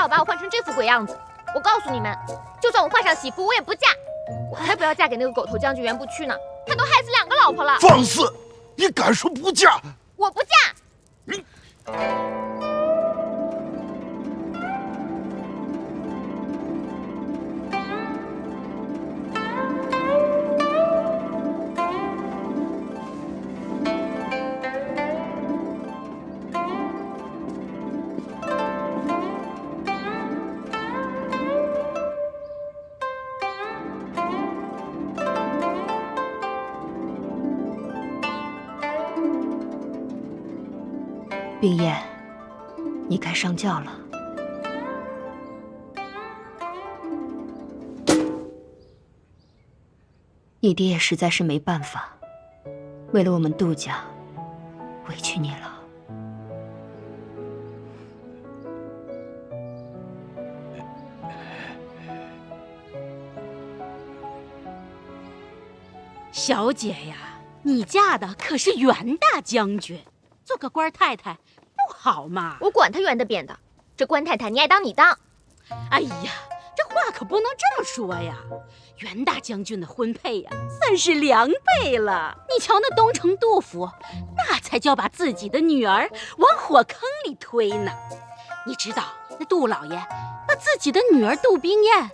把我换成这副鬼样子。我告诉你们，就算我换上喜服，我也不嫁。我才不要嫁给那个狗头将军袁不屈呢，他都害死2个老婆了。放肆！你敢说不嫁？我不嫁。你。冰燕，你该上轿了。你爹也实在是没办法，为了我们杜家，委屈你了。小姐呀，你嫁的可是袁大将军。做个官太太不好吗？我管他圆的扁的，这官太太你爱当你当。哎呀，这话可不能这么说呀！袁大将军的婚配呀，算是2倍了。你瞧那东城杜甫，那才叫把自己的女儿往火坑里推呢。你知道那杜老爷把自己的女儿杜冰燕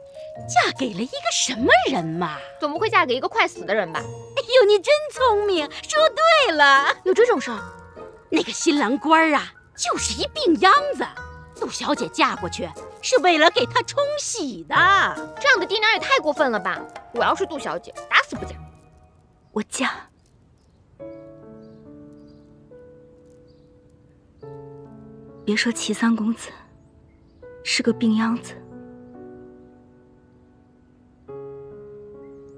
嫁给了一个什么人吗？总不会嫁给一个快死的人吧？哎呦，你真聪明，说对了。有这种事儿？那个新郎官啊，就是一病秧子。杜小姐嫁过去是为了给她冲喜的。这样的爹娘也太过分了吧！我要是杜小姐，打死不嫁。我嫁。别说齐三公子是个病秧子，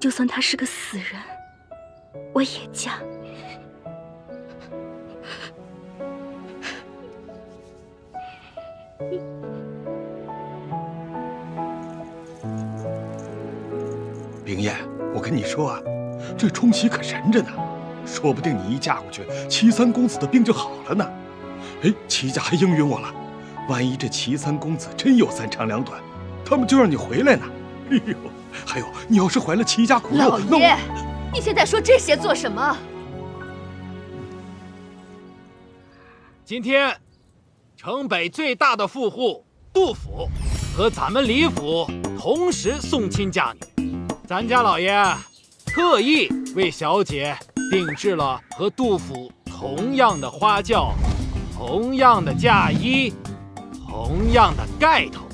就算他是个死人，我也嫁。冰燕，我跟你说啊，这冲喜可神着呢，说不定你一嫁过去，齐三公子的病就好了呢。哎，齐家还应允我了，万一这齐三公子真有3长2短，他们就让你回来呢。哎呦，还有，你要是怀了齐家骨肉，老爷，你现在说这些做什么？今天，城北最大的富户杜府和咱们李府同时送亲嫁女，咱家老爷特意为小姐定制了和杜府同样的花轿、同样的嫁衣、同样的盖头。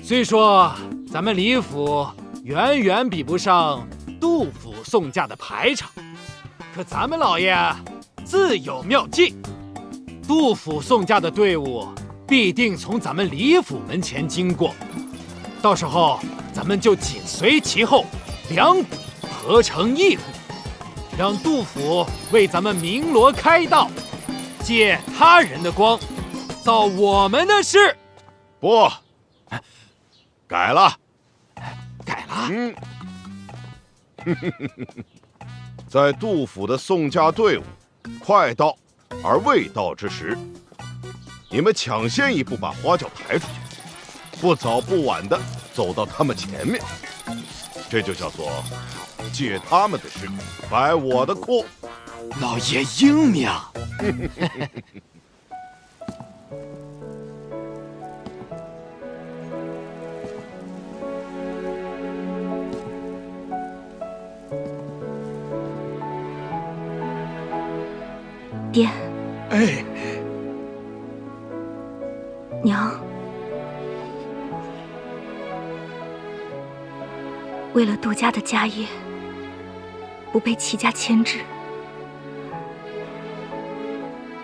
虽说咱们李府远远比不上杜府送嫁的排场，可咱们老爷自有妙计。杜府送嫁的队伍必定从咱们李府门前经过，到时候咱们就紧随其后，2股合成1股，让杜府为咱们鸣锣开道，借他人的光，造我们的势。不，改了，改了。在杜府的送嫁队伍快到而未到之时，你们抢先一步把花轿抬出去，不早不晚的走到他们前面，这就叫做借他们的势，摆我的阔。老爷英明。爹，哎，娘，为了杜家的家业不被齐家牵制，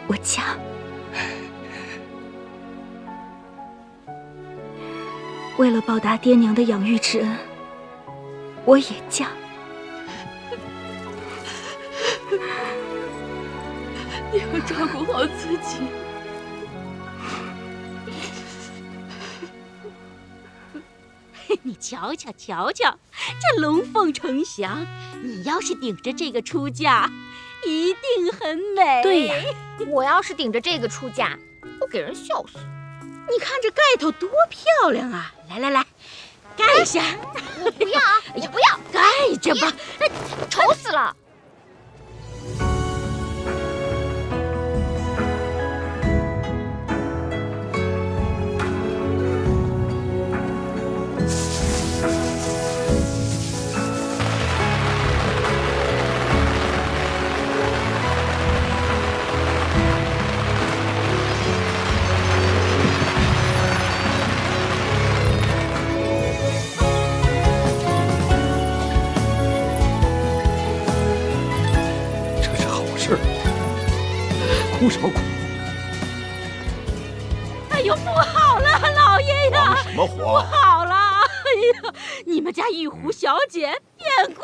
我嫁。为了报答爹娘的养育之恩，我也嫁。你要照顾好自己。你瞧瞧瞧瞧，这龙凤呈祥，你要是顶着这个出嫁，一定很美。对呀，我要是顶着这个出嫁，我给人笑死。你看这盖头多漂亮啊！来，盖一下。我不要啊！我不要，盖着吧。丑死了！哭什么哭？哎呦，不好了，老爷呀！什么不慌？好了！哎呀，你们家玉狐小姐变卦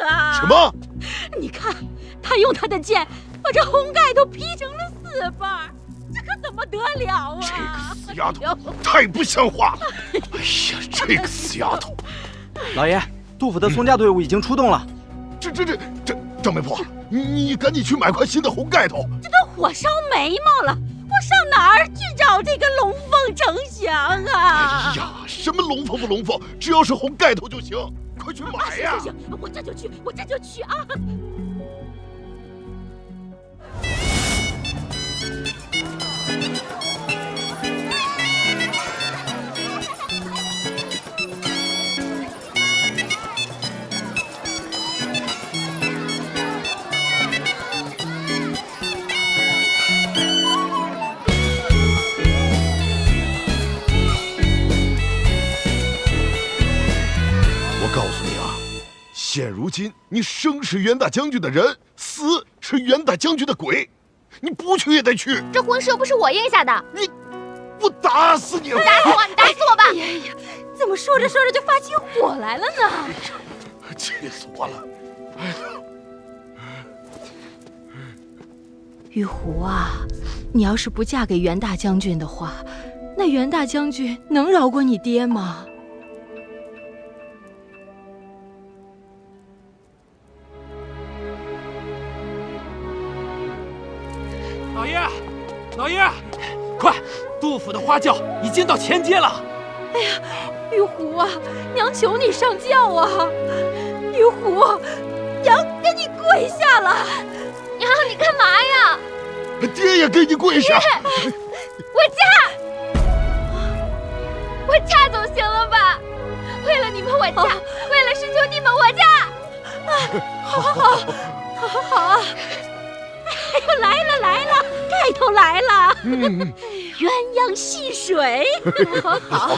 了！什么？你看，她用她的剑把这红盖头劈成了4瓣，这可怎么得了啊？这个死丫头太不像话了！哎呀，这个死丫头！老爷，杜甫的宋家队伍已经出动了。这张媒婆，你赶紧去买块新的红盖头。这都火烧眉毛了，我上哪儿去找这个龙凤呈祥啊？哎呀，什么龙凤不龙凤，只要是红盖头就行，快去买呀！行，我这就去啊！现如今，你生是袁大将军的人，死是袁大将军的鬼，你不去也得去。这婚事又不是我应下的，我打死你！打死我！你打死我吧！哎呀，怎么说着说着就发起火来了呢？气死我了！玉狐啊，你要是不嫁给袁大将军的话，那袁大将军能饶过你爹吗？老爷，快！杜甫的花轿已经到前街了。哎呀，玉狐啊，娘求你上轿啊！玉狐，娘给你跪下了。娘，你干嘛呀？爹也给你跪下。我嫁总行了吧？为了你们我嫁，为了师兄弟们我嫁。好啊！哎呦，来了，盖头来了！鸳鸯戏水，好。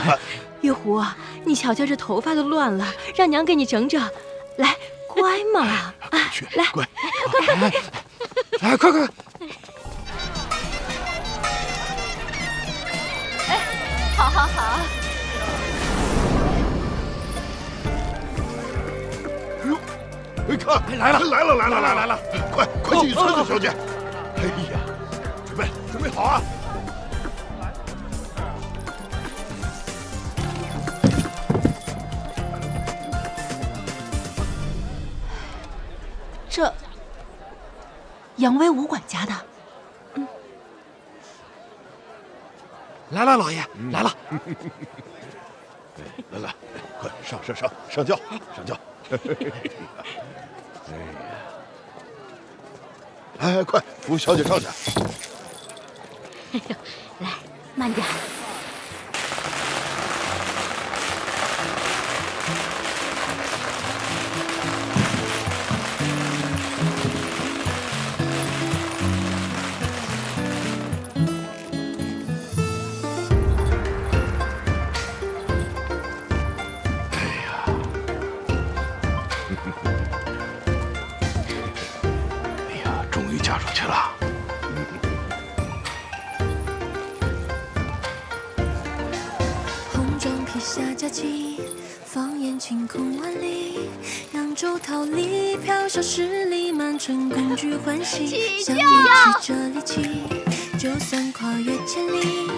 玉狐啊，你瞧瞧这头发都乱了，让娘给你整整。来，乖嘛！啊，来，乖，来，快！哎，好。看，来了！快进去，村子小姐。哎呀，准备好啊！这杨威武管家的。来了，老爷，来了。来，快上轿！哎，快扶小姐上去。哎呦，来，慢点。嫁出去了。红妆披下佳期，放眼晴空万里。扬州桃李，飘飘十里，满城共聚欢喜。相依骑着力气，就算跨越千里，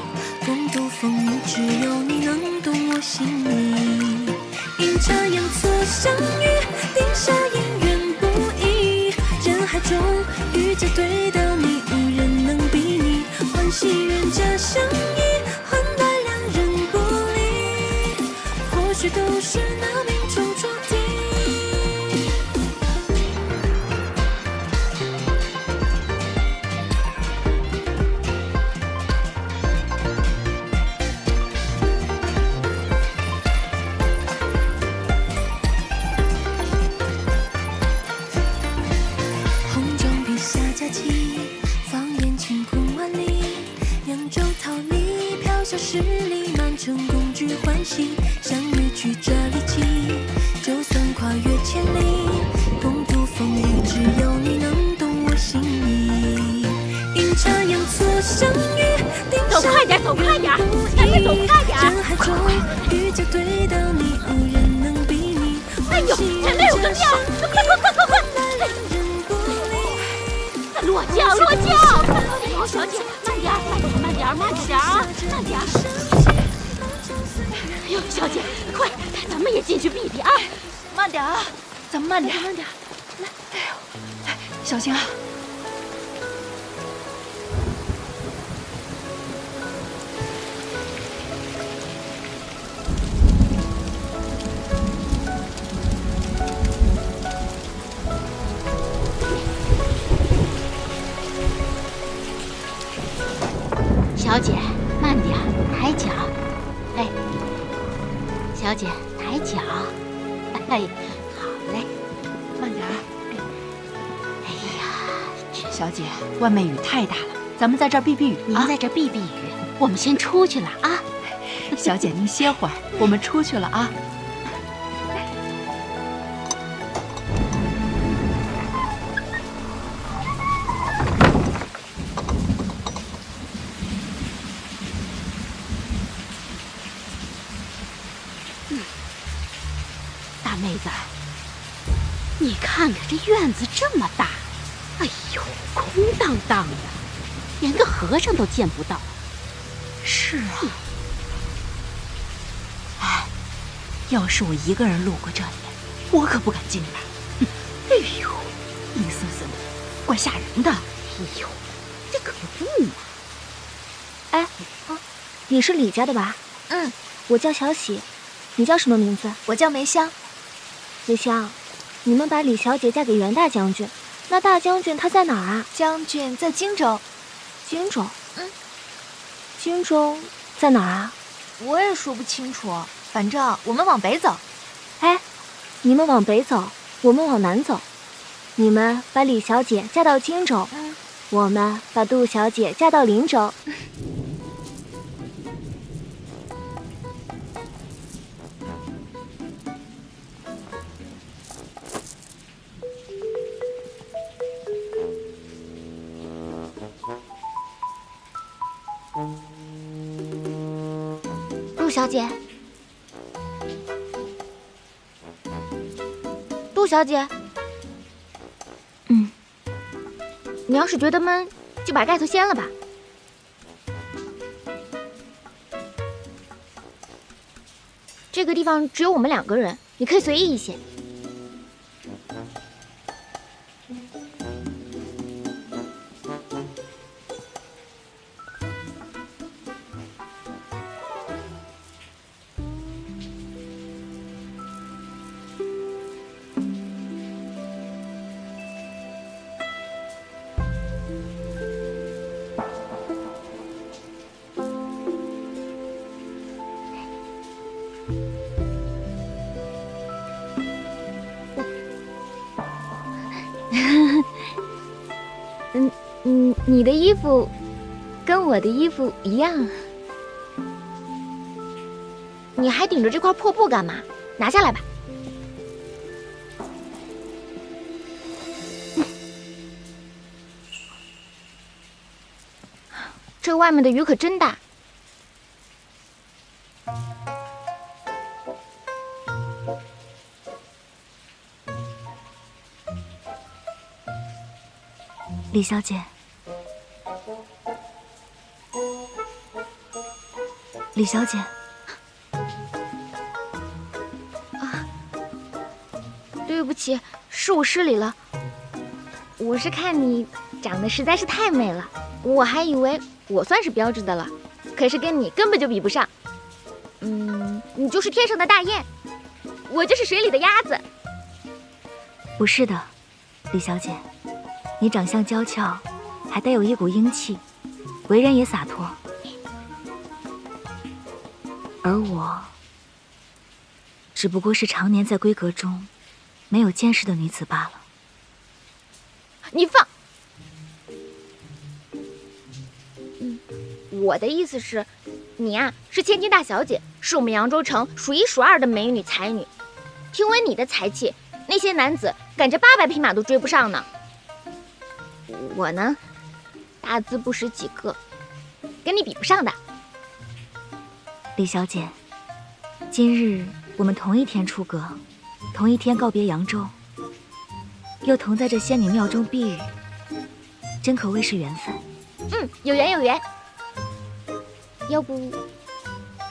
共度风雨，只有你能懂我心意。阴差阳错相遇，定下姻缘不易。人海中遇见对到你，无人能比拟。欢喜冤家相依，换来许都是那命中注定。红妆披下佳期，放眼晴空万里，扬州桃李飘小十里，满城共聚欢喜，相遇曲折离奇，就算跨越千里，共度风雨，只有你能懂我心意。阴差阳错相遇，走快点，走快点，咱们走快点。人海中遇见对到你，无人能比拟。哎呦，前面有个庙，快！落轿，落轿！哎，小姐，慢点，慢点啊，慢点。哎呦，小姐，快，咱们也进去避避啊！慢点啊，咱们慢点。来，哎呦，来，小心啊！小姐，慢点，抬脚。哎，小姐，抬脚。哎，好嘞，慢点啊！哎呀，小姐，外面雨太大了，咱们在这儿避避雨啊！您在这避避雨，我们先出去了啊。小姐，您歇会儿，我们出去了啊。大妹子，你看看这院子这么大，哎呦，空荡荡的，连个和尚都见不到。是啊。哎，要是我一个人路过这里，我可不敢进来。哎呦，阴森森的，怪吓人的。哎呦，这可不嘛。哎，你是李家的吧？嗯，我叫小喜，你叫什么名字？我叫梅香。梅香，你们把李小姐嫁给袁大将军，那大将军他在哪儿啊？将军在荆州。荆州？嗯。荆州在哪儿啊？我也说不清楚，反正我们往北走。哎，你们往北走，我们往南走。你们把李小姐嫁到荆州，我们把杜小姐嫁到林州。杜小姐，杜小姐，你要是觉得闷，就把盖头掀了吧。这个地方只有我们2个人，你可以随意一些。你的衣服跟我的衣服一样，你还顶着这块破布干嘛？拿下来吧。这外面的雨可真大。李小姐，李小姐，对不起，是我失礼了。我是看你长得实在是太美了，我还以为我算是标致的了，可是跟你根本就比不上。你就是天上的大雁，我就是水里的鸭子。不是的，李小姐，你长相娇俏，还带有一股英气，为人也洒脱。而我，只不过是常年在闺阁中没有见识的女子罢了。你放！我的意思是，你呀是千金大小姐，是我们扬州城数一数二的美女才女。听闻你的才气，那些男子赶着800匹马都追不上呢。我呢，大字不识几个，跟你比不上的。李小姐，今日我们同一天出阁，同一天告别扬州，又同在这仙女庙中避雨，真可谓是缘分。有缘有缘。要不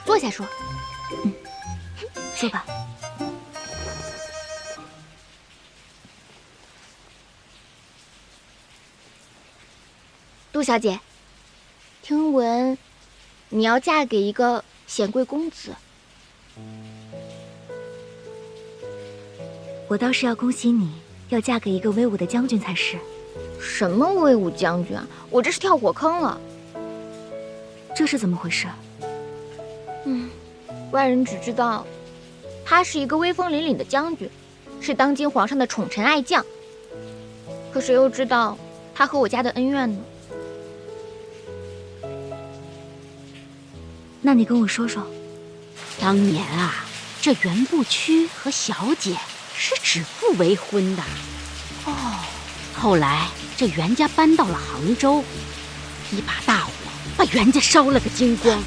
坐下说？坐吧。杜小姐，听闻你要嫁给一个显贵公子。我倒是要恭喜你，要嫁给一个威武的将军才是。什么威武将军啊？我这是跳火坑了。这是怎么回事？外人只知道他是一个威风凛凛的将军，是当今皇上的宠臣爱将。可谁又知道他和我家的恩怨呢？那你跟我说说。当年啊，这袁不屈和小姐是指腹为婚的。后来这袁家搬到了杭州，一把大火把袁家烧了个精光。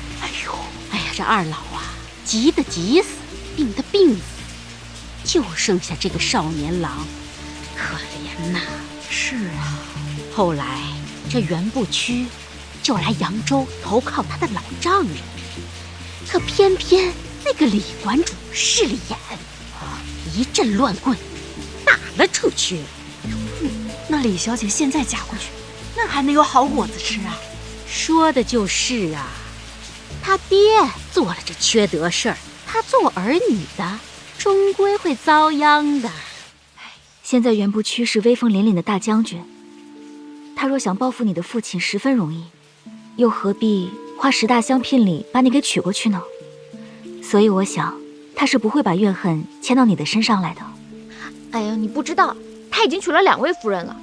哎呀，这二老啊，急得急死，病得病死，就剩下这个少年郎，可怜呐。是啊，后来这袁不屈就来扬州投靠他的老丈人，可偏偏那个李馆主势利眼，一阵乱棍打了出去。那李小姐现在嫁过去，那还能有好果子吃啊？说的就是啊，他爹做了这缺德事儿，他做儿女的终归会遭殃的。现在袁不屈是威风凛凛的大将军，他若想报复你的父亲，十分容易，又何必花10大香聘礼把你给娶过去呢？所以我想，他是不会把怨恨牵到你的身上来的。哎呀，你不知道，他已经娶了2位夫人了，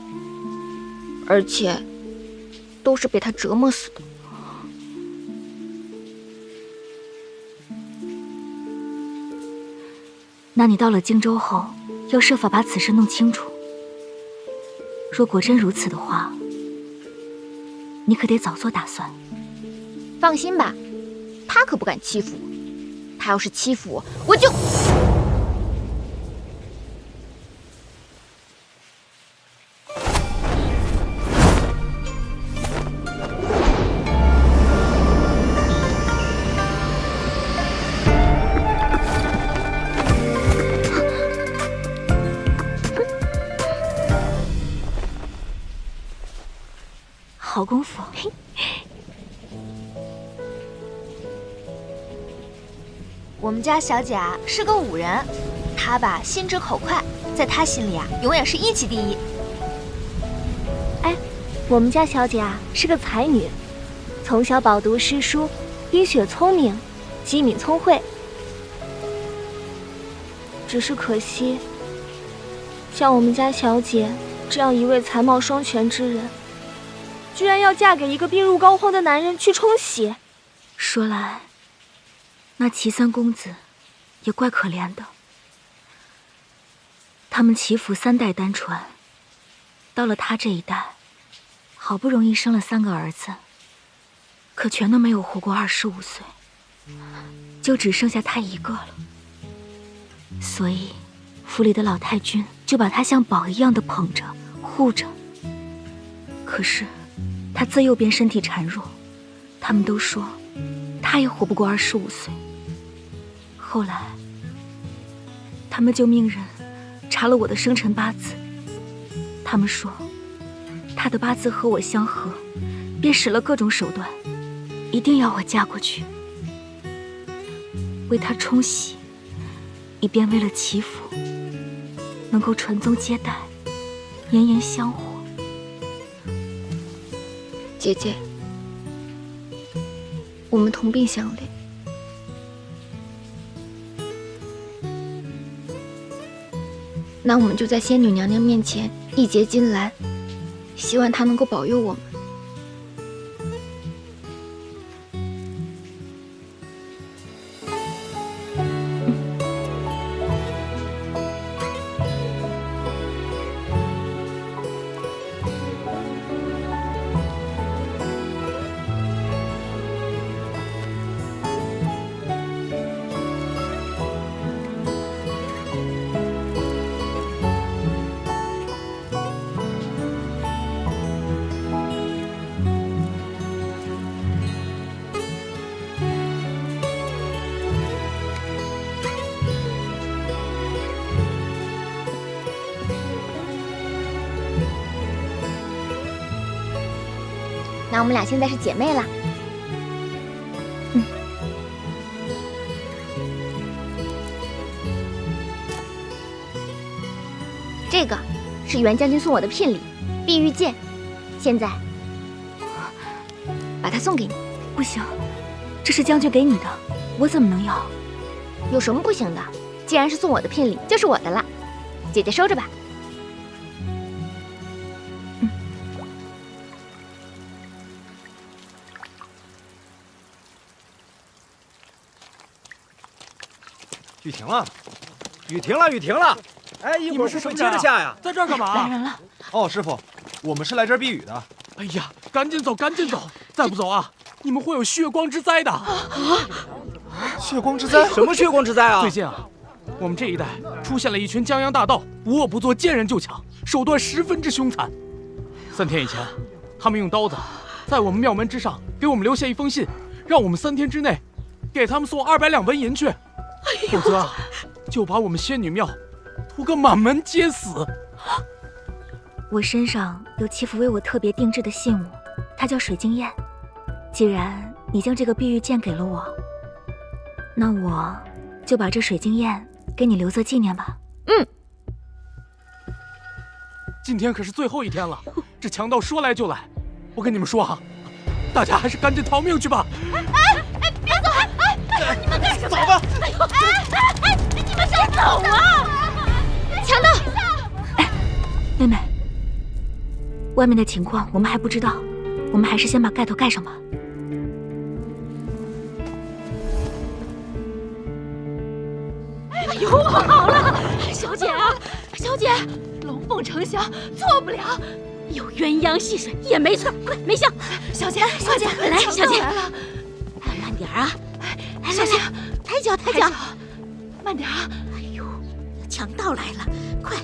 而且都是被他折磨死的。那你到了荆州后，要设法把此事弄清楚。若果真如此的话，你可得早做打算。放心吧，他可不敢欺负我。他要是欺负我，我就……好功夫。我们家小姐啊是个武人，她吧心直口快，在她心里啊永远是1级第一。哎，我们家小姐啊是个才女，从小饱读诗书，医学聪明，机敏聪慧。只是可惜，像我们家小姐这样一位才貌双全之人，居然要嫁给一个病入膏肓的男人去冲喜。说来，那齐三公子也怪可怜的。他们齐府3代单传，到了他这一代，好不容易生了3个儿子，可全都没有活过25岁，就只剩下他一个了。所以府里的老太君就把他像宝一样的捧着护着。可是他自幼便身体孱弱，他们都说他也活不过25岁。后来他们就命人查了我的生辰八字，他们说他的八字和我相合，便使了各种手段，一定要我嫁过去。为他冲洗，以便为了祈福，能够传宗接代，炎炎香火。姐姐，我们同病相怜。那我们就在仙女娘娘面前一结金兰，希望她能够保佑我们。那我们俩现在是姐妹啦。这个是袁将军送我的聘礼，碧玉剑。现在把它送给你。不行，这是将军给你的，我怎么能要？有什么不行的？既然是送我的聘礼，就是我的了。姐姐收着吧。雨停了，雨停了，雨停了！哎，一会儿是会接着下呀？在这儿干嘛？来人了！哦，师傅，我们是来这儿避雨的。哎呀，赶紧走，赶紧走！再不走啊，你们会有血光之灾的！血光之灾？什么血光之灾啊？最近啊，我们这一带出现了一群江洋大盗，无恶不作，见人就抢，手段十分之凶残。3天以前，他们用刀子在我们庙门之上给我们留下一封信，让我们3天之内给他们送200两纹银去。否则啊，就把我们仙女庙屠个满门皆死。我身上有祈福为我特别定制的信物，它叫水晶焰。既然你将这个碧玉剑给了我，那我就把这水晶焰给你留作纪念吧。今天可是最后一天了，这强盗说来就来。我跟你们说啊，大家还是赶紧逃命去吧。别走！你们干什么？走吧！你们先走啊！强盗！妹妹，外面的情况我们还不知道，我们还是先把盖头盖上吧。哎呦，好了，小姐啊，小姐，龙凤呈祥，错不了。有鸳鸯戏水也没错，快梅香，小姐，小姐，来，小姐，慢点啊！小姐，抬脚，抬脚，慢点啊！哎呦，强盗来了，快，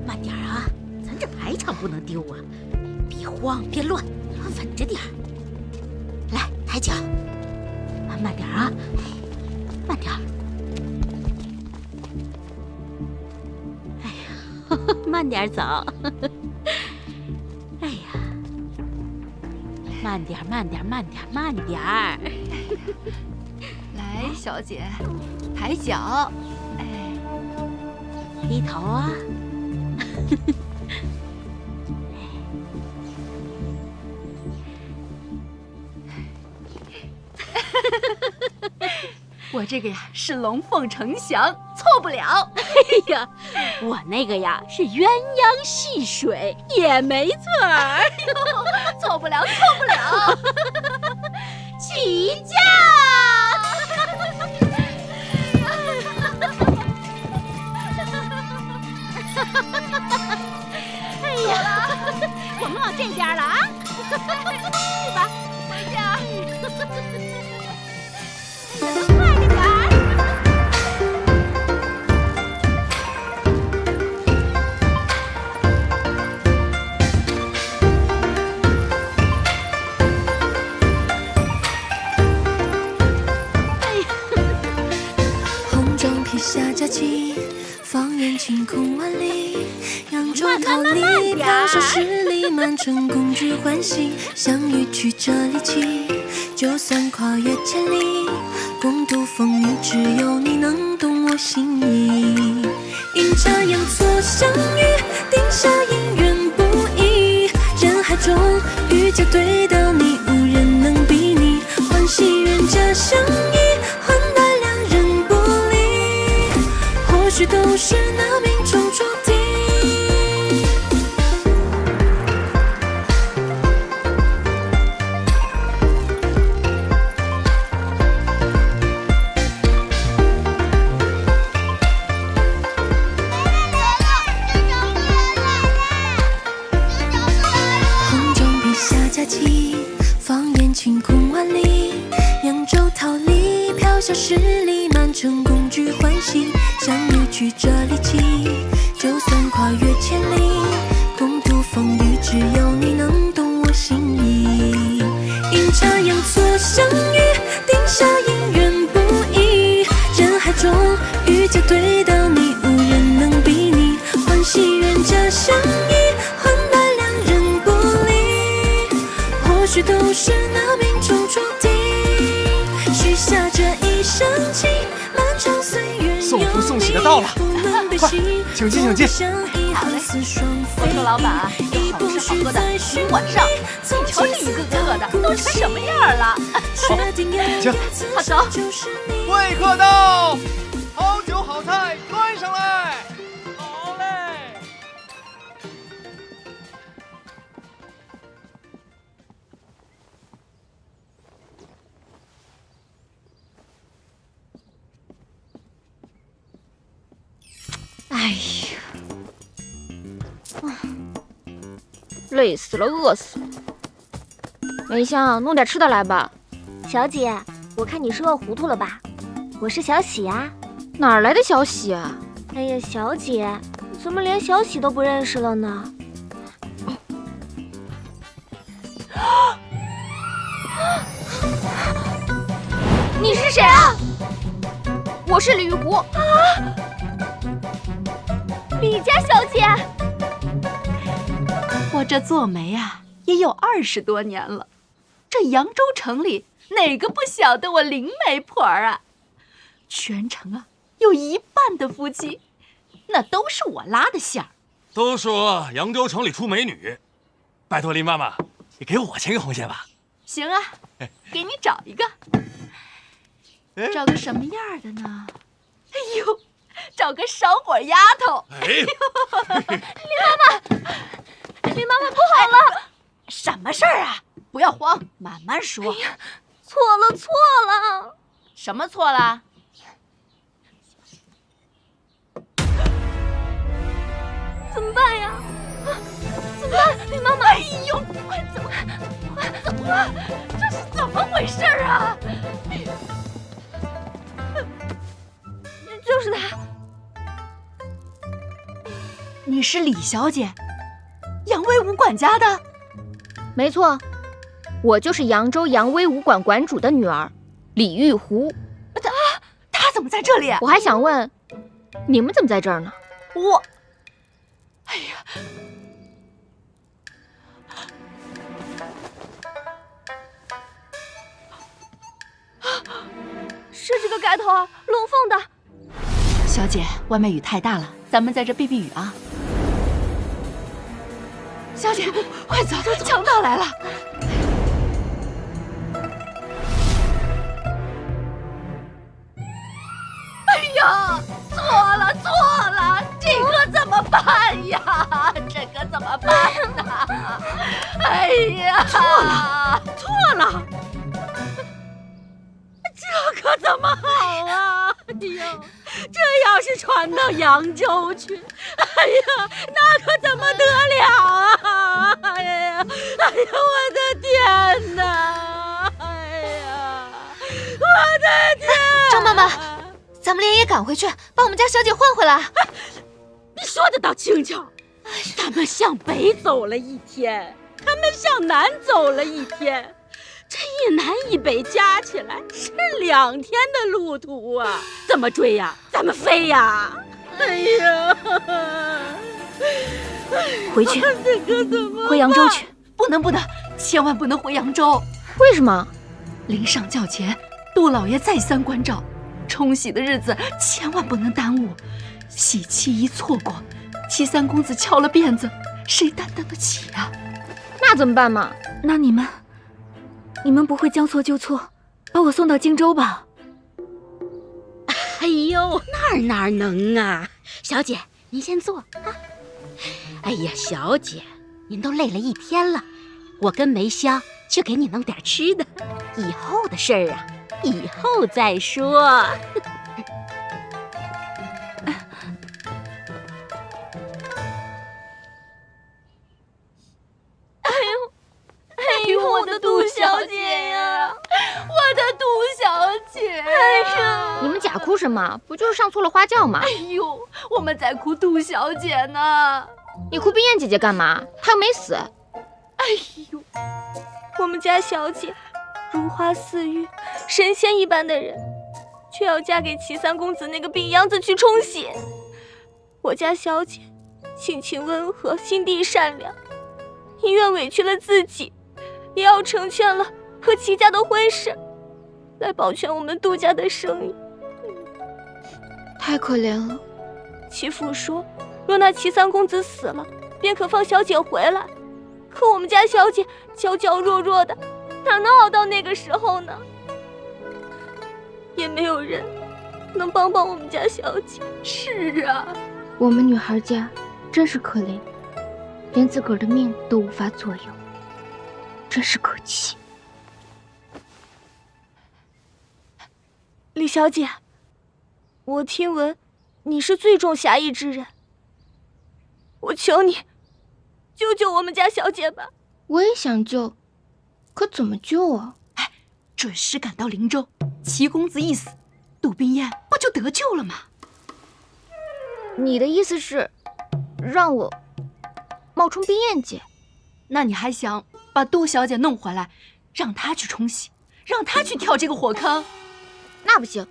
慢点啊！咱这排场不能丢啊！别慌，别乱，稳着点儿。来，抬脚，慢点啊，慢点。哎呀，慢点走。哎呀，慢点，慢点，慢点，慢点儿。来，小姐，抬脚，哎，低头啊。我这个呀是龙凤呈祥，错不了。哎呀，我那个呀是鸳鸯戏水，也没错儿。哎呦，错不了，错不了。起驾！哎呀，我们往这边了啊！去吧，回家。快点儿！红妆披下佳期，放眼晴空万里。扬州桃李，飘飘十里，满城共聚欢喜。相遇曲折离奇，就算跨越千里。共度风雨，只有你能懂我心意。阴差阳错相遇，定下姻缘不易。人海中遇见对到你，无人能比拟。欢喜冤家相依，换来两人不离。或许都是那命中注定。放眼晴空万里，扬州桃李，飘香十里，满城共聚欢喜。相遇曲折离奇，就算跨越千里，共度风雨，只有你能懂我心意。阴差阳错相遇，定下姻缘不易。人海中遇见对到你，无人能比拟。欢喜冤家相依，换来两人不离。或许都是那命中注定，许下这一生情，漫长岁月。送福送喜的到了，快，请进请进。好嘞，我说老板，有好吃好喝的，今晚上你瞧这一个个的都成什么样了？好，请，好走。贵客到，好酒好菜端上来。好嘞。哎呀，累死了，饿死了。梅香，弄点吃的来吧。小姐，我看你是饿糊涂了吧？我是小喜啊。哪儿来的小喜啊？哎呀，小姐，怎么连小喜都不认识了呢？你是谁啊？我是李玉湖。啊！李家小姐，我这做媒啊也有20多年了，这扬州城里哪个不晓得我林媒婆啊？全城啊有一半的夫妻，那都是我拉的线儿。都说扬州城里出美女，拜托林妈妈，你给我牵个红线吧。行啊，给你找一个。找个什么样的呢？哎呦，找个烧火丫头。哎呦，林妈妈不好了！什么事儿啊？不要慌，慢慢说。哎呀，错了！什么错了？怎么办呀？怎么办，林妈妈？哎呦，快走！这是怎么回事啊？就是他。你是李小姐，杨威武管家的？没错，我就是扬州扬威武馆馆主的女儿，李玉湖。她怎么在这里？我还想问，你们怎么在这儿呢？哎呀，是这个盖头啊，龙凤的。小姐，外面雨太大了，咱们在这避避雨啊。小姐，快走，强盗来了！哎呀，错了，这可怎么办呀？这可怎么办呢？哎呀，错了，这可怎么好啊？哎呦，这要是传到扬州去，哎呀，那可怎么得了啊？哎呀，我的天哪！哎呀，我的天！张妈妈，咱们连夜赶回去，把我们家小姐换回来。你说的倒轻巧，咱们向北走了1天，他们向南走了1天，这一南一北加起来是2天的路途啊！怎么追呀？咱们飞呀！哎呀，回去，这可怎么回扬州去？不能，千万不能回扬州。为什么？临上轿前，杜老爷再三关照，冲喜的日子千万不能耽误。喜期一错过，齐三公子翘了辫子，谁担当得起啊？那怎么办嘛？那你们不会将错就错，把我送到荆州吧？哎呦，哪能啊！小姐，您先坐啊。哎呀，小姐，您都累了一天了，我跟梅香去给你弄点吃的。以后的事儿啊，以后再说。哎呦，我的杜小姐呀，我的杜小姐！哎呀，你们假哭什么？不就是上错了花轿吗？哎呦，我们在哭杜小姐呢。你哭冰燕姐姐干嘛？她又没死。哎呦，我们家小姐如花似玉，神仙一般的人，却要嫁给齐三公子那个病秧子去冲喜。我家小姐性情温和，心地善良，宁愿委屈了自己，也要成全了和齐家的婚事，来保全我们杜家的生意。太可怜了。齐父说，若那齐三公子死了，便可放小姐回来。可我们家小姐娇娇弱弱的，哪能熬到那个时候呢？也没有人能帮帮我们家小姐。是啊，我们女孩家真是可怜，连自个儿的命都无法左右，真是可气。李小姐，我听闻你是最重侠义之人，我求你救救我们家小姐吧。我也想救，可怎么救啊？哎，准时赶到灵州，齐公子一死，杜冰燕不就得救了吗？你的意思是让我冒充冰燕姐？那你还想把杜小姐弄回来，让她去冲喜，让她去跳这个火坑？那不行。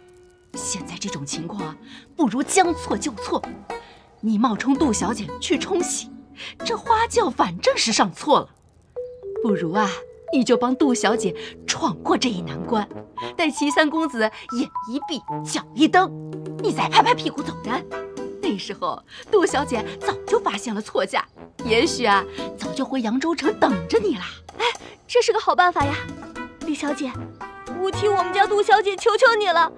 现在这种情况啊，不如将错就错。你冒充杜小姐去冲喜，这花轿反正是上错了。不如啊，你就帮杜小姐闯过这一难关，待齐三公子眼一闭脚一蹬，你再拍拍屁股走人。那时候杜小姐早就发现了错嫁，也许啊，早就回扬州城等着你啦。哎，这是个好办法呀！李小姐，我替我们家杜小姐求求你了。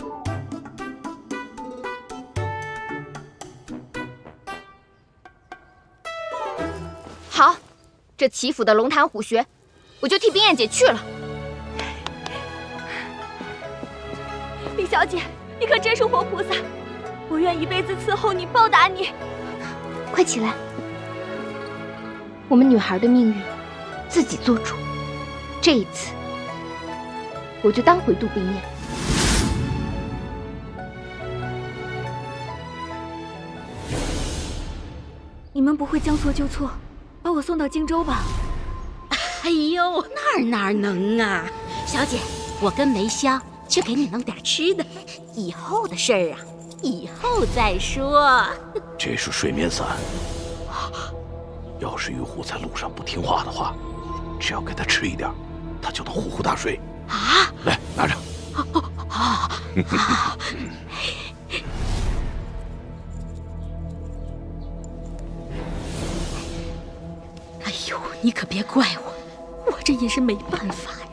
好，这齐府的龙潭虎穴，我就替冰燕姐去了。李小姐，你可真是活菩萨，我愿一辈子伺候你，报答你。快起来，我们女孩的命运自己做主。这一次，我就当回杜冰燕。你们不会将错就错，把我送到荆州吧？哎呦，哪能啊！小姐，我跟梅香去给你弄点吃的。以后的事儿啊，以后再说。这是睡眠散，要是玉虎在路上不听话的话，只要给他吃一点，他就能呼呼大睡。啊！来，拿着。哎呦，你可别怪我，我这也是没办法呀。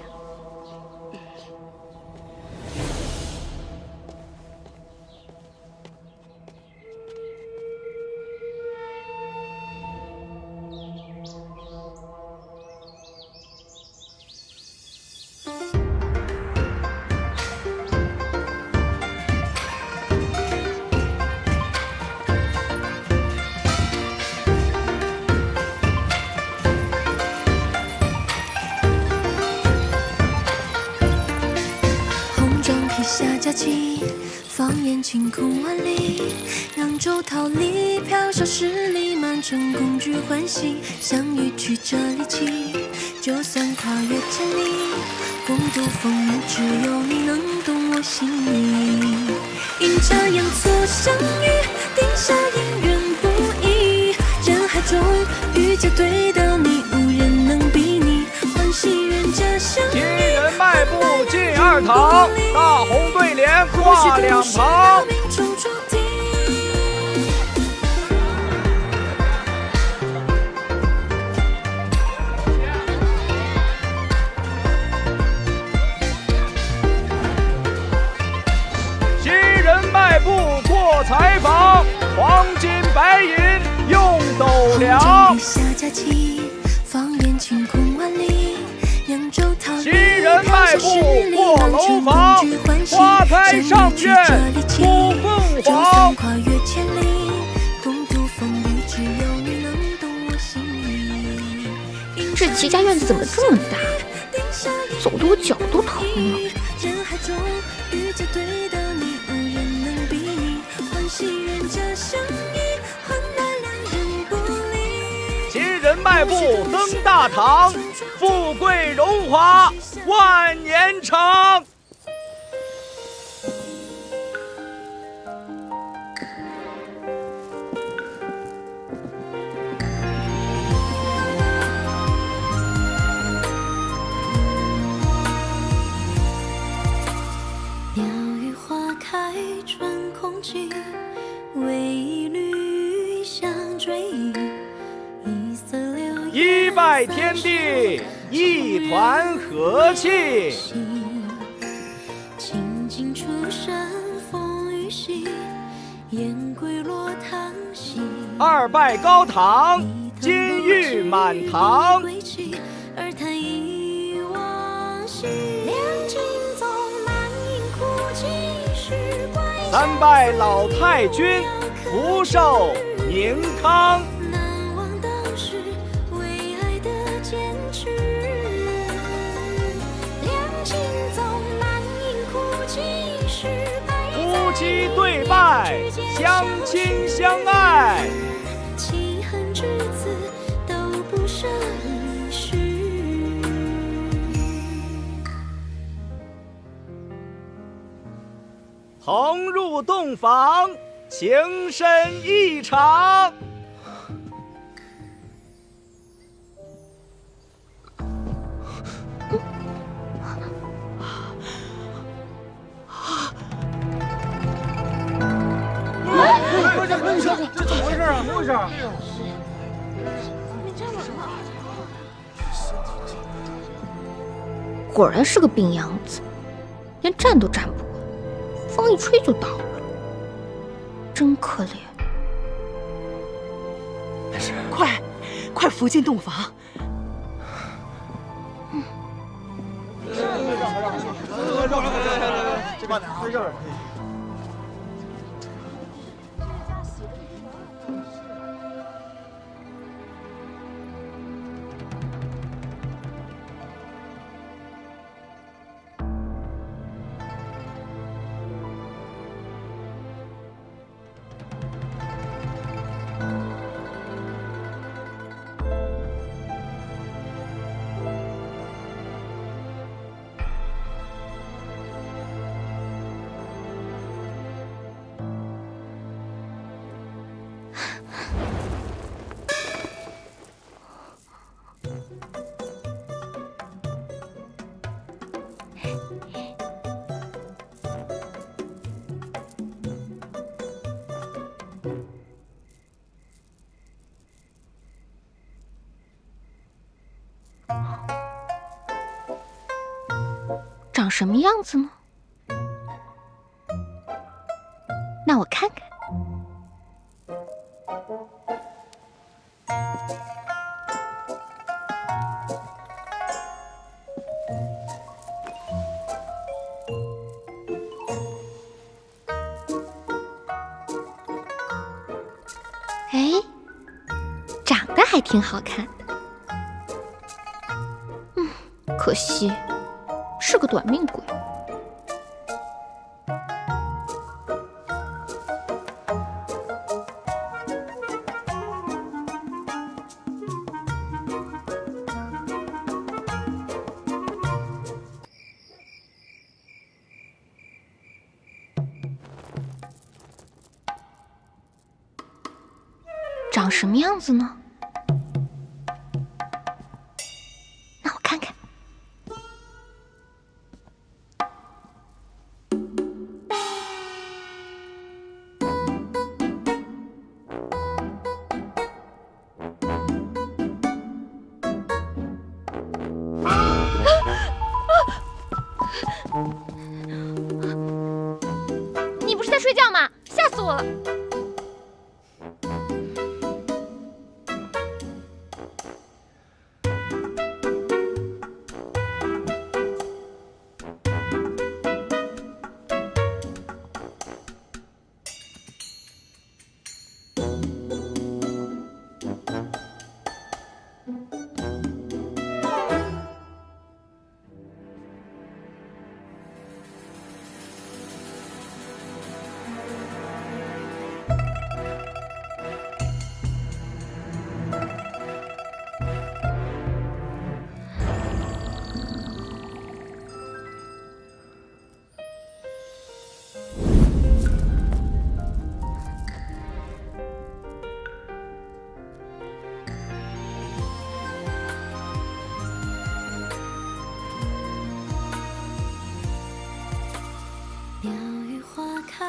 下佳期，放眼晴空万里，扬州桃李飘飘十里，满城共聚欢喜。相遇曲折离奇，就算跨越千里，共度风雨，只有你能懂我心意。阴差阳错相遇，定下姻缘不易。人海中遇见对到你，无人能比拟。欢喜人家相遇，新人迈步进二堂，大马两旁。新人迈步过采访，黄金白银用斗量。新人迈步过楼房，花开上苑吐凤凰。这齐家院子怎么这么大？走得我脚都疼了。新人迈步登大堂，富贵荣华万年长。鸟语花开春空气，为一缕香追忆。一拜天地，一团和气。清净出山风雨息，燕归落堂西。二拜高堂，金玉满堂。而叹忆往昔，两情纵满盈哭泣，时怪三拜老太君，福寿宁康。夫妻对拜，相亲相爱，弃恨至此都不剩一世。同入洞房，情深意长。这怎么回事啊？怎么回事啊？果然是个病秧子，连站都站不稳，风一吹就倒了，真可怜。快扶进洞房！这慢点啊！长什么样子呢？那我看看。哎，长得还挺好看的。可惜是个短命鬼。长什么样子呢？那我看看。了。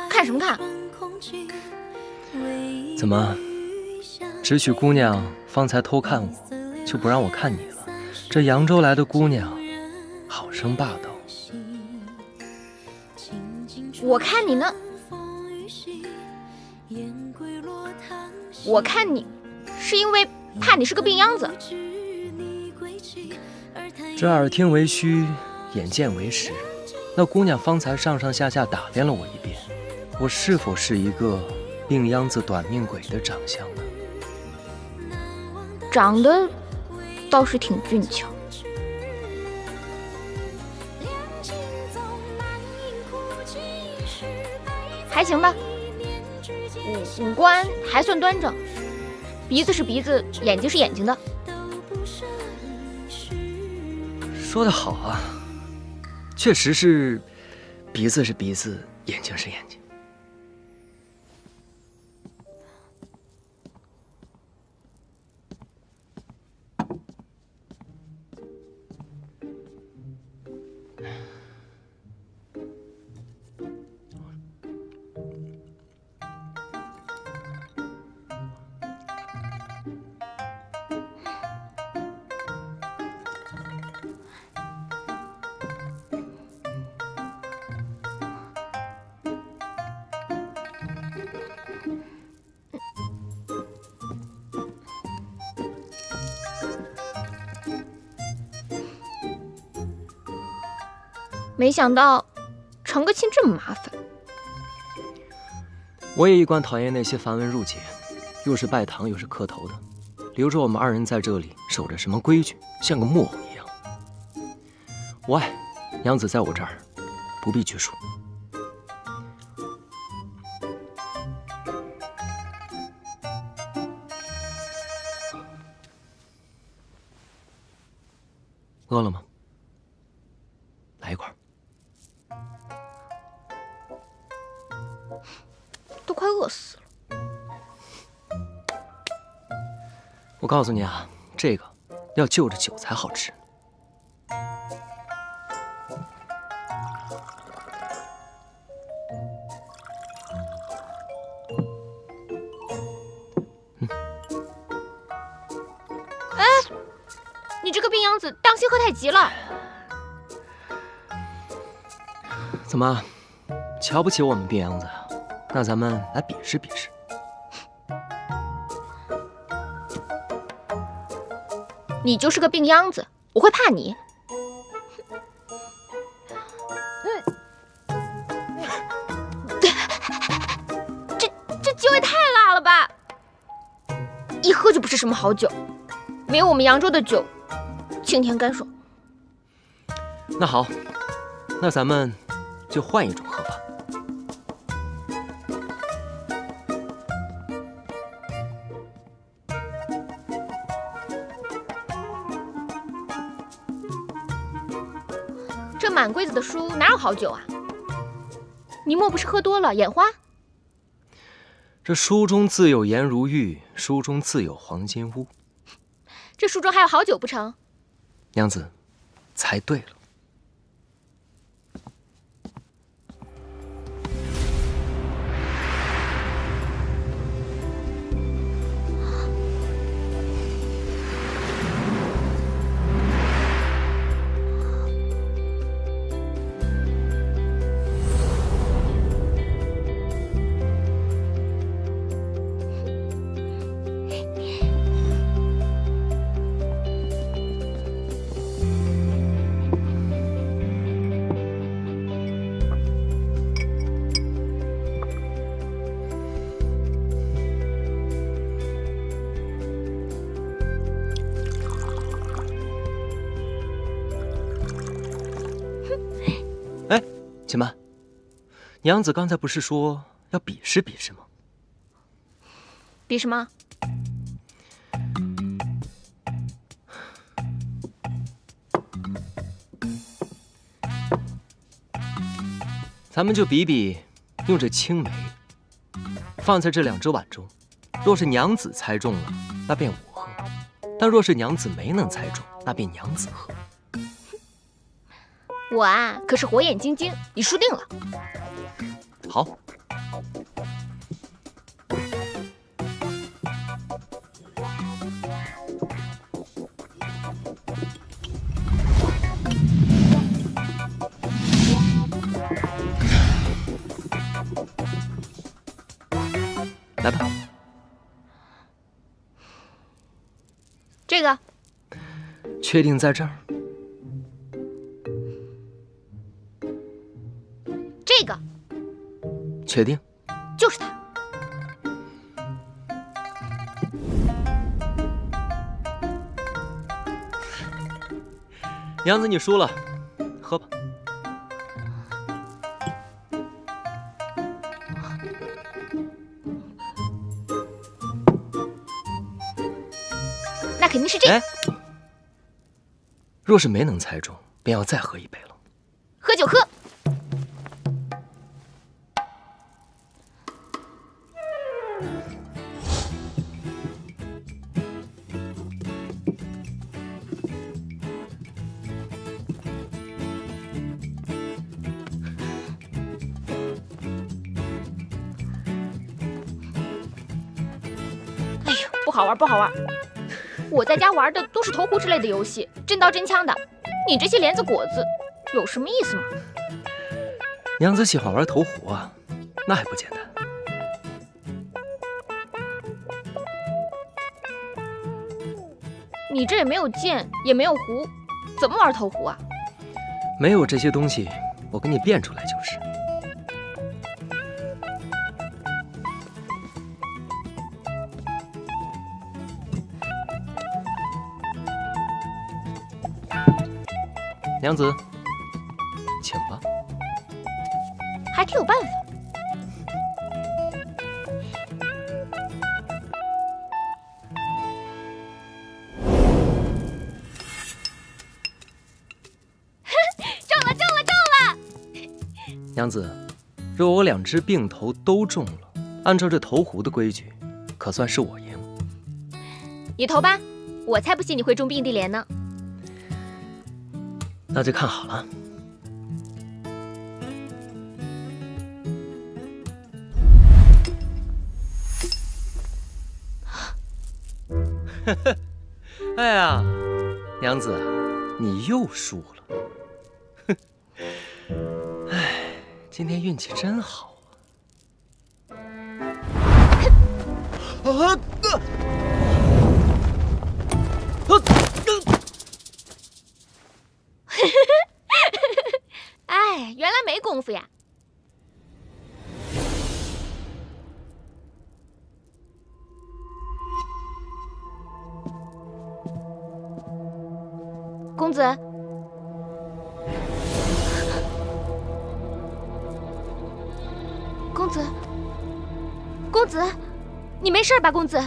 看什么看？怎么，只许姑娘方才偷看我，就不让我看你了？这扬州来的姑娘，好生霸道。我看你呢，我看你是因为怕你是个病秧子。这耳听为虚，眼见为实。那姑娘方才上上下下打量了我一遍，我是否是一个病秧子短命鬼的长相呢？长得倒是挺俊俏。还行吧，五官还算端正，鼻子是鼻子，眼睛是眼睛的。说得好啊，确实是鼻子是鼻子，眼睛是眼睛。没想到成个亲这么麻烦。我也一贯讨厌那些繁文缛节，又是拜堂又是磕头的，留着我们二人在这里守着什么规矩，像个木偶一样。我爱娘子在我这儿，不必拘束。饿了吗？来一块。都快饿死了。我告诉你啊，这个要就着酒才好吃。哎，你这个病秧子，当心喝太急了。怎么，瞧不起我们病秧子啊？那咱们来比试比试。你就是个病秧子，我会怕你？这酒也太辣了吧！一喝就不是什么好酒，没有我们扬州的酒清甜干爽。那好，那咱们就换一种喝法。这满柜子的书哪有好酒啊？你莫不是喝多了眼花？这书中自有颜如玉，书中自有黄金屋。这书中还有好酒不成？娘子，猜对了。且慢，娘子刚才不是说要比试比试吗？比什么？咱们就比比，用这青梅放在这2只碗中，若是娘子猜中了，那便我喝；但若是娘子没能猜中，那便娘子喝。我啊，可是火眼金睛，你输定了。好。来吧，这个确定在这儿？这个确定？就是它。娘子，你输了，喝吧。那肯定是这个。若是没能猜中，便要再喝一杯了。喝就喝。哎呦，不好玩，不好玩。我在家玩的都是投壶之类的游戏，真刀真枪的。你这些莲子果子，有什么意思吗？娘子喜欢玩投壶啊，那还不简单？你这也没有剑，也没有壶，怎么玩投壶啊？没有这些东西，我给你变出来就是。娘子，请吧。还挺有办法。中了，中了，中了！娘子，若我2只并头都中了，按照这投壶的规矩，可算是我赢。你投吧，我才不信你会中并蒂莲呢。那就看好了。哎呀，娘子，你又输了。哼，哎，今天运气真好啊！哎，原来没功夫呀！公子，公子，公子，你没事吧，公子？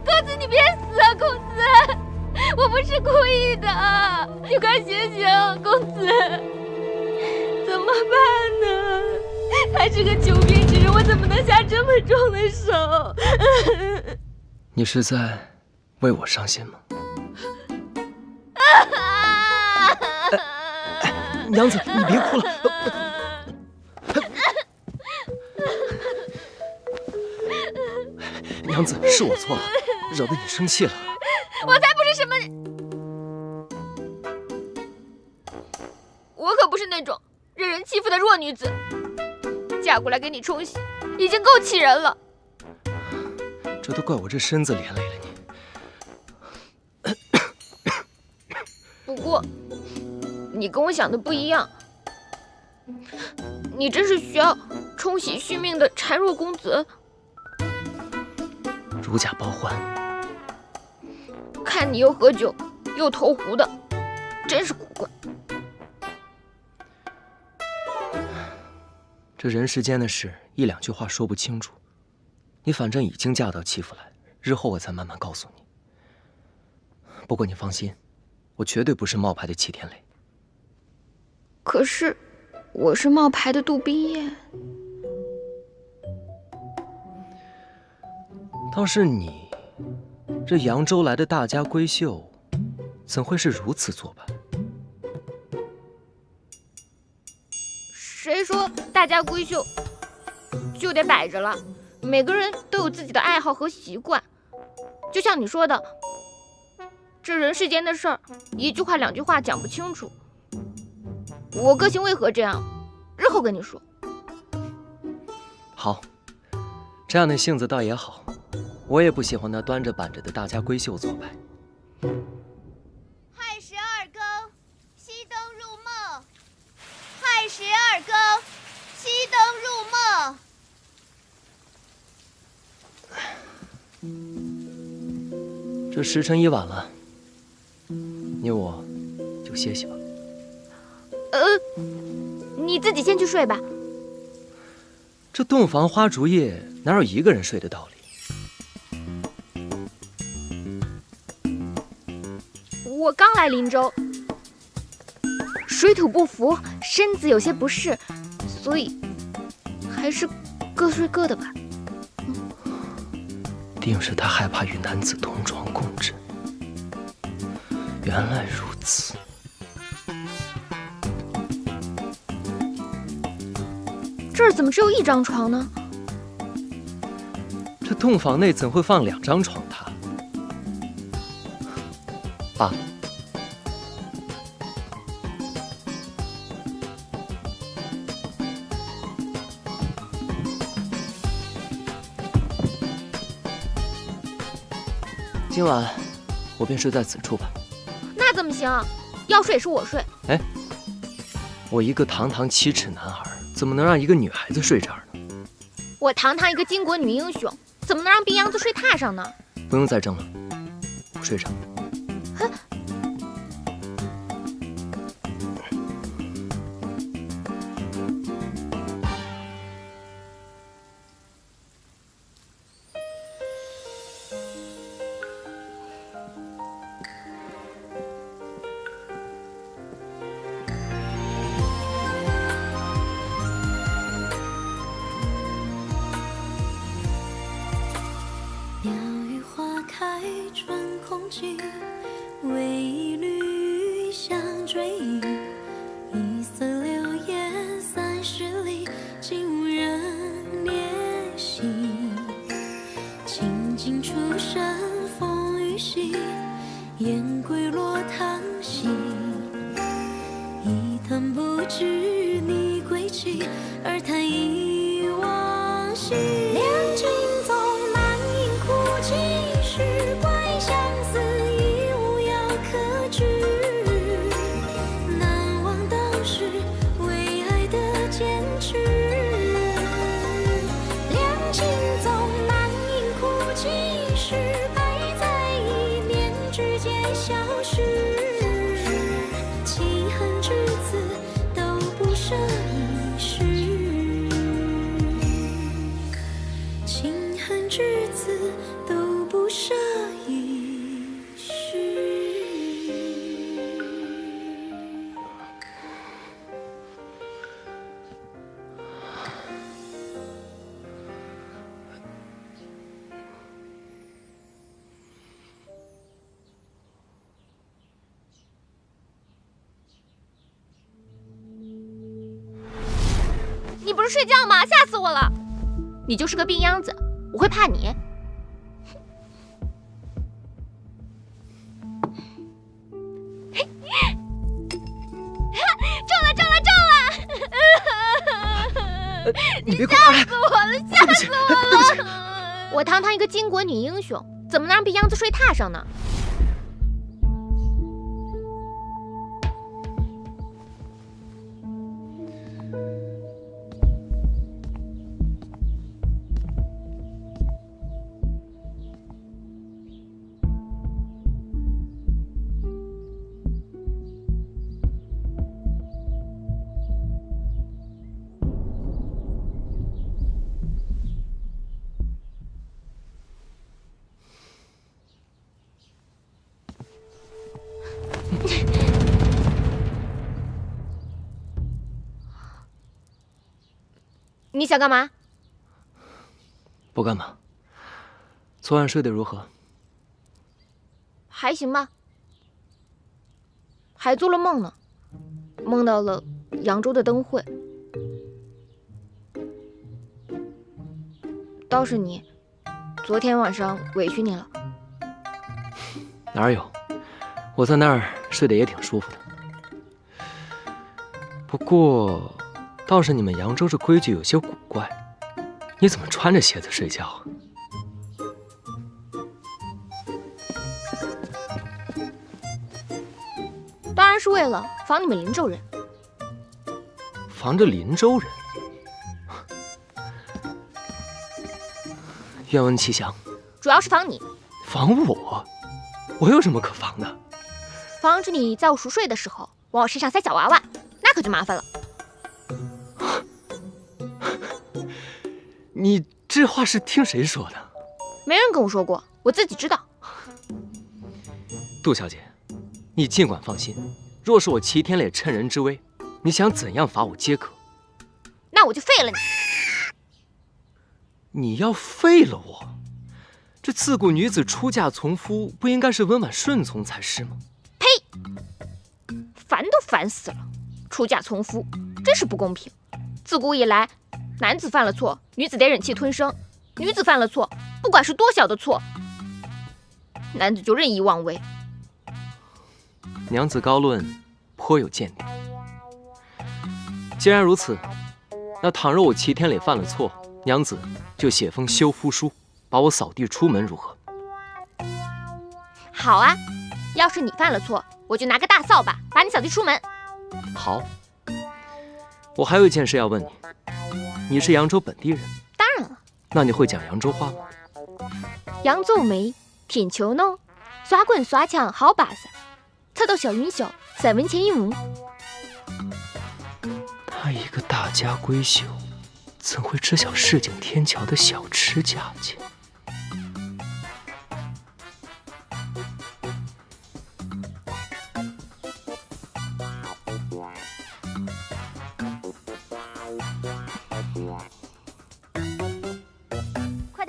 公子，你别死啊！公子，我不是故意的，你快醒醒，公子，怎么办呢？他是个穷兵之人，我怎么能下这么重的手？你是在为我伤心吗？娘子，你别哭了。娘子，是我错了，惹得你生气了。我才不是什么……我可不是那种任人欺负的弱女子，嫁过来给你冲洗，已经够气人了。这都怪我这身子连累了你。过，你跟我想的不一样。你真是需要冲洗续命的孱弱公子。如假包换。看你又喝酒又投壶的，真是古怪。这人世间的事，一两句话说不清楚。你反正已经嫁到戚府来，日后我再慢慢告诉你。不过你放心，我绝对不是冒牌的齐天磊。可是，我是冒牌的杜冰叶。倒是你，这扬州来的大家闺秀，怎会是如此做派？谁说大家闺秀就得摆着了？每个人都有自己的爱好和习惯，就像你说的，这人世间的事儿，一句话两句话讲不清楚。我个性为何这样？日后跟你说。好，这样的性子倒也好。我也不喜欢那端着板着的大家闺秀做派。亥时二更，熄灯入梦。亥时二更，熄灯入梦。这时辰已晚了，你我就歇息吧。你自己先去睡吧。这洞房花烛夜，哪有一个人睡的道理？我刚来林州，水土不服，身子有些不适，所以还是各睡各的吧。定是他害怕与男子同床共枕。原来如此。这儿怎么只有一张床呢？这洞房内怎会放2张床榻？罢了。今晚我便睡在此处吧。那怎么行？要睡也是我睡。哎，我一个堂堂7尺男儿，怎么能让一个女孩子睡这儿呢？我堂堂一个巾帼女英雄，怎么能让冰秧子睡榻上呢？不用再争了，我睡着。哼！为一缕香追忆，一色流烟30里，竟无人怜惜。清尽出身风雨息，燕归落汤溪。一叹不知你归期，而叹忆往昔。两情纵难饮哭泣，是怪相思。难忘当时为爱的坚持，两情纵难饮哭泣，是败在一念之间消失。弃恨至此都不舍一世，情恨至此都不舍一世。你不是睡觉吗？吓死我了！你就是个病秧子，我会怕你？你别吓死我了！吓死我了！我堂堂一个巾帼女英雄，怎么能让病秧子睡榻上呢？你想干嘛？不干嘛。昨晚睡得如何？还行吧。还做了梦呢，梦到了扬州的灯会。倒是你，昨天晚上委屈你了。哪有？我在那儿睡得也挺舒服的。不过，倒是你们扬州这规矩有些古怪，你怎么穿着鞋子睡觉啊？当然是为了防你们林州人。防着林州人？愿闻其详。主要是防你。防我？我有什么可防的？防止你在我熟睡的时候往我身上塞小娃娃，那可就麻烦了。你这话是听谁说的？没人跟我说过，我自己知道。杜小姐，你尽管放心，若是我齐天烈趁人之危，你想怎样罚我皆可。那我就废了你。你要废了我？这自古女子出嫁从夫，不应该是温婉顺从才是吗？呸！烦都烦死了，出嫁从夫，真是不公平。自古以来，男子犯了错，女子得忍气吞声；女子犯了错，不管是多小的错，男子就任意妄为。娘子高论颇有见地。既然如此，那倘若我齐天磊犯了错，娘子就写封休夫书，把我扫地出门，如何？好啊，要是你犯了错，我就拿个大扫把把你扫地出门。好。我还有一件事要问你，你是扬州本地人？当然了。那你会讲扬州话吗？扬州美，天秋浓，耍棍耍枪好把式，吃到小云霄，3文钱一亩。他一个大家闺秀，怎会知晓市井天桥的小吃价钱？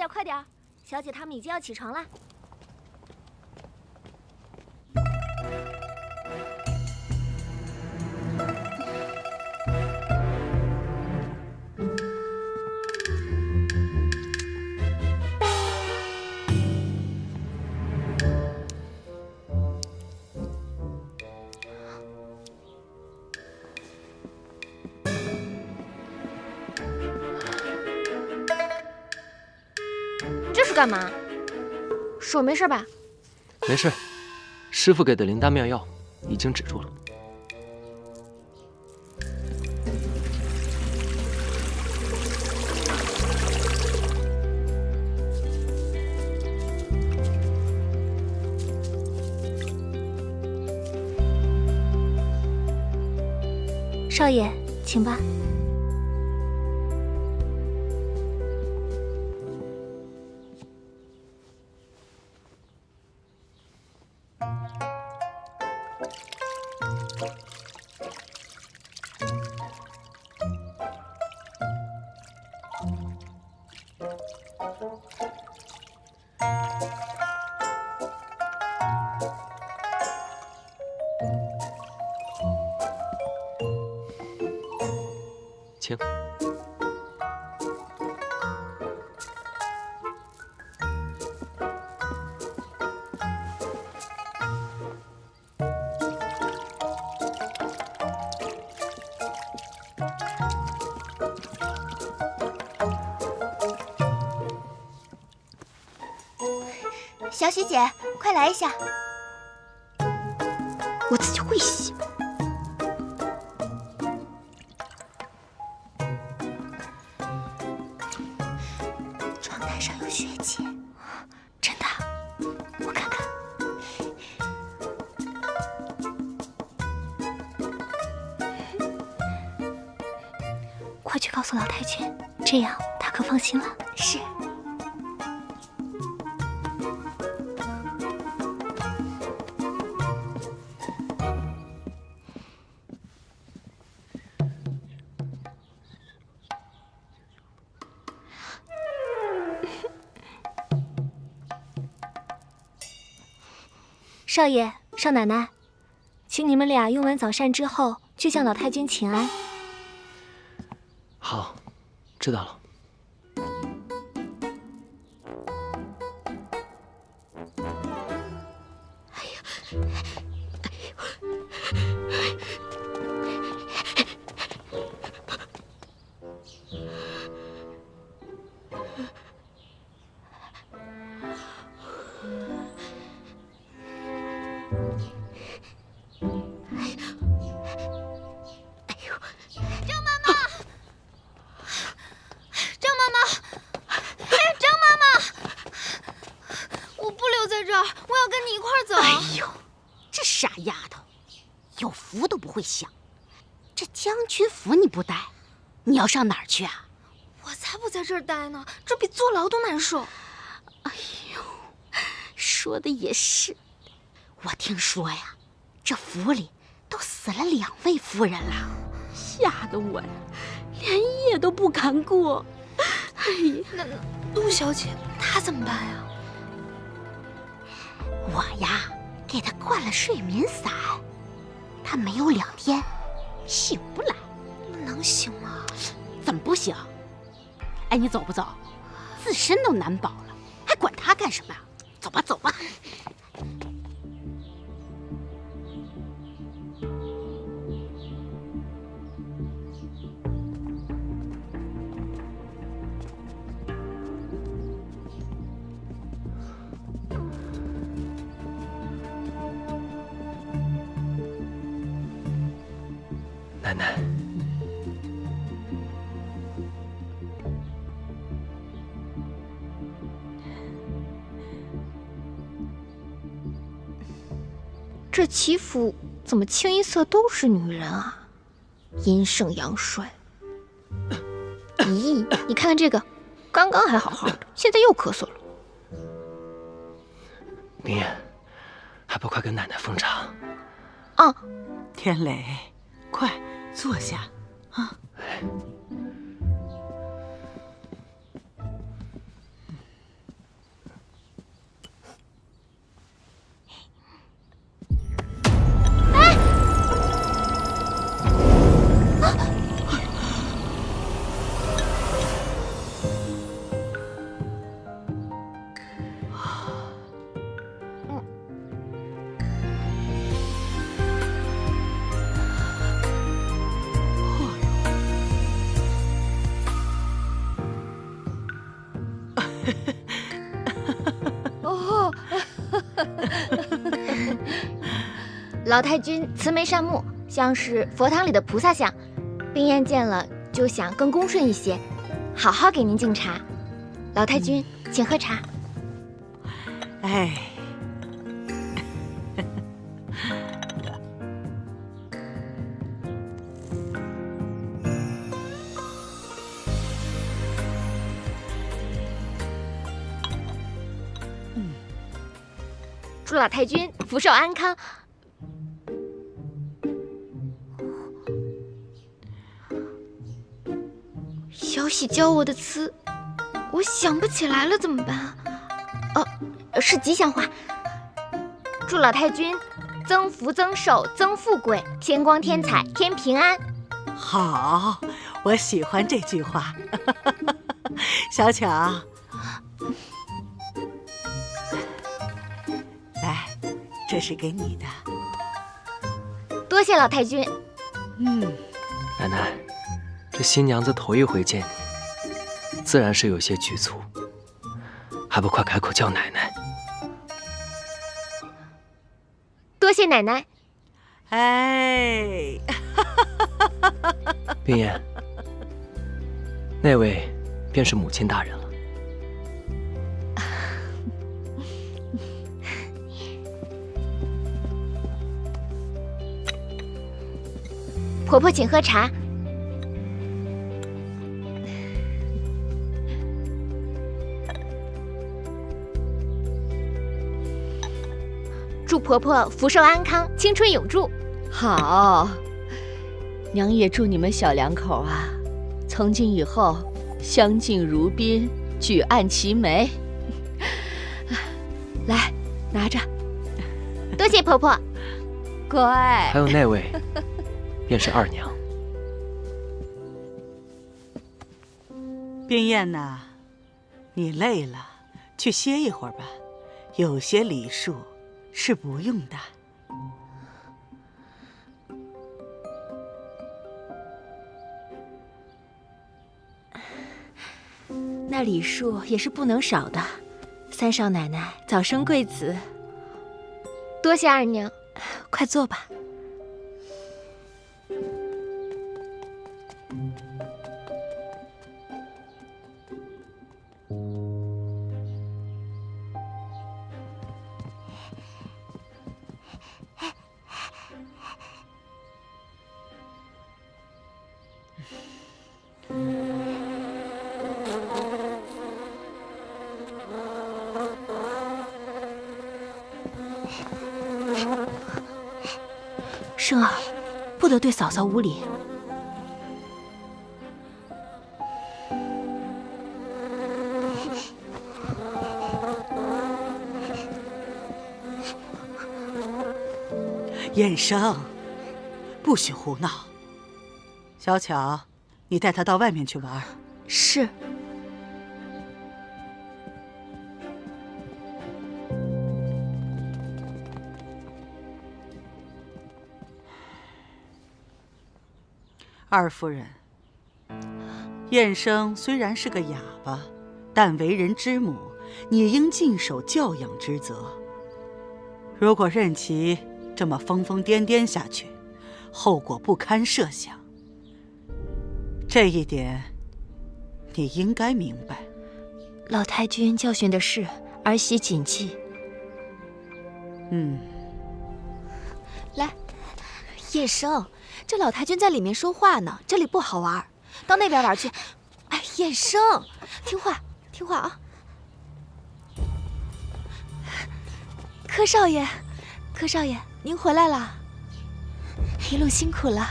快点，小姐她们已经要起床了。这是干嘛？手没事吧？没事，师傅给的灵丹妙药已经止住了。少爷，请吧。请。小许姐，快来一下。我自己会洗。窗台上有血迹，真的？我看看。快去告诉老太君，这样她可放心了。是。少爷、少奶奶，请你们俩用完早膳之后，去向老太君请安。好，知道了。想，这将军府你不待，你要上哪儿去啊？我才不在这儿待呢，这比坐牢都难受。哎呦，说的也是。我听说呀，这府里都死了2位夫人了，吓得我呀，连夜都不敢过。哎呀，那陆小姐她怎么办呀？我呀，给她灌了睡眠散，她没有2天醒不来。能行吗？怎么不行？哎，你走不走？自身都难保了，还管她干什么呀？走吧，走吧。奶奶，这齐府怎么清一色都是女人啊？阴盛阳衰。咦，你看看这个，刚刚还好好的，现在又咳嗽了。明艳，还不快跟奶奶奉茶？啊，天磊，快坐下啊！老太君慈眉善目，像是佛堂里的菩萨像。冰燕见了就想更恭顺一些，好好给您敬茶。老太君，请喝茶。哎，祝老太君福寿安康。小喜教我的词，我想不起来了，怎么办？哦，是吉祥话。祝老太君增福增寿增富贵，天光天彩天平安。好，我喜欢这句话。小巧，来，这是给你的。多谢老太君。奶奶，这新娘子头一回见你，自然是有些局促，还不快开口叫奶奶？多谢奶奶。哎，冰燕，那位便是母亲大人了。婆婆，请喝茶。祝婆婆福寿安康，青春永驻。好，娘也祝你们小两口啊，从今以后相敬如宾，举案齐眉。来，拿着。多谢婆婆。乖。还有那位，便是二娘。冰燕呐，你累了，去歇一会儿吧。有些礼数是不用的。那礼数也是不能少的。三少奶奶早生贵子。多谢二娘。快坐吧。生儿，不得对嫂嫂无礼。燕生，不许胡闹。小巧，你带他到外面去玩。是。二夫人，燕生虽然是个哑巴，但为人之母，你应尽守教养之责。如果任其这么疯疯癫癫下去，后果不堪设想。这一点，你应该明白。老太君教训的是，儿媳谨记。来，燕生，这老太君在里面说话呢，这里不好玩，到那边玩去。哎，燕生，听话，听话啊！柯少爷，柯少爷，您回来了，一路辛苦了。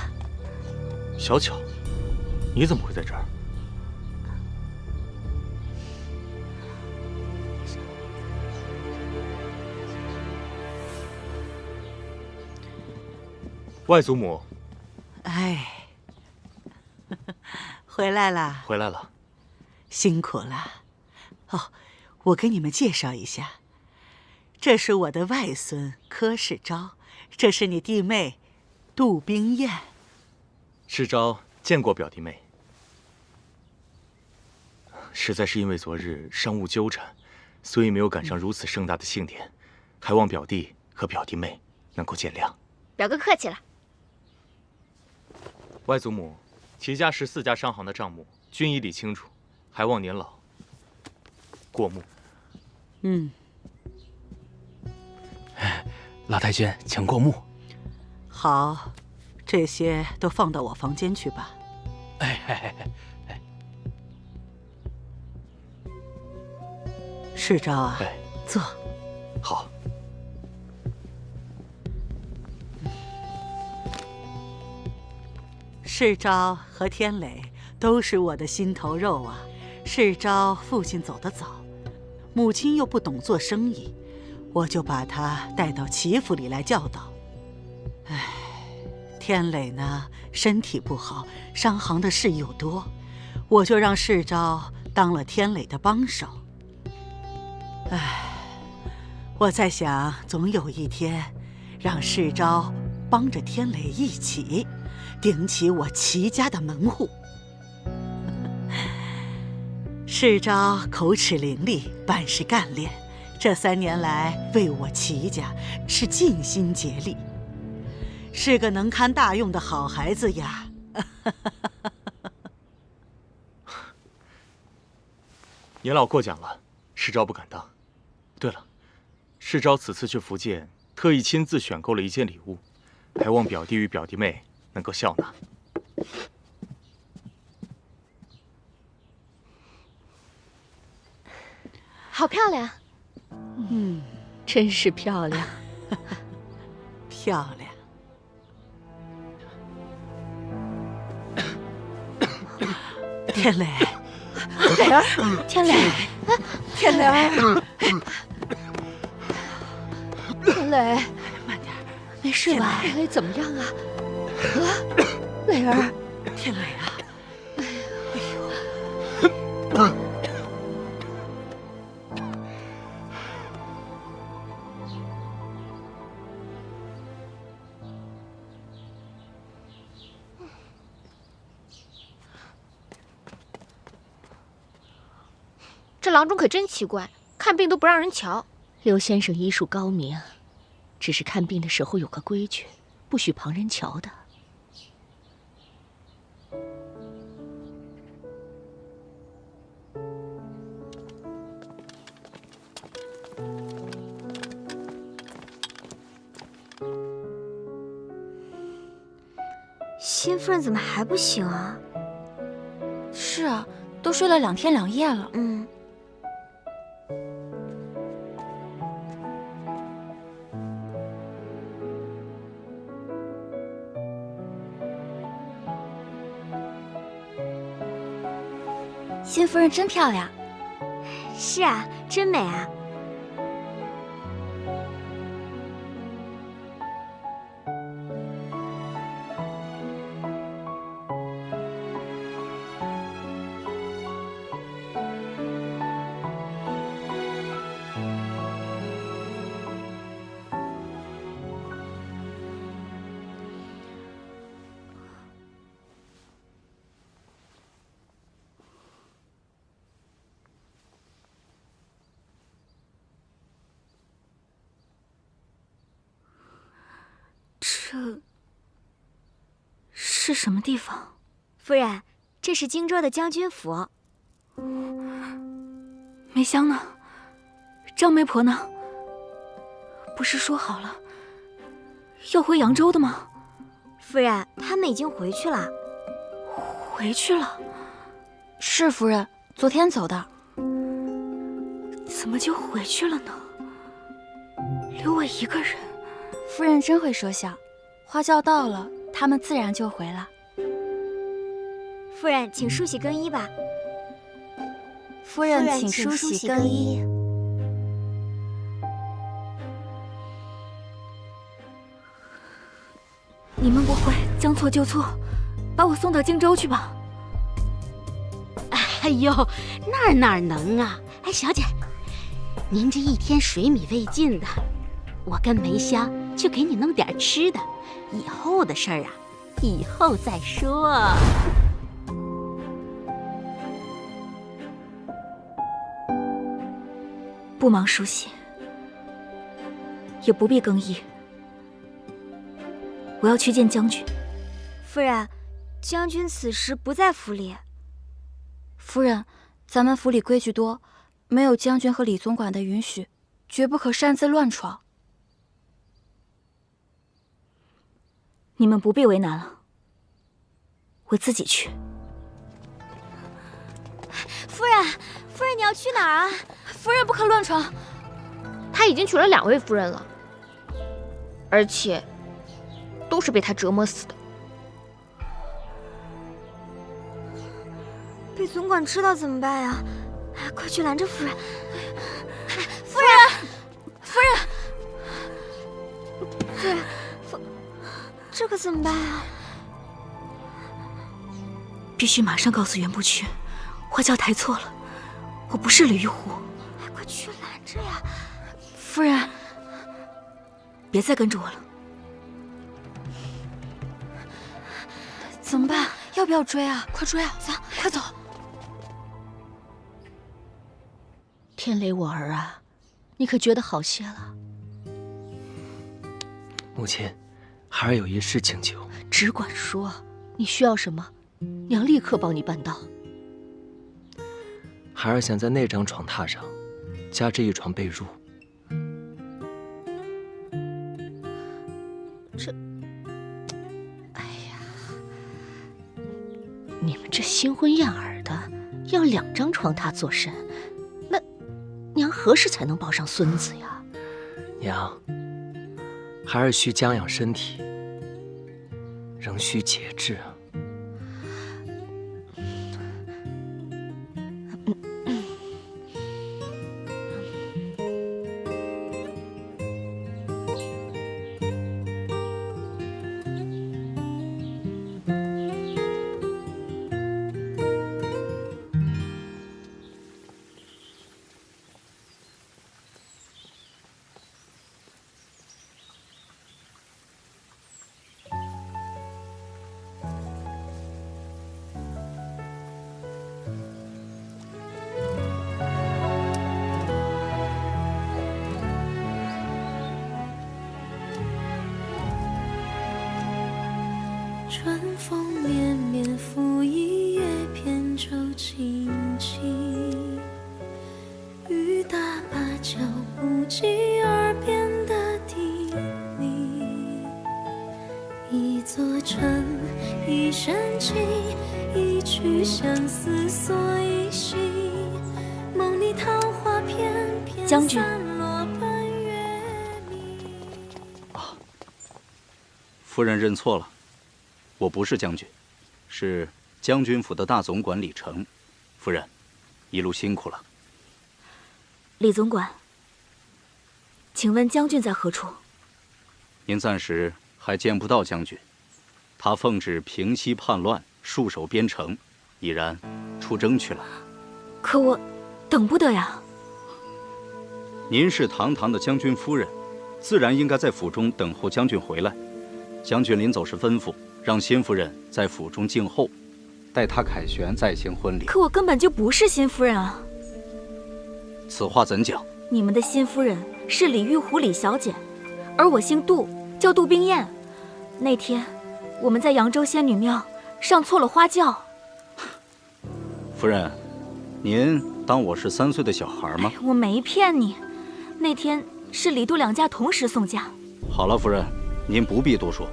小巧，你怎么会在这儿？外祖母，哎，回来了，回来了，辛苦了。哦，我给你们介绍一下，这是我的外孙柯世昭，这是你弟妹杜冰燕。世昭见过表弟妹，实在是因为昨日商务纠缠，所以没有赶上如此盛大的庆典，还望表弟和表弟妹能够见谅。表哥客气了。外祖母，齐家14家商行的账目均已理清楚，还望年老过目。老太君，请过目。好，这些都放到我房间去吧。世昭啊，坐。好。世昭和天磊都是我的心头肉啊。世昭父亲走得早，母亲又不懂做生意，我就把他带到齐府里来教导。唉，天磊呢，身体不好，商行的事又多，我就让世昭当了天磊的帮手。唉，我在想，总有一天，让世昭帮着天磊一起顶起我齐家的门户。世昭口齿伶俐，办事干练，这3年来为我齐家是尽心竭力，是个能堪大用的好孩子呀。年老过奖了，世昭不敢当。对了，世昭此次去福建，特意亲自选购了一件礼物，还望表弟与表弟妹能够笑纳。好漂亮。真是漂亮。漂亮。天磊，磊儿，天磊，天磊，天磊，慢点，没事吧？天磊怎么样啊？磊儿，天磊啊！这郎中可真奇怪，看病都不让人瞧。刘先生医术高明，只是看病的时候有个规矩，不许旁人瞧的。新夫人怎么还不醒啊？是啊，都睡了2天2夜了。新夫人真漂亮。是啊，真美啊。这是什么地方？夫人，这是荆州的将军府。梅香呢？张媒婆呢？不是说好了要回扬州的吗？夫人，他们已经回去了。回去了？是夫人，昨天走的。怎么就回去了呢？留我一个人。夫人真会说笑，花轿到了，他们自然就回了。夫人，请梳洗更衣吧。夫人，请梳洗更衣。你们不会将错就错，把我送到荆州去吧？哎呦，哪能啊！哎，小姐，您这一天水米未进的，我跟梅香就给你弄点吃的，以后的事儿啊，以后再说。不忙梳洗，也不必更衣。我要去见将军。夫人，将军此时不在府里。夫人，咱们府里规矩多，没有将军和李总管的允许，绝不可擅自乱闯。你们不必为难了，我自己去。夫人，夫人，你要去哪儿啊？夫人不可乱闯。他已经娶了2位夫人了，而且都是被他折磨死的。被总管知道怎么办呀？快去拦着夫人！夫人，夫人，这可怎么办啊？必须马上告诉袁不屈，花轿抬错了，我不是李玉虎。快去拦着呀！夫人，别再跟着我了。怎么办？要不要追啊？快追啊！走，快走！天雷，我儿啊，你可觉得好些了？母亲，孩儿有一事请求。只管说，你需要什么，娘立刻帮你办到。孩儿想在那张床榻上加置一床被褥。你们这新婚燕尔的，要2张床榻做甚？那娘何时才能抱上孙子呀？娘，孩儿需将养身体，仍需节制啊。春风绵绵，拂一叶扁舟轻轻。雨打芭蕉不及耳边的低鸣。一座城，一身情，一曲相思锁一心。梦里桃花片片将军，夫人认错了，我不是将军，是将军府的大总管李成。夫人，一路辛苦了。李总管，请问将军在何处？您暂时还见不到将军，他奉旨平西叛乱，戍守边城，已然出征去了。可我等不得呀。您是堂堂的将军夫人，自然应该在府中等候将军回来。将军临走时吩咐，让新夫人在府中静候，待他凯旋再行婚礼。可我根本就不是新夫人啊！此话怎讲？你们的新夫人是李玉湖李小姐，而我姓杜，叫杜冰燕。那天我们在扬州仙女庙上错了花轿。夫人，您当我是3岁的小孩吗？我没骗你，那天是李杜两家同时送嫁。好了，夫人，您不必多说，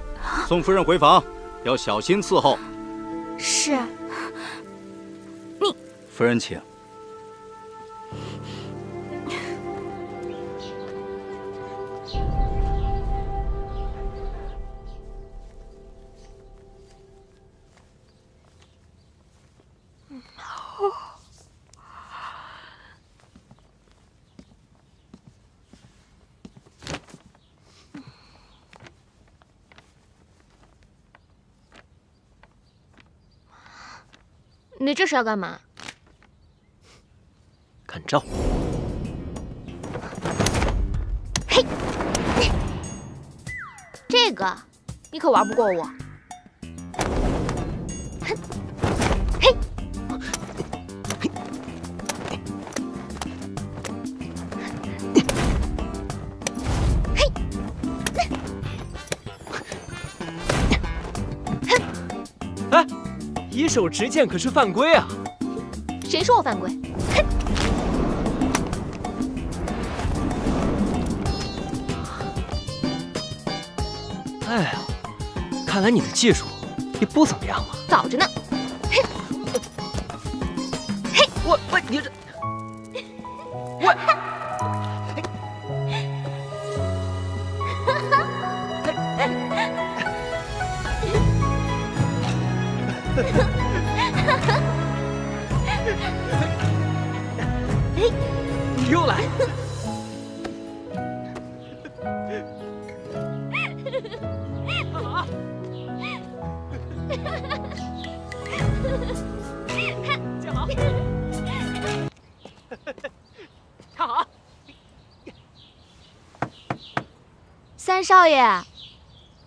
送夫人回房，要小心伺候。是。你，夫人请。你这是要干嘛？看招！嘿，这个你可玩不过我。哼，嘿，哎，以手持剑可是犯规啊！谁说我犯规？哼！哎呀，看来你的技术也不怎么样嘛。早着呢。嘿，我你这，我。你又来！站好！看好！三少爷，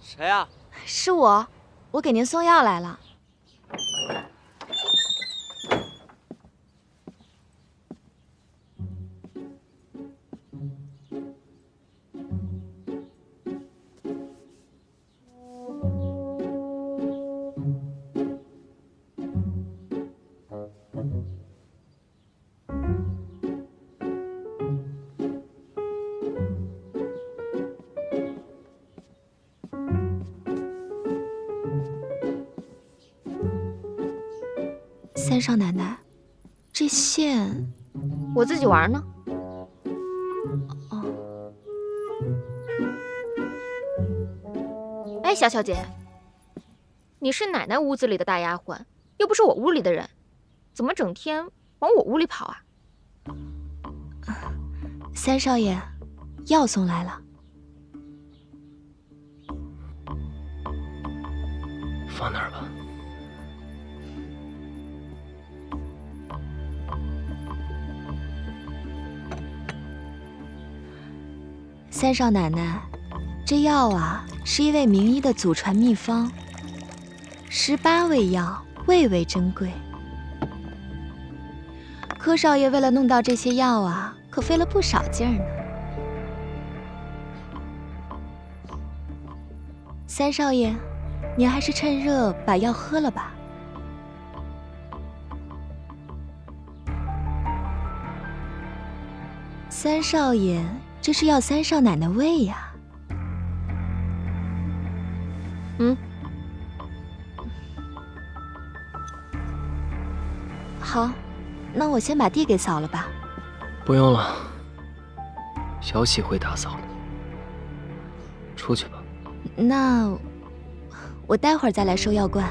谁啊？是我，我给您送药来了。三少奶奶，这线我自己玩呢。哦。哎，小小姐，你是奶奶屋子里的大丫鬟，又不是我屋里的人，怎么整天往我屋里跑啊？三少爷，药送来了。放那儿吧。三少奶奶，这药啊是一位名医的祖传秘方，18味药，味味珍贵。柯少爷为了弄到这些药啊，可费了不少劲儿呢。三少爷，您还是趁热把药喝了吧。三少爷，这是要三少奶奶喂呀。好，那我先把地给扫了吧。不用了，小喜会打扫的。出去吧。那我待会儿再来收药罐。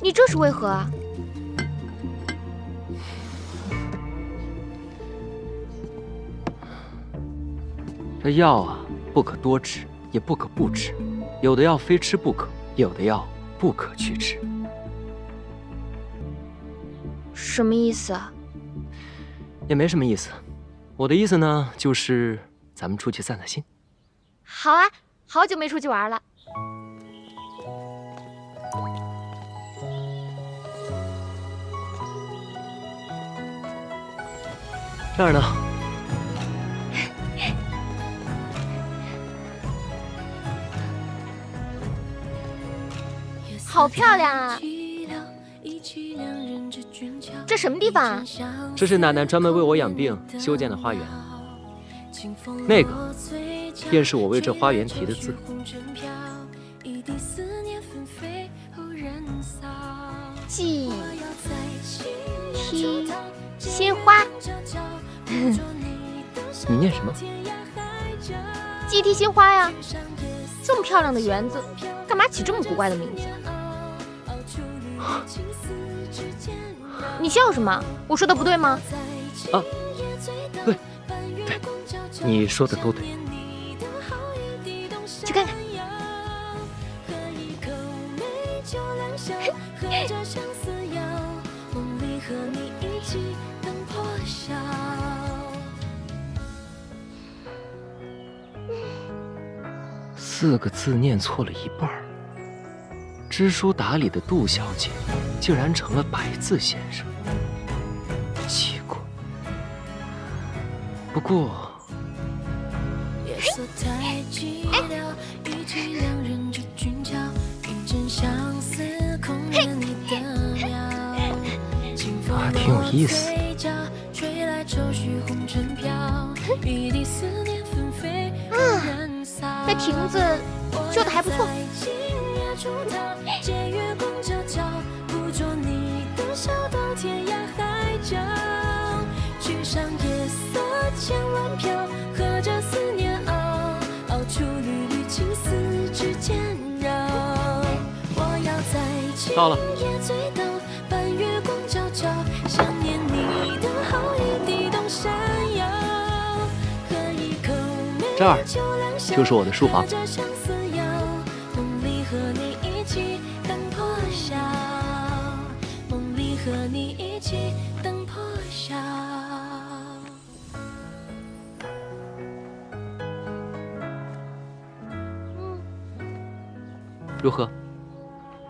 你这是为何啊？这药啊，不可多吃，也不可不吃，有的药非吃不可，有的药不可去吃。什么意思啊？也没什么意思。我的意思呢，就是咱们出去散散心。好啊，好久没出去玩了。这儿呢。好漂亮啊！这什么地方啊？这是奶奶专门为我养病修建的花园。那个便是我为这花园题的字。寄题心花。你念什么？寄题心花呀！这么漂亮的园子，干嘛起这么古怪的名字？你笑什么？我说的不对吗？啊，对，你说的都对。去看看。4个字念错了一半儿，知书达理的杜小姐竟然成了白字先生，奇怪。不过，还挺有意思。这亭子修的还不错。到了。这儿就是我的书房。如何？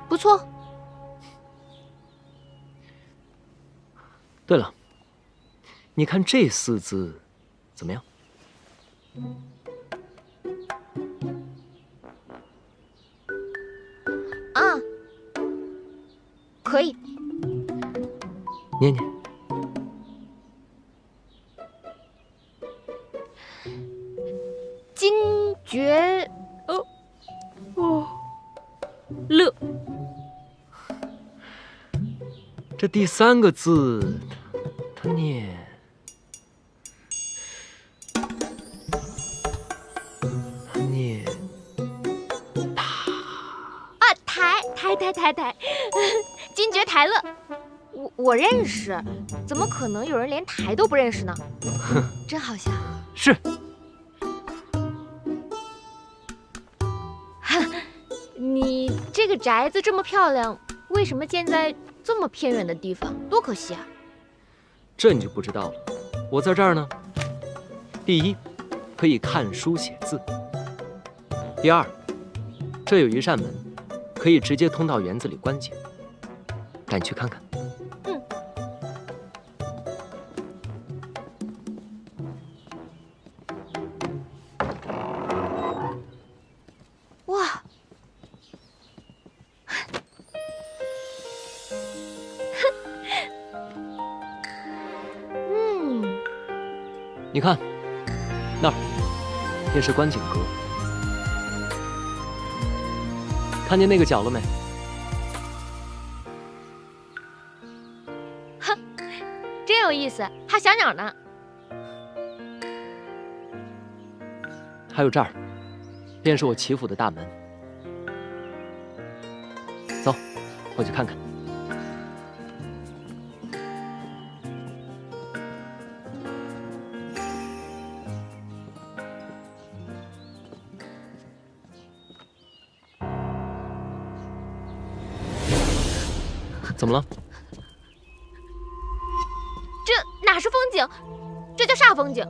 不错。对了，你看这4字怎么样？啊，可以。念念。惊觉乐。这第3个字，它念台。抬，金爵台乐，我认识，怎么可能有人连台都不认识呢？真好笑。是。你这个宅子这么漂亮，为什么建在这么偏远的地方？多可惜啊！这你就不知道了。我在这儿呢，第一，可以看书写字；第二，这有一扇门，可以直接通到园子里观景。带你去看看。哇！你看，那儿便是观景阁，看见那个角了没？哼，真有意思，还有小鸟呢。还有这儿，便是我齐府的大门。走，我去看看。怎么了？这哪是风景，这叫煞风景。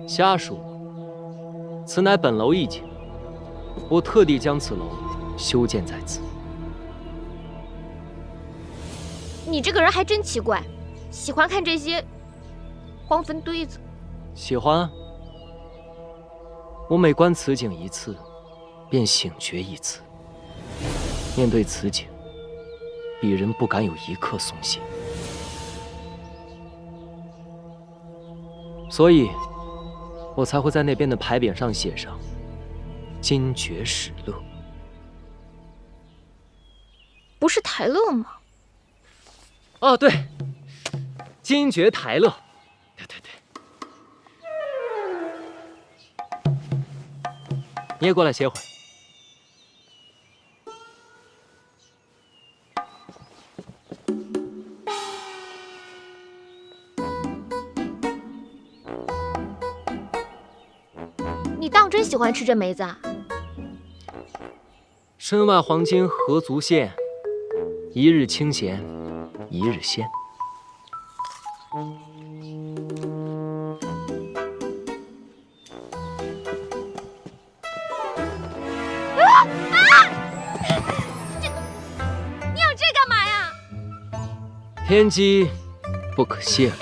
瞎说，此乃本楼一景，我特地将此楼修建在此。你这个人还真奇怪，喜欢看这些荒坟堆子。喜欢啊！我每观此景一次，便醒觉一次。面对此景，鄙人不敢有一刻松懈，所以，我才会在那边的牌匾上写上“金爵始乐”。不是台乐吗？哦，对，金爵台乐。对，你也过来歇会儿。你当真喜欢吃这梅子啊？身外黄金何足羡，一日清闲一日鲜。你有这干嘛呀？天机不可泄露。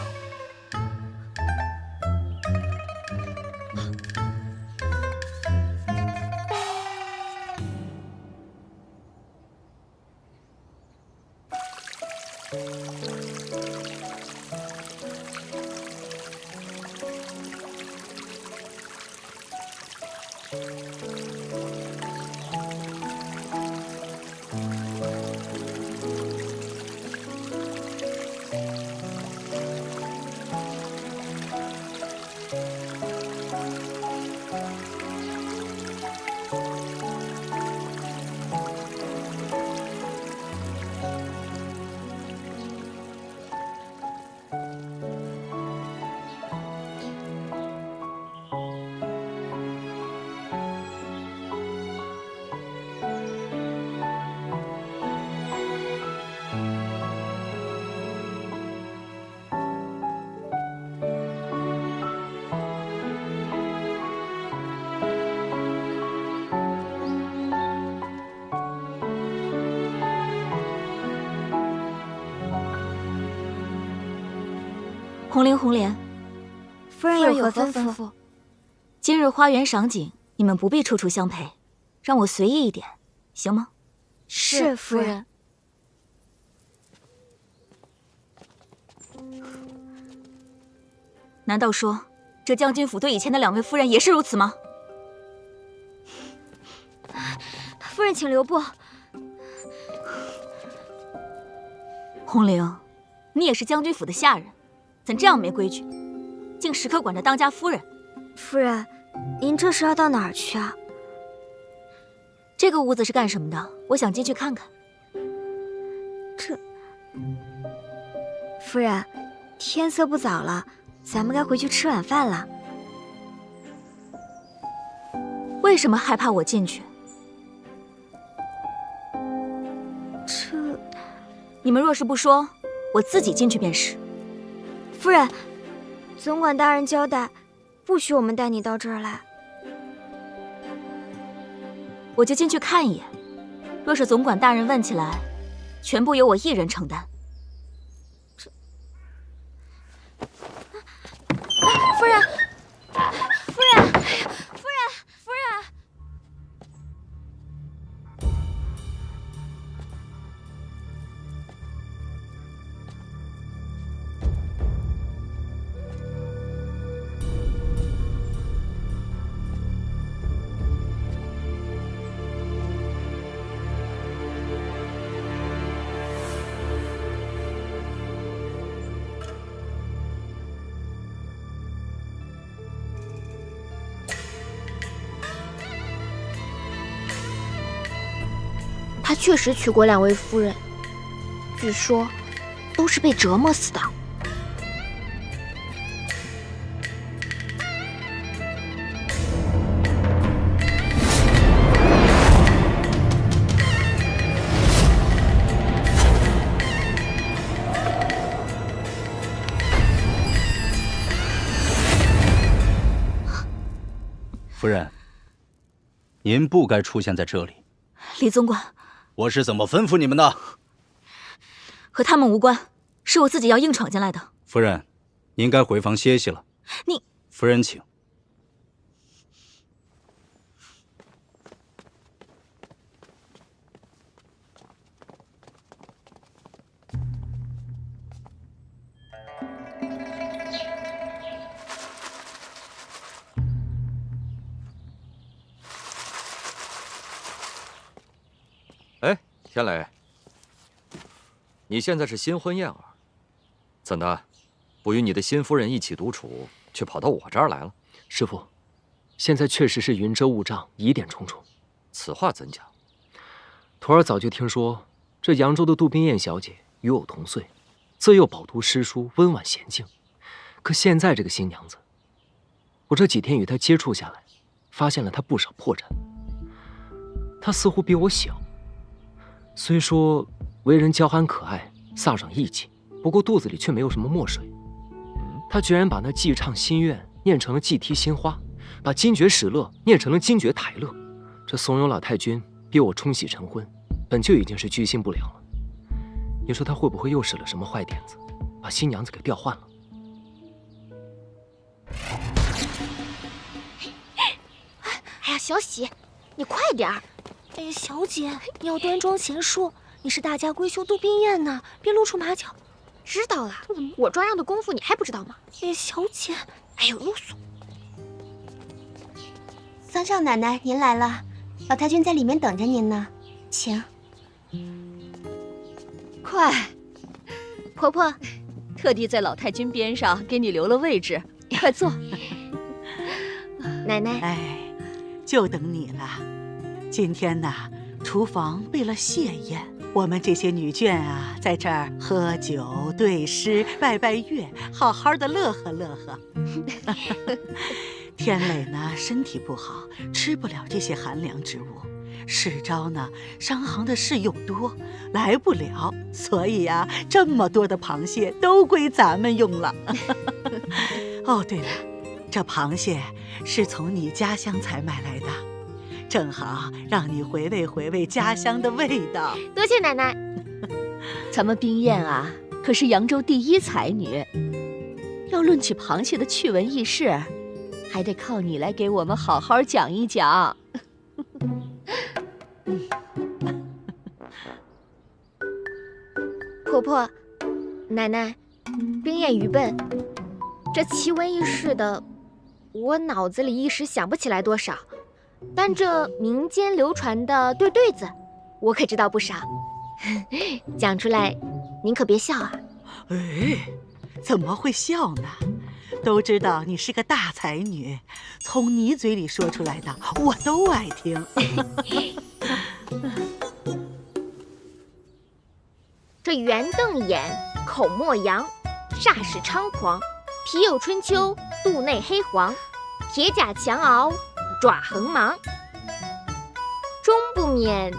红绫红莲，夫人有何吩咐？今日花园赏景，你们不必处处相陪，让我随意一点，行吗？是夫人。难道说这将军府对以前的2位夫人也是如此吗？夫人，请留步。红绫，你也是将军府的下人，怎这样没规矩，竟时刻管着当家夫人？夫人，您这是要到哪儿去啊？这个屋子是干什么的？我想进去看看。夫人，天色不早了，咱们该回去吃晚饭了。为什么害怕我进去？这，你们若是不说，我自己进去便是。夫人，总管大人交代，不许我们带你到这儿来。我就进去看一眼，若是总管大人问起来，全部由我一人承担。夫人，夫人，夫人，夫人。他确实娶过2位夫人，据说都是被折磨死的。夫人，您不该出现在这里。李总管，我是怎么吩咐你们的？和他们无关，是我自己要硬闯进来的。夫人，您该回房歇息了。你，夫人请。哎，天磊，你现在是新婚燕尔，怎的，不与你的新夫人一起独处，却跑到我这儿来了？师父，现在确实是云遮雾障，疑点重重。此话怎讲？徒儿早就听说，这扬州的杜冰燕小姐与我同岁，自幼饱读诗书，温婉娴静。可现在这个新娘子，我这几天与她接触下来，发现了她不少破绽。她似乎比我小。虽说为人娇憨可爱，飒爽义气，不过肚子里却没有什么墨水。他居然把那寄唱心愿念成了寄啼心花，把金爵史乐念成了金爵台乐。这怂恿老太君逼我冲喜成婚，本就已经是居心不良了。你说他会不会又使了什么坏点子，把新娘子给调换了？哎呀，小喜，你快点儿！哎呀，小姐，你要端庄贤淑，你是大家闺秀杜冰燕呢，别露出马脚。知道了，我装样的功夫你还不知道吗？哎，小姐，哎呦，啰嗦！桑少奶奶，您来了，老太君在里面等着您呢，请。快，婆婆，特地在老太君边上给你留了位置，快坐。奶奶，哎，就等你了。今天呢，厨房备了谢宴，我们这些女眷啊，在这儿喝酒、对诗、拜拜月，好好的乐呵乐呵。天磊呢，身体不好，吃不了这些寒凉之物。世昭呢，商行的事又多，来不了，所以呀，这么多的螃蟹都归咱们用了。哦，对了，这螃蟹是从你家乡才买来的。正好让你回味回味家乡的味道。多谢奶奶。咱们冰燕啊，可是扬州第一才女，要论起螃蟹的趣闻轶事，还得靠你来给我们好好讲一讲。婆婆，奶奶，冰燕愚笨，这奇闻异事的，我脑子里一时想不起来多少。但这民间流传的对子，我可知道不少。讲出来，您可别笑啊！哎，怎么会笑呢？都知道你是个大才女，从你嘴里说出来的，我都爱听。这圆瞪眼，口莫扬，煞使猖狂，皮有春秋，肚内黑黄，铁甲强敖，爪横芒，终不免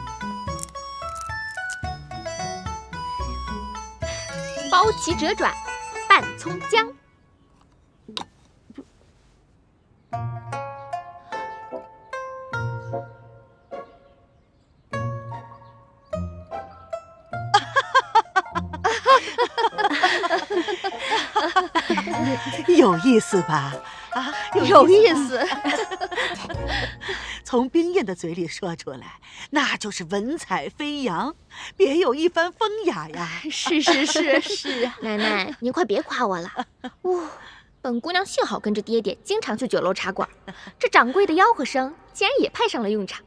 包其折爪，拌葱姜。有意思吧？啊，有意思。从冰燕的嘴里说出来，那就是文采飞扬，别有一番风雅呀。是啊。奶奶，您快别夸我了。本姑娘幸好跟着爹爹经常去酒楼茶馆，这掌柜的吆喝声竟然也派上了用场。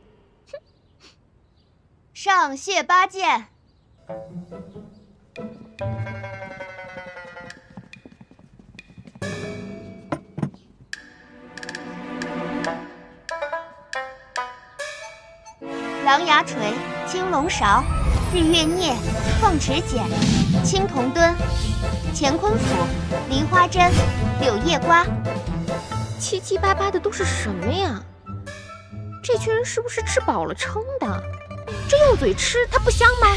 上谢八剑。狼牙锤、青龙勺、日月镊、凤池剪、青铜墩、乾坤斧、梨花针、柳叶瓜，七七八八的都是什么呀？这群人是不是吃饱了撑的？这用嘴吃，它不香吗？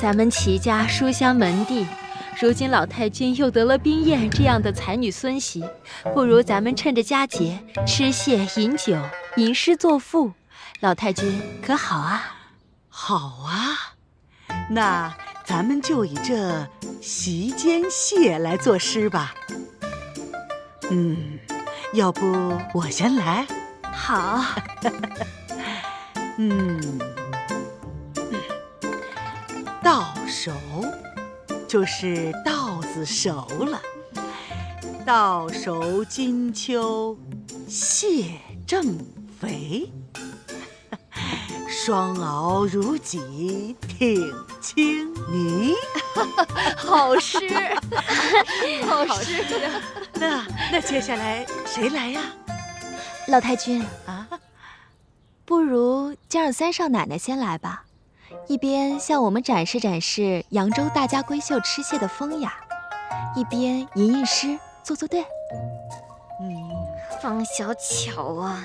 咱们齐家书香门第，如今老太君又得了冰燕这样的才女孙媳，不如咱们趁着佳节吃蟹饮酒，吟诗作赋，老太君可好啊？好啊，那咱们就以这席间蟹来作诗吧。要不我先来？好。到手就是稻子熟了，稻熟金秋蟹正肥，双螯如鲫挺清泥。好诗，好诗。那接下来谁来呀？老太君啊，不如就让三少奶奶先来吧，一边向我们展示展示扬州大家闺秀吃蟹的风雅，一边吟吟诗，做做对。方小巧啊，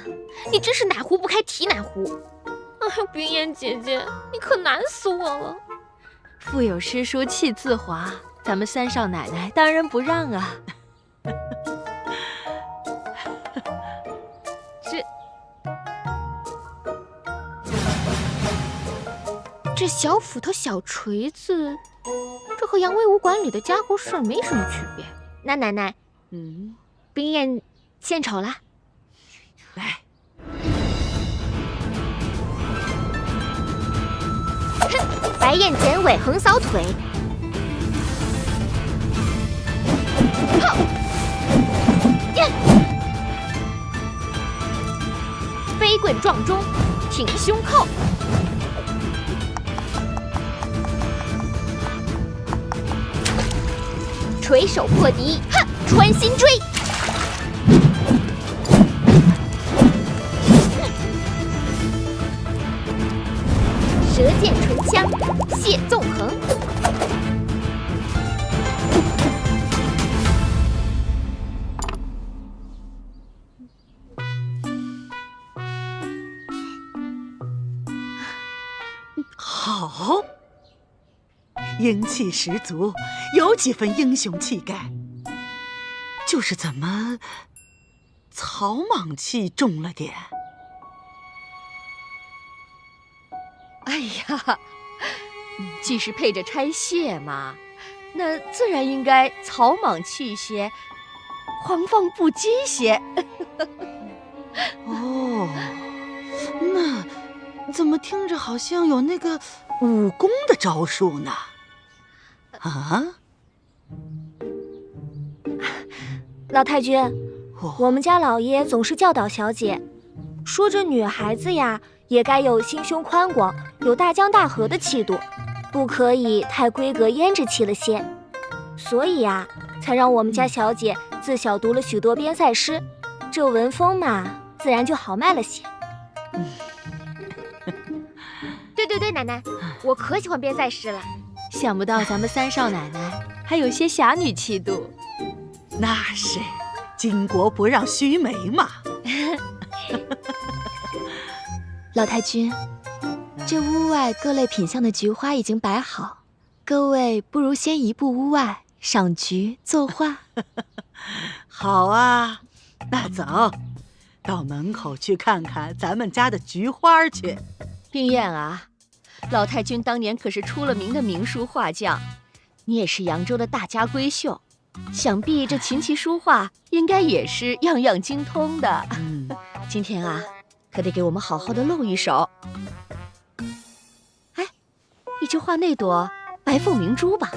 你真是哪壶不开提哪壶。冰燕姐姐，你可难死我了。腹有诗书气自华，咱们三少奶奶当然不让啊。这小斧头小锤子，这和扬威武馆里的家伙事儿没什么区别。那奶奶，冰燕献丑了。来，哼，白燕剪尾横扫腿，炮，飞棍撞钟，挺胸扣。垂手破敌，哼，穿心追。舌剑唇枪，蟹纵横。好，英气十足，有几分英雄气概。就是怎么草莽气重了点？哎呀，既是配着拆蟹嘛，那自然应该草莽气些，狂放不羁些。哦，那怎么听着好像有那个武功的招数呢？啊？老太君，我们家老爷总是教导小姐，说这女孩子呀，也该有心胸宽广，有大江大河的气度，不可以太闺阁胭脂气了些。所以呀，才让我们家小姐自小读了许多边塞诗，这文风嘛，自然就豪迈了些。对，奶奶，我可喜欢边塞诗了。想不到咱们三少奶奶还有些侠女气度。那是，巾帼不让须眉嘛。老太君，这屋外各类品相的菊花已经摆好，各位不如先移步屋外赏菊作画。好啊，那走，到门口去看看咱们家的菊花去。冰燕啊，老太君当年可是出了名的名书画匠，你也是扬州的大家闺秀，想必这琴棋书画应该也是样样精通的。今天啊，可得给我们好好的露一手。哎，你就画那朵白凤明珠吧。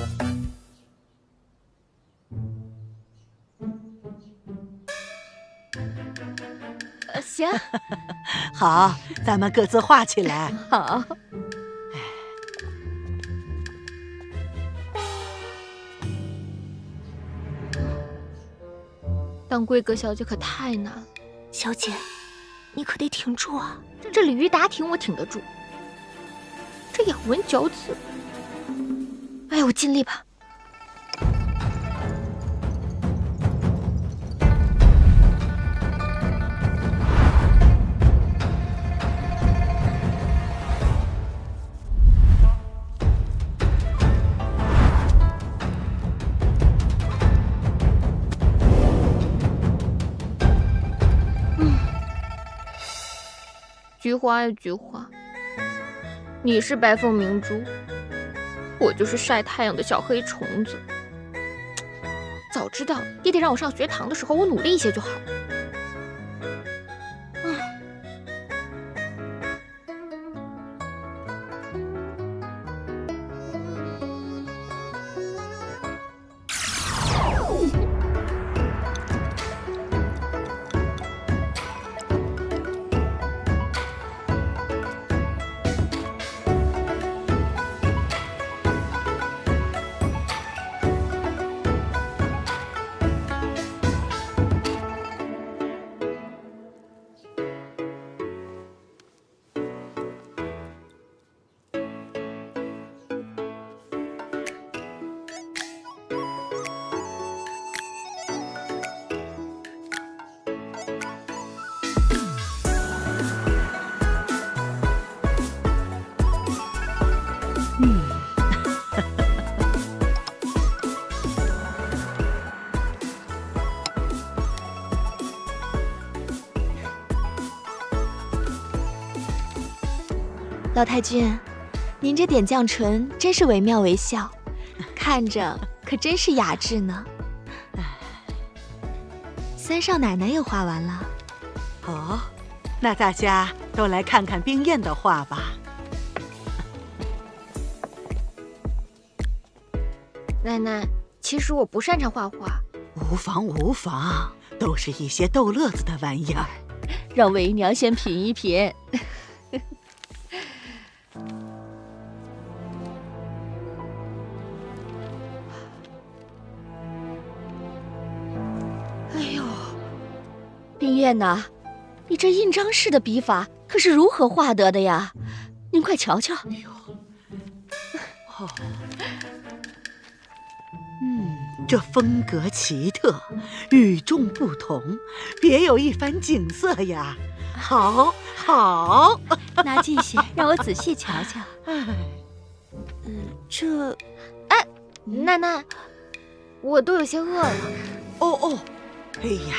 行。好，咱们各自画起来。好。当闺阁小姐可太难了，小姐，你可得挺住啊！这鲤鱼打挺我挺得住，这咬文嚼字，哎，我尽力吧。菊花呀菊花，你是白凤明珠，我就是晒太阳的小黑虫子。早知道爹爹让我上学堂的时候，我努力一些就好了。老太君，您这点绛唇真是惟妙惟肖，看着可真是雅致呢。三少奶奶也画完了。哦，那大家都来看看冰燕的画吧。奶奶，其实我不擅长画画。无妨无妨，都是一些逗乐子的玩意儿。让为娘先品一品。哎呦，冰燕呐，你这印章式的笔法可是如何画得的呀？您快瞧瞧。哎呦，哦，这风格奇特，与众不同，别有一番景色呀！好，好，拿近些，让我仔细瞧瞧。哎，奶奶，我都有些饿了。哦，哎呀，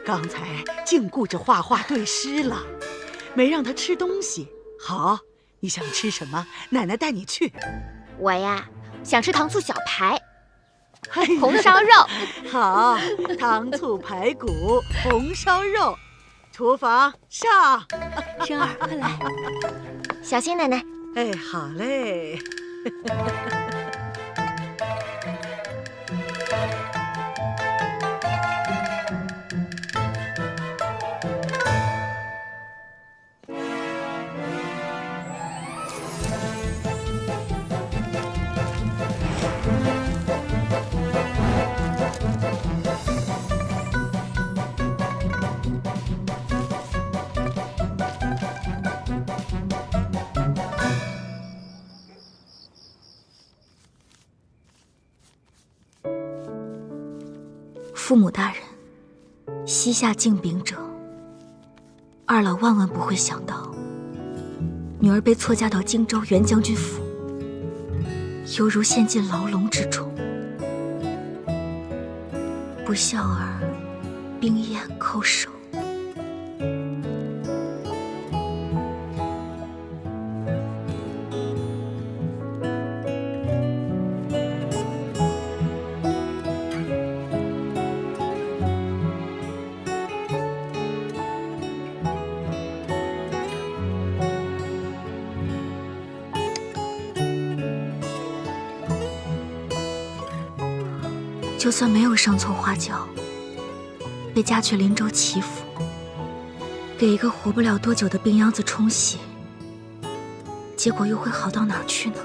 刚才净顾着画画对诗了，没让他吃东西。好，你想吃什么？奶奶带你去。我呀，想吃糖醋小排。红烧肉，好，糖醋排骨，红烧肉，厨房上。生儿，快来，小心奶奶。哎，好嘞。父母大人，膝下敬禀者，二老万万不会想到，女儿被错嫁到荆州袁将军府，犹如陷进牢笼之中。不孝儿，冰焰叩首。就算没有上错花轿，被嫁去林州齐府，给一个活不了多久的病秧子冲洗，结果又会好到哪儿去呢？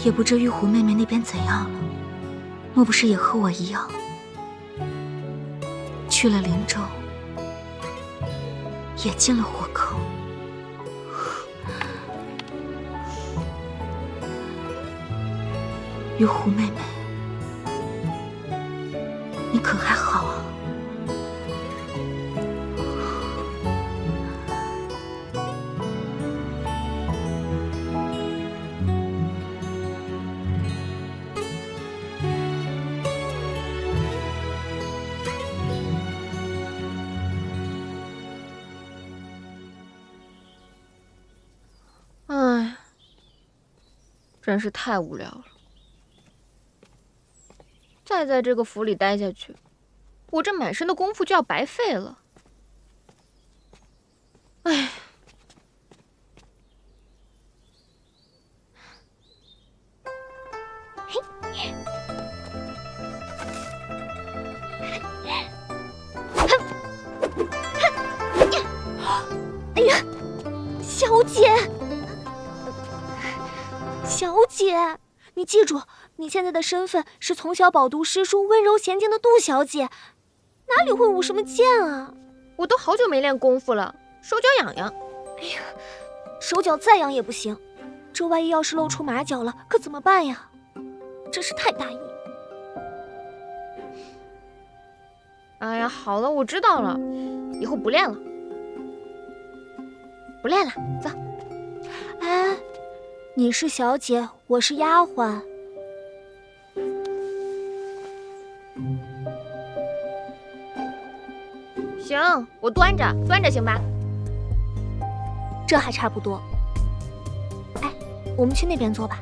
也不知玉狐妹妹那边怎样了，莫不是也和我一样，去了林州，也进了火坑？玉狐妹妹，你可还好啊？唉，真是太无聊了。再在这个府里待下去，我这满身的功夫就要白费了。唉，哎呀，小姐，小姐，你记住，你现在的身份是从小饱读诗书、温柔娴静的杜小姐，哪里会舞什么剑啊？我都好久没练功夫了，手脚痒痒。哎呀，手脚再痒也不行，这万一要是露出马脚了，可怎么办呀？真是太大意。哎呀，好了，我知道了，以后不练了，不练了，走。哎，你是小姐，我是丫鬟。行，我端着行吧？这还差不多。哎，我们去那边坐吧。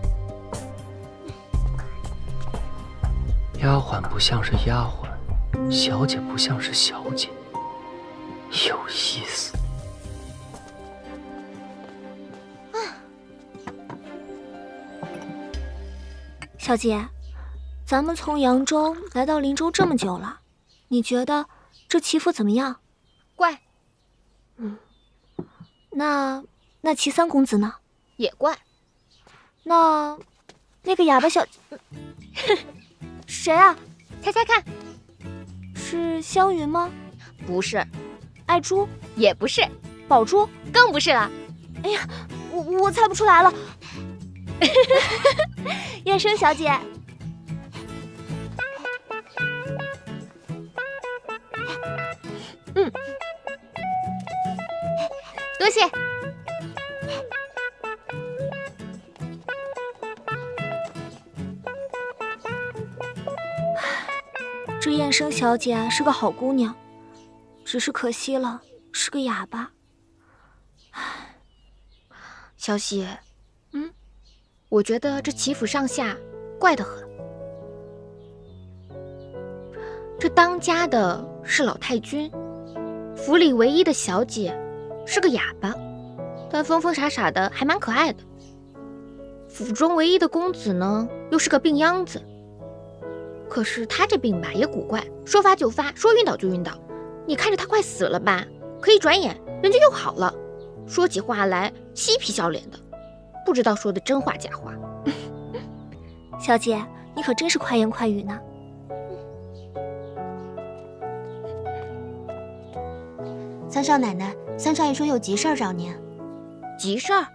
丫鬟不像是丫鬟，小姐不像是小姐，有意思。小姐，咱们从扬州来到林州这么久了，你觉得这齐府怎么样？怪。那齐三公子呢？也怪。那个哑巴小谁啊？猜猜看。是湘云吗？不是。爱珠？也不是。宝珠？更不是了。哎呀，我猜不出来了。燕生小姐，多谢。这燕生小姐是个好姑娘，只是可惜了，是个哑巴。小喜，我觉得这齐府上下怪得很。这当家的是老太君，府里唯一的小姐是个哑巴，但疯疯傻傻的，还蛮可爱的。府中唯一的公子呢，又是个病秧子。可是他这病吧也古怪，说发就发，说晕倒就晕倒。你看着他快死了吧，可一转眼人就又好了，说起话来嬉皮笑脸的，不知道说的真话假话。小姐，你可真是快言快语呢。三少奶奶，三少爷说有急事儿找您。急事儿？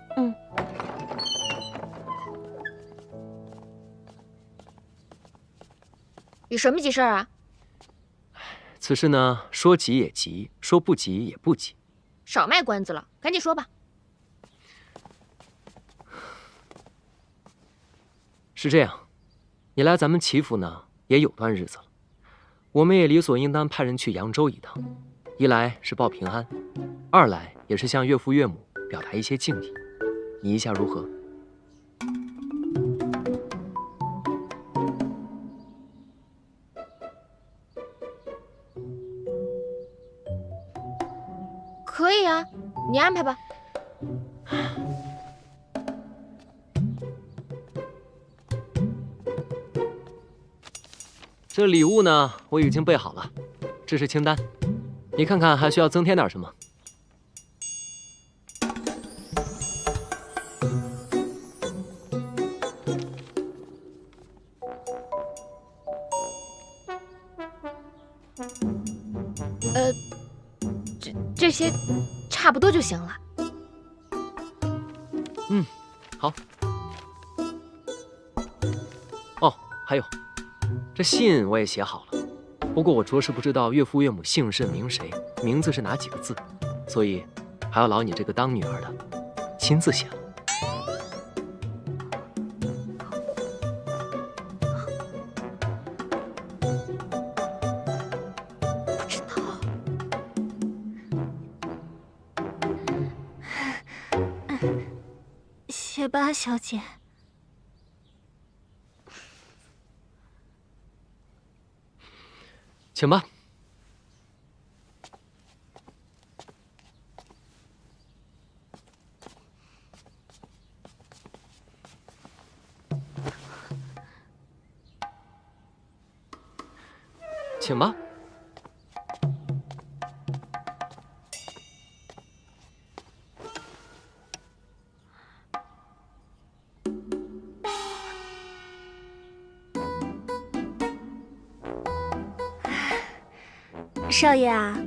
有什么急事儿啊？此事呢，说急也急，说不急也不急。少卖关子了，赶紧说吧。是这样，你来咱们齐府呢也有段日子了，我们也理所应当派人去扬州一趟，一来是报平安，二来也是向岳父岳母表达一些敬意。你意下如何？可以啊，你安排吧。这礼物呢，我已经备好了，这是清单，你看看还需要增添点什么？这些差不多就行了。好。哦，还有，这信我也写好了，不过我着实不知道岳父岳母姓甚名谁，名字是哪几个字，所以还要劳你这个当女儿的亲自写了。写吧，小姐。请吧。请吧。少爷啊，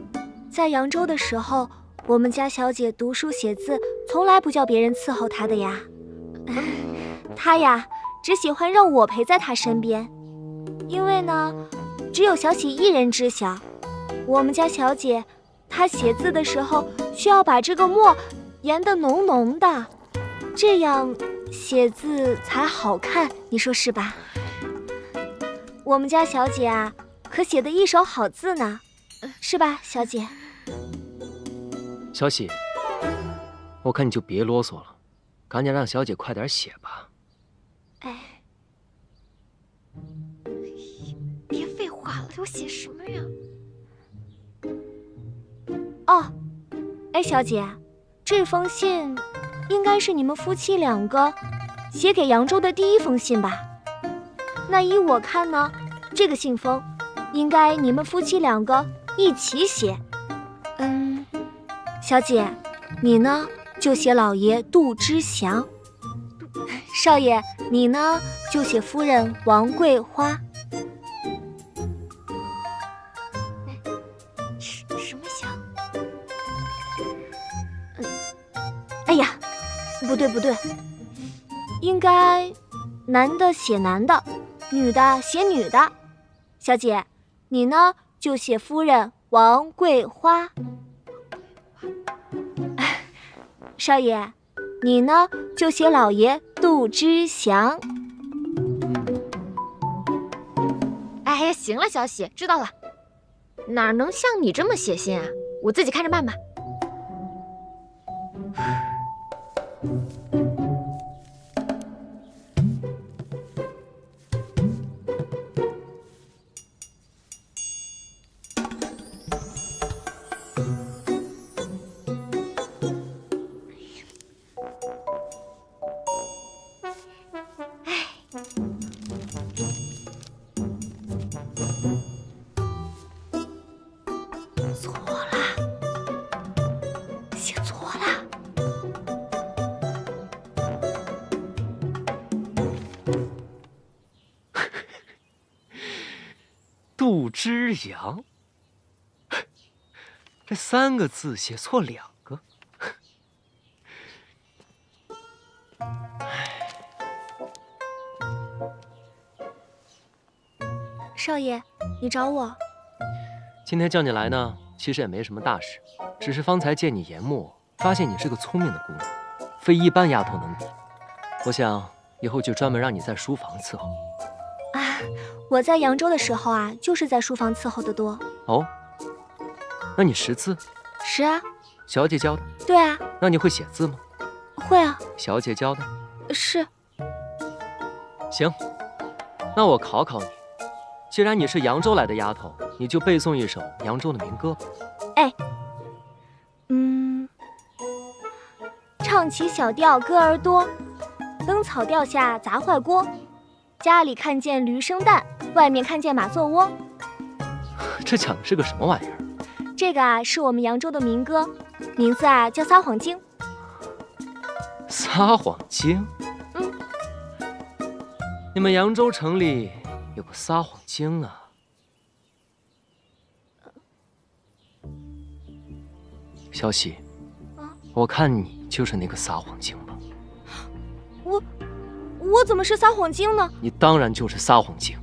在扬州的时候，我们家小姐读书写字，从来不叫别人伺候她的呀。她呀，只喜欢让我陪在她身边，因为呢，只有小喜一人知晓。我们家小姐，她写字的时候需要把这个墨研得浓浓的，这样写字才好看，你说是吧？我们家小姐啊，可写得一手好字呢。是吧，小姐？小喜，我看你就别啰嗦了，赶紧让小姐快点写吧。哎，别废话了，我写什么呀？哦，哎，小姐，这封信应该是你们夫妻两个写给扬州的第一封信吧？那依我看呢，这个信封应该你们夫妻两个一起写。小姐，你呢就写老爷杜之祥，少爷你呢就写夫人王桂花。什么祥？哎呀，不对，应该男的写男的，女的写女的。小姐，你呢就写夫人王桂花。少爷，你呢就写老爷杜之祥。哎呀，行了，小喜，知道了。哪能像你这么写信啊？我自己看着办吧。杜之阳，这3个字写错2个。少少爷，你找我？今天叫你来呢，其实也没什么大事，只是方才见你研墨，发现你是个聪明的姑娘，非一般丫头能比。我想以后就专门让你在书房伺候。啊，我在扬州的时候啊，就是在书房伺候的多。哦，那你识字？识啊。小姐教的？对啊。那你会写字吗？会啊。小姐教的？是。行，那我考考你，既然你是扬州来的丫头，你就背诵一首扬州的民歌吧。哎，唱起小调歌儿多，灯草调下砸坏锅。家里看见驴生蛋，外面看见马做窝。这讲的是个什么玩意儿？这个啊，是我们扬州的民歌，名字啊叫《撒谎经》。撒谎经？你们扬州城里有个撒谎经啊？小喜，我看你就是那个撒谎精吧？我怎么是撒谎精呢？你当然就是撒谎精。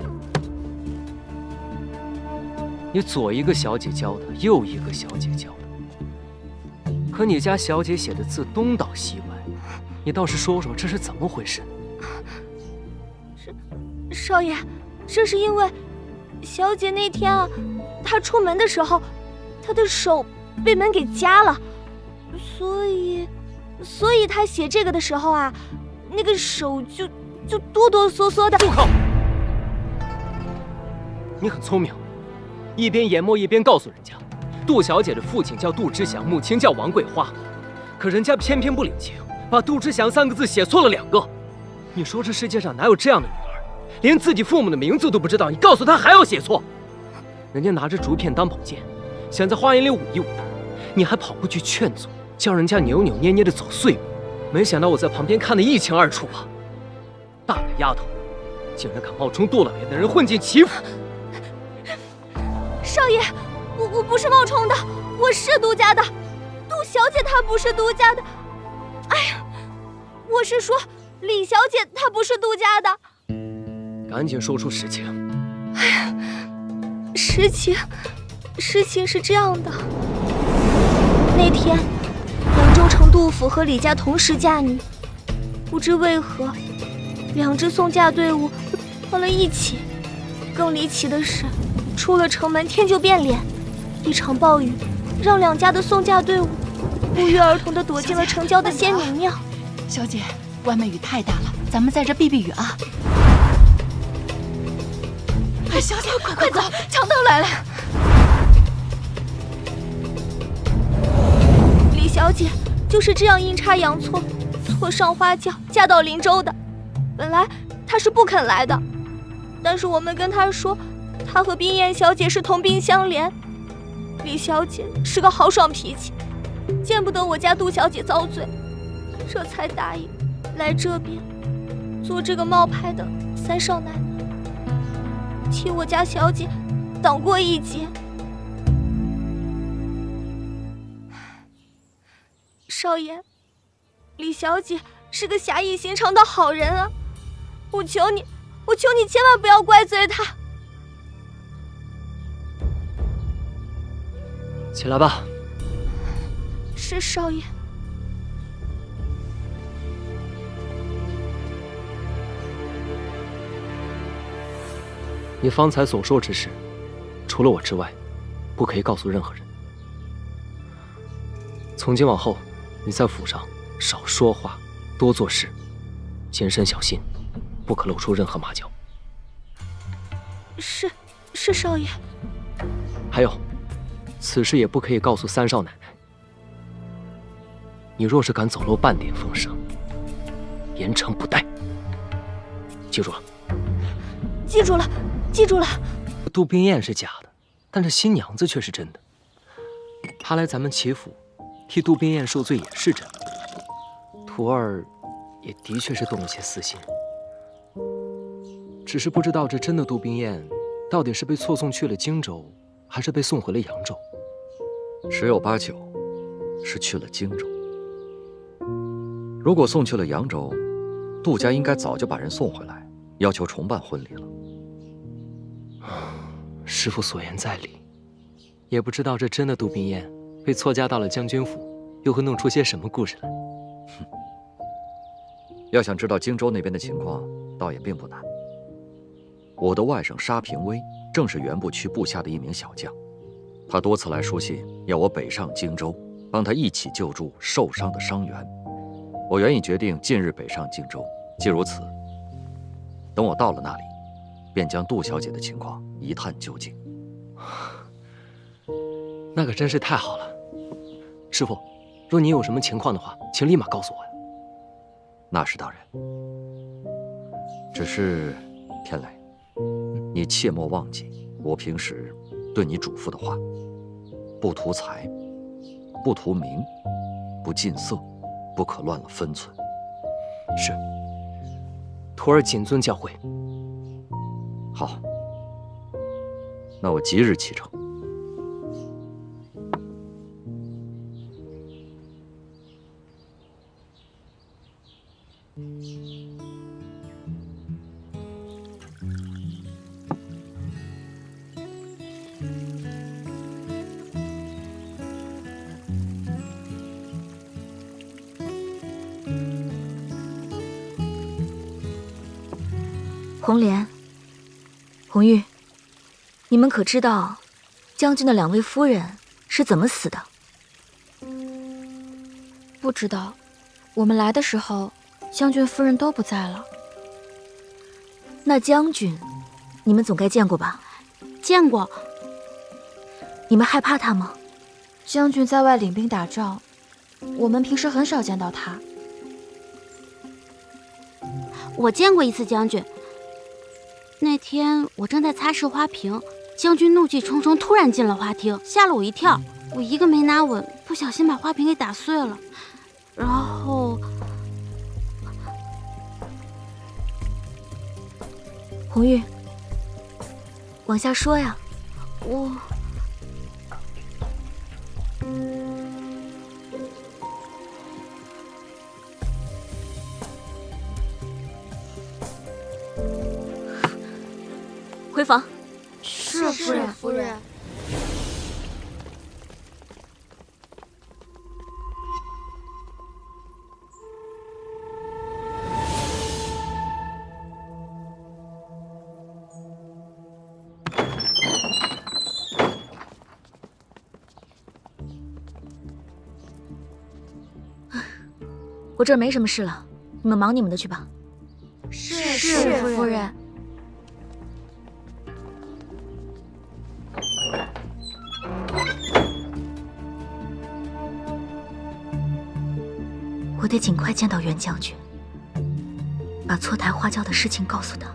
你左一个小姐教的，右一个小姐教的，可你家小姐写的字东倒西歪，你倒是说说这是怎么回事？少爷，这是因为小姐那天啊，她出门的时候，她的手被门给夹了，所以她写这个的时候啊，那个手就哆哆嗦嗦的。住口！你很聪明，一边研墨一边告诉人家，杜小姐的父亲叫杜之祥，母亲叫王桂花，可人家偏偏不领情，把杜之祥3个字写错了2个。你说这世界上哪有这样的女儿？连自己父母的名字都不知道，你告诉他还要写错？人家拿着竹片当宝剑，想在花园里舞一舞的，你还跑过去劝阻，叫人家扭扭捏捏的走碎步。没想到我在旁边看得一清二楚啊！大个丫头，竟然敢冒充杜老爷的人混进齐府！少爷，我不是冒充的，我是杜家的。杜小姐她不是杜家的。哎呀，我是说李小姐她不是杜家的。赶紧说出实情！哎呀，事情是这样的。那天，扬州城杜府和李家同时嫁女，不知为何，2支送嫁队伍放了一起。更离奇的是，出了城门天就变脸，一场暴雨让2家的送嫁队伍不约而同地躲进了城郊的仙女庙。小姐，外面雨太大了，咱们在这避避雨啊！小姐，快走，强盗来了！李小姐就是这样阴差阳错，错上花轿嫁到林州的。本来她是不肯来的，但是我们跟她说，她和冰燕小姐是同病相怜。李小姐是个豪爽脾气，见不得我家杜小姐遭罪，这才答应来这边做这个冒牌的3少奶奶。替我家小姐挡过一劫。少爷，李小姐是个侠义心肠的好人啊，我求你千万不要怪罪她。起来吧。是少爷。你方才所说之事，除了我之外，不可以告诉任何人。从今往后，你在府上少说话，多做事，谨慎小心，不可露出任何马脚。是少爷。还有，此事也不可以告诉3少奶奶。你若是敢走漏半点风声，严惩不贷。记住了。记住了。杜冰燕是假的，但这新娘子却是真的。她来咱们齐府替杜冰燕受罪也是真的。徒儿也的确是动了些私心，只是不知道这真的杜冰燕到底是被错送去了荆州，还是被送回了扬州。十有八九是去了荆州。如果送去了扬州，杜家应该早就把人送回来，要求重办婚礼了。师父所言在理，也不知道这真的杜宾燕被错嫁到了将军府，又会弄出些什么故事来。要想知道荆州那边的情况，倒也并不难。我的外甥沙平威正是原部区部下的一名小将，他多次来书信，要我北上荆州，帮他一起救助受伤的伤员。我原已决定近日北上荆州，既如此，等我到了那里，便将杜小姐的情况一探究竟。那可真是太好了。师父，若你有什么情况的话，请立马告诉我呀。那是当然。只是天雷，你切莫忘记我平时对你嘱咐的话：不图财，不图名，不近色，不可乱了分寸。是，徒儿谨遵教诲。好，那我即日启程。红莲、红玉，你们可知道将军的2位夫人是怎么死的？不知道，我们来的时候，将军夫人都不在了。那将军，你们总该见过吧？见过。你们害怕他吗？将军在外领兵打仗，我们平时很少见到他。我见过一次将军。那天我正在擦拭花瓶，将军怒气冲冲突然进了花厅，吓了我一跳。我一个没拿稳，不小心把花瓶给打碎了。然后，红玉，往下说呀。我回房。是夫人。我这儿没什么事了，你们忙你们的去吧。是夫人。我得尽快见到袁将军，把错台花轿的事情告诉他，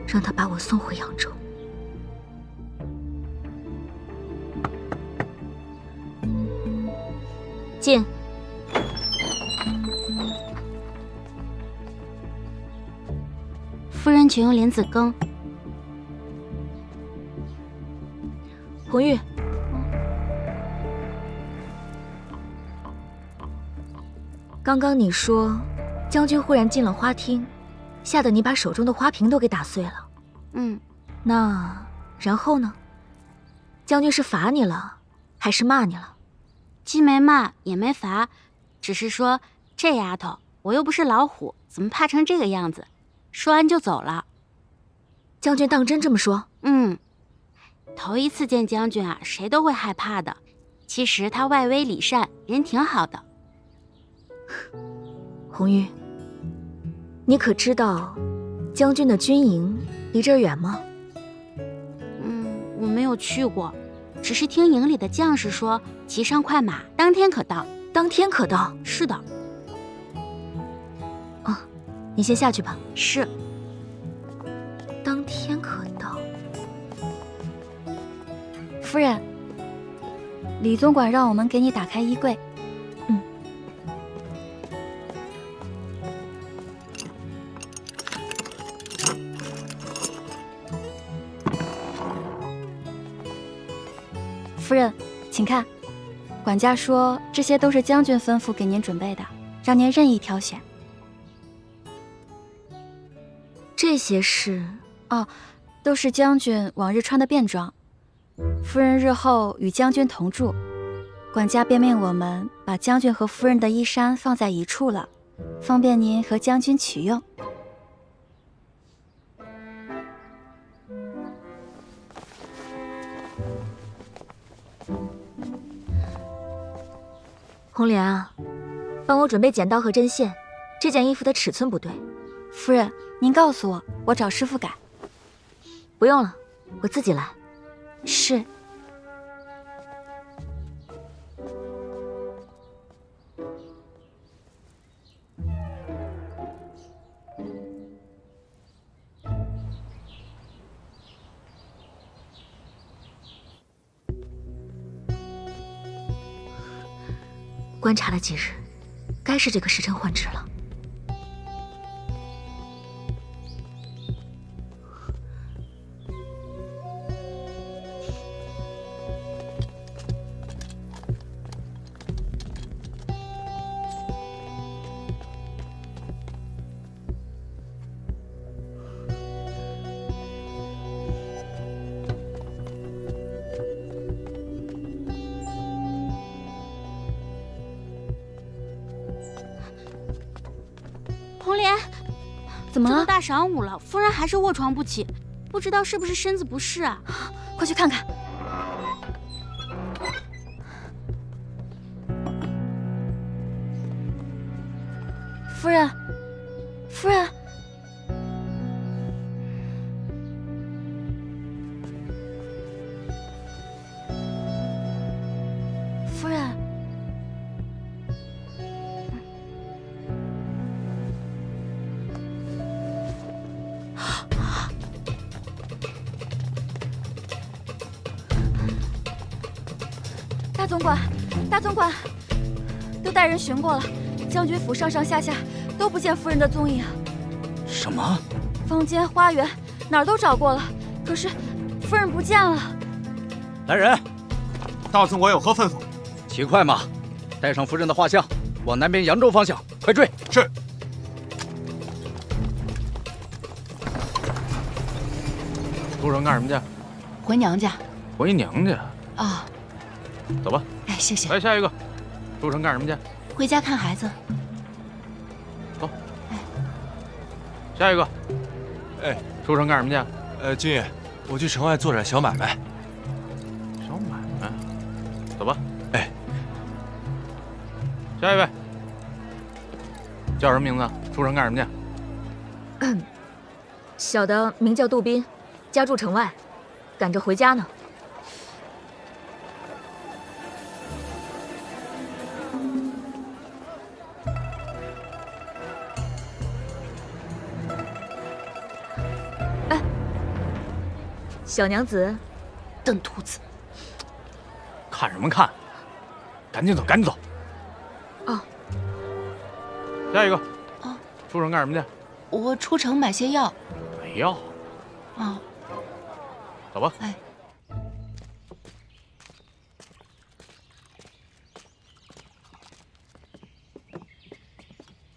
让他把我送回扬州。进。夫人，请用莲子羹。红玉，刚刚你说将军忽然进了花厅，吓得你把手中的花瓶都给打碎了。那然后呢？将军是罚你了，还是骂你了？既没骂也没罚，只是说这丫头，我又不是老虎，怎么怕成这个样子？说完就走了。将军当真这么说？头一次见将军啊，谁都会害怕的。其实他外威里善，人挺好的。红玉，你可知道将军的军营离这儿远吗？我没有去过，只是听营里的将士说，骑上快马，当天可到。当天可到？是的。你先下去吧。是。当天可到。夫人，李总管让我们给你打开衣柜。夫人，请看，管家说这些都是将军吩咐给您准备的，让您任意挑选。这些是都是将军往日穿的便装。夫人日后与将军同住，管家便命我们把将军和夫人的衣衫放在一处了，方便您和将军取用。红莲啊，帮我准备剪刀和针线，这件衣服的尺寸不对。夫人，您告诉我，我找师傅改。不用了，我自己来。是。观察了几日，该是这个时辰换职了。红莲，怎么了？这都大晌午了，夫人还是卧床不起，不知道是不是身子不适啊？快去看看。夫人，夫人，夫人。大总管，大总管，都带人巡过了，将军府上上下下都不见夫人的踪影。什么？房间、花园哪儿都找过了，可是夫人不见了。来人，大总管有何吩咐？骑快马，带上夫人的画像，往南边扬州方向快追。是。出城干什么去？回娘家。回娘家。啊。走吧。哎，谢谢。来下一个，出城干什么去？回家看孩子。走。下一个。哎，出城干什么去？军爷，我去城外做点小买卖。小买卖。走吧。哎。下一位。叫什么名字？出城干什么去？小的名叫杜宾，家住城外，赶着回家呢。小娘子，笨兔子，看什么看？赶紧走，赶紧走！哦，下一个。哦，出城干什么去？我出城买些药。买药？啊，走吧。哎，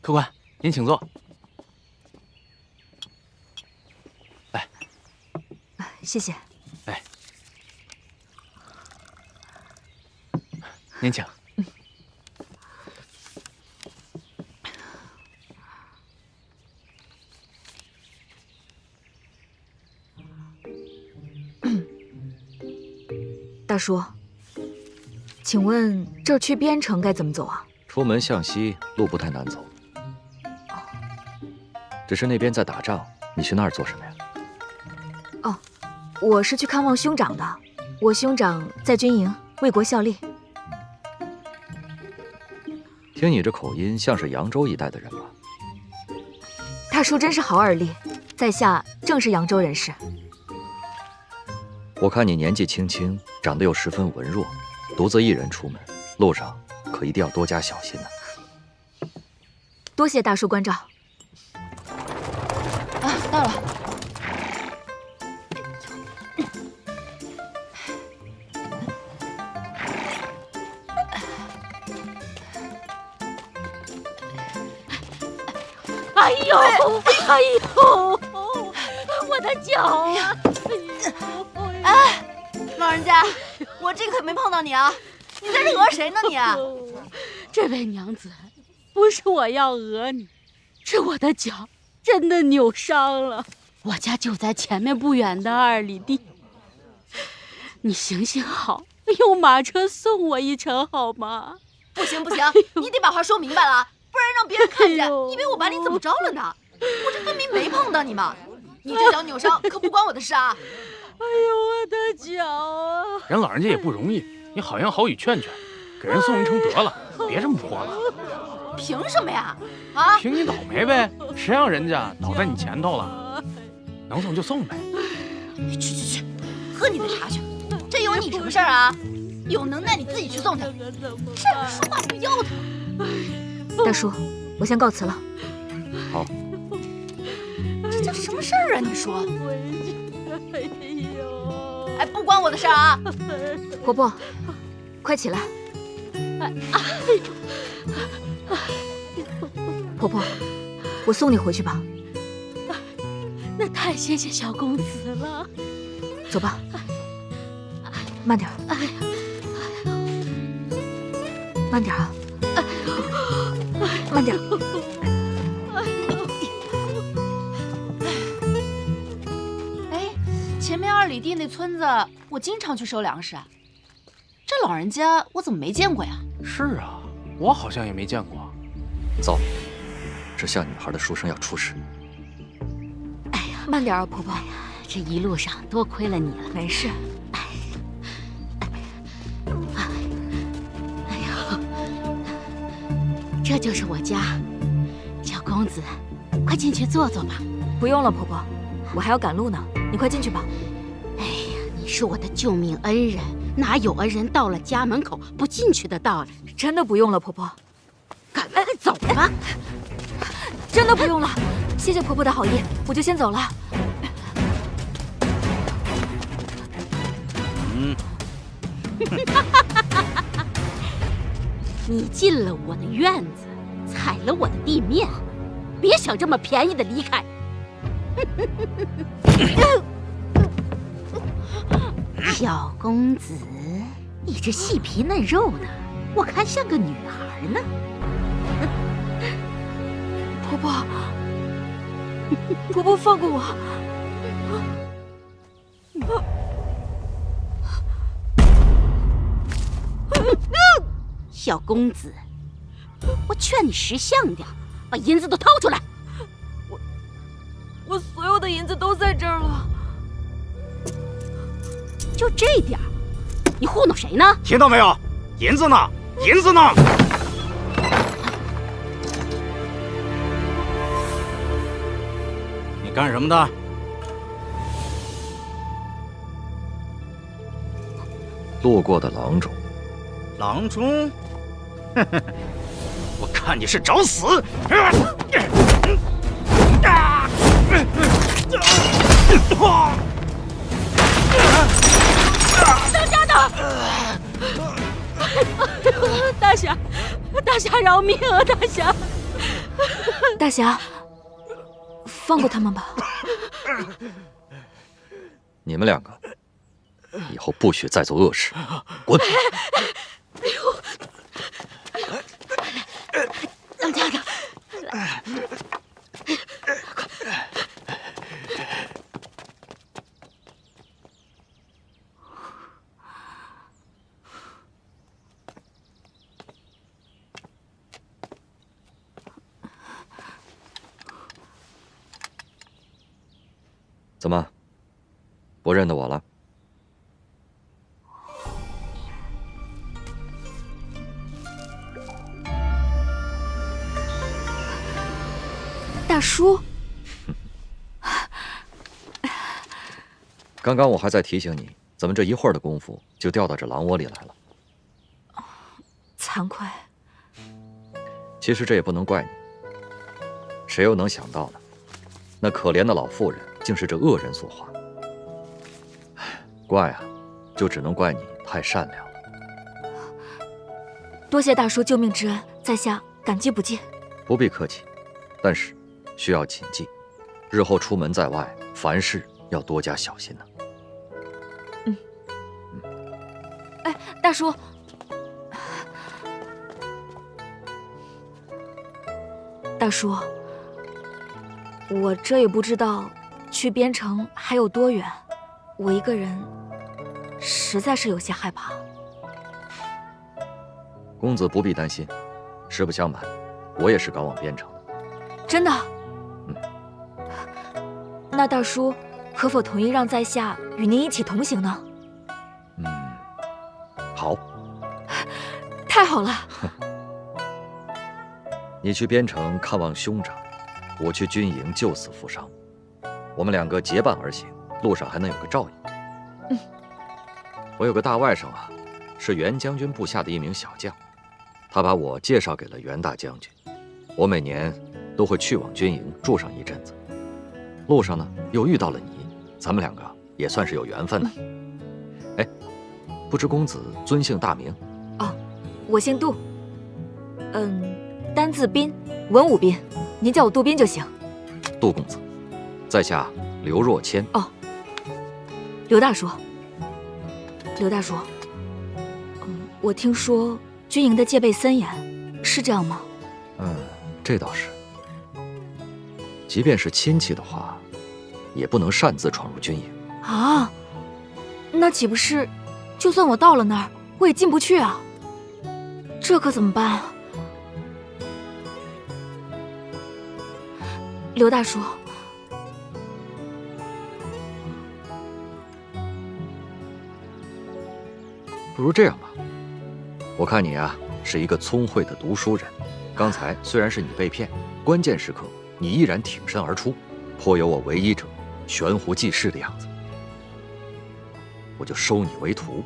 客官，您请坐。谢谢。来，您请。大叔，请问这儿去边城该怎么走啊？出门向西，路不太难走。只是那边在打仗，你去那儿做什么呀？我是去看望兄长的，我兄长在军营为国效力。听你这口音，像是扬州一带的人吧？大叔真是好耳力，在下正是扬州人士。我看你年纪轻轻，长得又十分文弱，独自一人出门，路上可一定要多加小心呢。多谢大叔关照。啊，到了。哎呦，哎呦，我的脚啊！哎，老人家，我这可没碰到你啊！你在这讹谁呢你？这位娘子，不是我要讹你，是我的脚真的扭伤了。我家就在前面不远的2里地，你行行好，用马车送我一程好吗？不行不行，你得把话说明白了，不然让别人看见，以为我把你怎么着了呢？我这分明没碰到你嘛！你这脚扭伤可不关我的事啊！哎呦，我的脚啊！人老人家也不容易，你好言好语劝劝，给人送一程得了，别这么泼了。凭什么呀？啊？凭你倒霉呗，谁让人家倒在你前头了？能送就送呗。去，喝你的茶去，这有你什么事儿啊？有能耐你自己去送去，站着说话不腰疼。大叔，我先告辞了。好。这叫什么事儿啊？你说？哎，不关我的事儿啊！婆婆，快起来。婆婆，我送你回去吧。那太谢谢小公子了。走吧，慢点。慢点啊！慢点。哎，前面2里地那村子，我经常去收粮食。这老人家我怎么没见过呀？是啊，我好像也没见过。糟，这像女孩的书生要出事。哎呀，慢点啊，婆婆。这一路上多亏了你了。没事。这就是我家，小公子，快进去坐坐吧。不用了，婆婆，我还要赶路呢。你快进去吧。哎呀，你是我的救命恩人，哪有恩人到了家门口不进去的道理？真的不用了，婆婆。赶快走吧。真的不用了，谢谢婆婆的好意，我就先走了。你进了我的院子，踩了我的地面，别想这么便宜的离开。小公子，你这细皮嫩肉的，我看像个女孩呢。婆婆，婆婆放过我。小公子，我劝你识相点，把银子都掏出来。我所有的银子都在这儿了，就这点儿，你糊弄谁呢？听到没有？银子呢？银子呢？你干什么的？路过的郎中。郎中？我看你是找死！当家的，大侠，大侠饶命啊！大侠，大侠，放过他们吧。你们2个以后不许再做恶事，滚！哎呦，当家的，怎么，不认得我了？大叔，刚刚我还在提醒你，怎么这一会儿的功夫就掉到这狼窝里来了？惭愧。其实这也不能怪你，谁又能想到呢？那可怜的老妇人竟是这恶人所化。怪啊，就只能怪你太善良了。多谢大叔救命之恩，在下感激不尽。不必客气，但是需要谨记，日后出门在外，凡事要多加小心呢。大叔，大叔，我这也不知道去边城还有多远，我一个人实在是有些害怕。公子不必担心，实不相瞒，我也是赶往边城的。真的？那大叔可否同意让在下与您一起同行呢？好。太好了。你去边城看望兄长，我去军营救死扶伤，我们两个结伴而行，路上还能有个照应。我有个大外甥啊，是袁将军部下的一名小将，他把我介绍给了袁大将军。我每年都会去往军营住上一阵子，路上呢又遇到了你，咱们两个也算是有缘分呢。哎，不知公子尊姓大名？哦，我姓杜，单字斌，文武斌，您叫我杜斌就行。杜公子，在下刘若谦。哦，刘大叔，刘大叔，我听说军营的戒备森严，是这样吗？这倒是。即便是亲戚的话，也不能擅自闯入军营。啊，那岂不是，就算我到了那儿，我也进不去啊？这可怎么办啊？刘大叔，不如这样吧，我看你啊是一个聪慧的读书人，刚才虽然是你被骗，关键时刻你依然挺身而出，颇有我为医者悬壶济世的样子。我就收你为徒，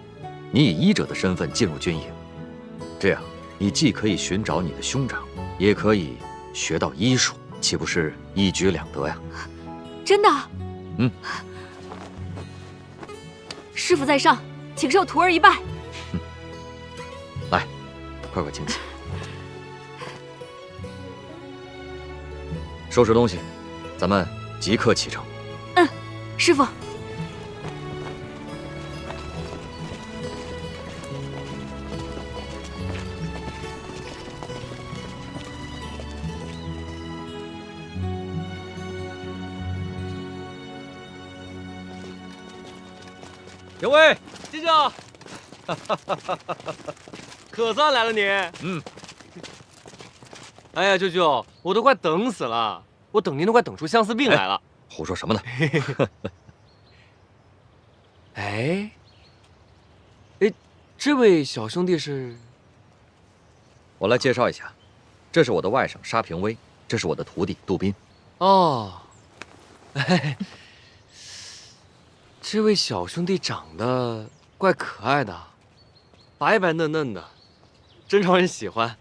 你以医者的身份进入军营，这样你既可以寻找你的兄长，也可以学到医术，岂不是一举两得呀？真的？师傅在上，请受徒儿一拜。来，快快请起。收拾东西，咱们即刻启程。师傅。有位舅舅，可算来了你。哎呀，舅舅，我都快等死了，我等您都快等出相思病来了。胡说什么呢？哎，这位小兄弟是？我来介绍一下，这是我的外甥沙平威，这是我的徒弟杜斌。哦，这位小兄弟长得怪可爱的，白白嫩嫩的，真招人喜欢。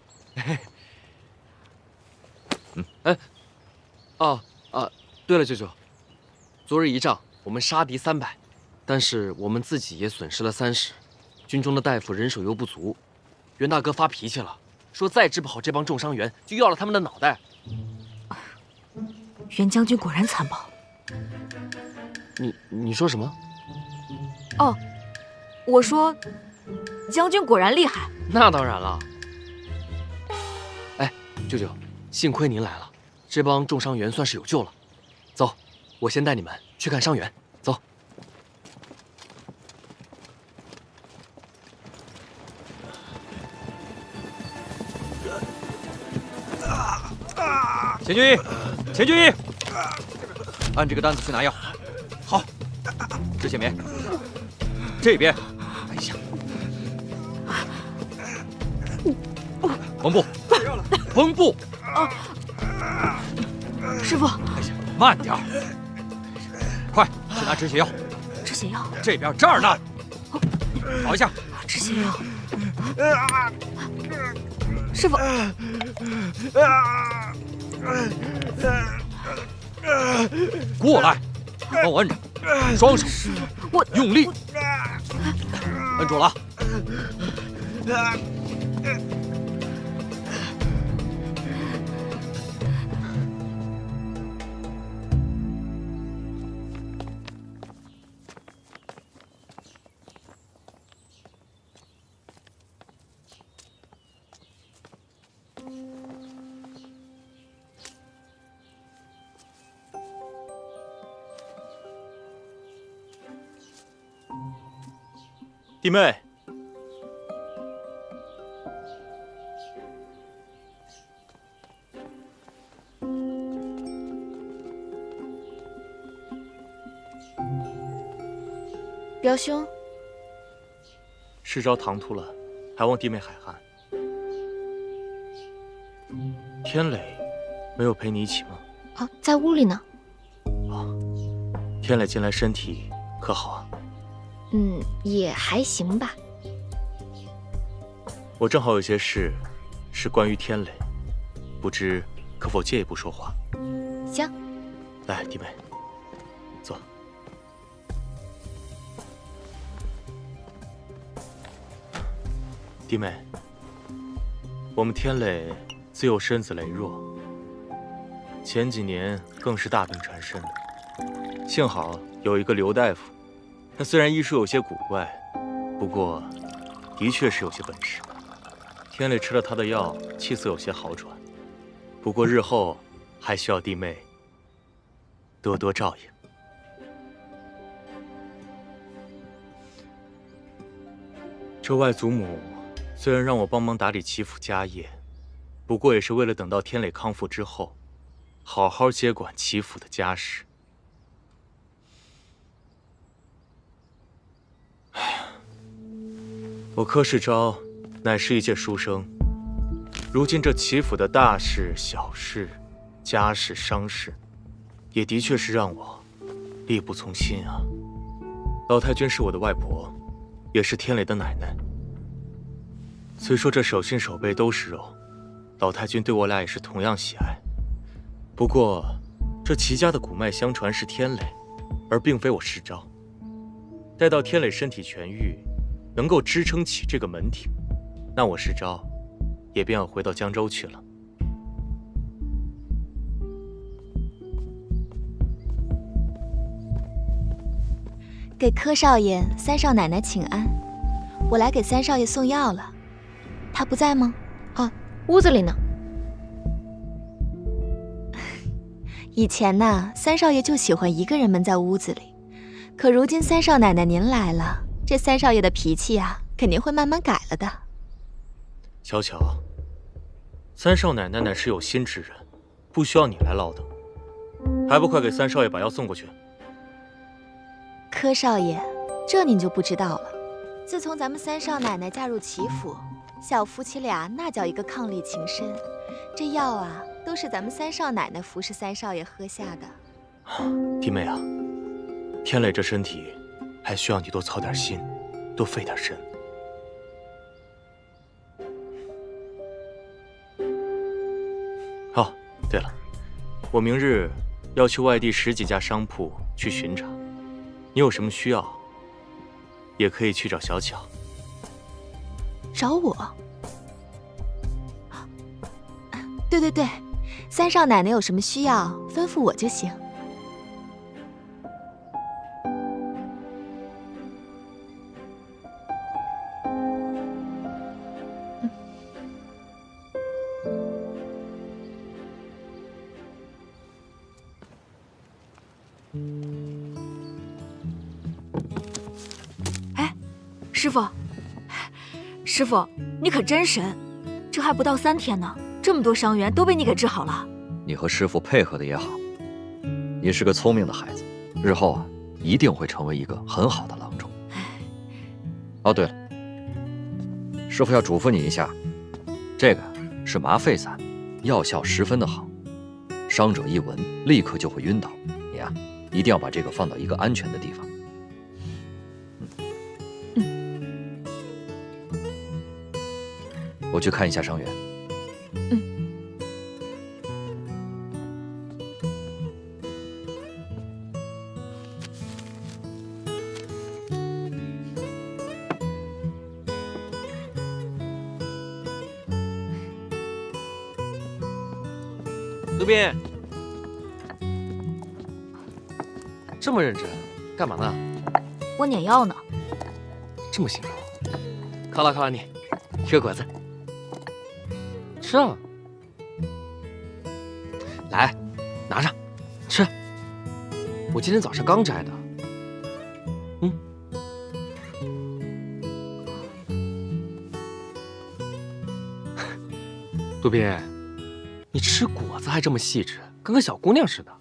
对了，舅舅，昨日一仗，我们杀敌300，但是我们自己也损失了30，军中的大夫人手又不足，袁大哥发脾气了，说再治不好这帮重伤员，就要了他们的脑袋。袁将军果然残暴。你说什么？哦，我说，将军果然厉害。那当然了。哎，舅舅，幸亏您来了，这帮重伤员算是有救了。走，我先带你们去看伤员。走。钱军医，钱军医，按这个单子去拿药。好，止血棉。这边，哎呀，缝布，缝布。师傅，哎呀，慢点儿，快去拿止血药。止血药？这边这儿呢。找一下。止血药。师傅。过来，帮我摁着，双手，我用力，摁住了啊。弟妹。表兄，世昭唐突了，还望弟妹海涵。天磊没有陪你一起吗？啊，在屋里呢。天磊近来身体可好啊？也还行吧。我正好有些事，是关于天磊，不知可否借一步说话？行。来，弟妹，坐。弟妹，我们天磊自幼身子羸弱，前几年更是大病缠身。幸好有一个刘大夫，他虽然医术有些古怪，不过的确是有些本事。天磊吃了他的药，气色有些好转，不过日后还需要弟妹多多照应。这外祖母虽然让我帮忙打理齐府家业，不过也是为了等到天磊康复之后，好好接管齐府的家事。哎呀，我柯世昭乃是一介书生，如今这齐府的大事、小事、家事、商事，也的确是让我力不从心啊。老太君是我的外婆，也是天磊的奶奶。虽说这手心手背都是肉，老太君对我俩也是同样喜爱。不过，这齐家的古脉相传是天磊，而并非我世昭。待到天磊身体痊愈，能够支撑起这个门庭，那我世昭也便要回到江州去了。给柯少爷、三少奶奶请安，我来给三少爷送药了。他不在吗？哦，屋子里呢。以前呢，三少爷就喜欢一个人闷在屋子里，可如今三少奶奶您来了，这三少爷的脾气啊，肯定会慢慢改了的。小巧，三少奶奶乃是有心之人，不需要你来唠叨，还不快给三少爷把药送过去？柯少爷，这您就不知道了。自从咱们三少奶奶嫁入齐府，小夫妻俩那叫一个伉俪情深，这药啊，都是咱们三少奶奶服侍三少爷喝下的。弟妹啊，天磊这身体还需要你多操点心，多费点神。哦，对了，我明日要去外地10几家商铺去巡查，你有什么需要，也可以去找小巧。找我？对，三少奶奶有什么需要，吩咐我就行。师傅，你可真神！这还不到3天呢，这么多伤员都被你给治好了。你和师傅配合的也好，你是个聪明的孩子，日后啊，一定会成为一个很好的郎中。哦，对了，师傅要嘱咐你一下，这个是麻沸散，药效十分的好，伤者一闻立刻就会晕倒。你啊，一定要把这个放到一个安全的地方。我去看一下伤员。德斌，这么认真，干嘛呢？我碾药呢。这么辛苦，犒劳你，吃个果子。吃啊！来，拿上，吃。我今天早上刚摘的。杜宾，你吃果子还这么细致，跟个小姑娘似的。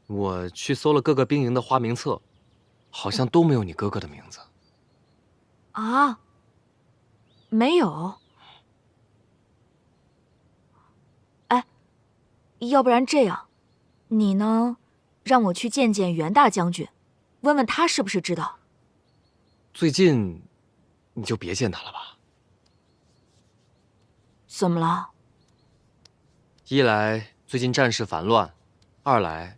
我去搜了各个兵营的花名册，好像都没有你哥哥的名字。啊？没有？哎，要不然这样，你呢，让我去见见袁大将军，问问他是不是知道。最近，你就别见他了吧。怎么了？一来最近战事烦乱，二来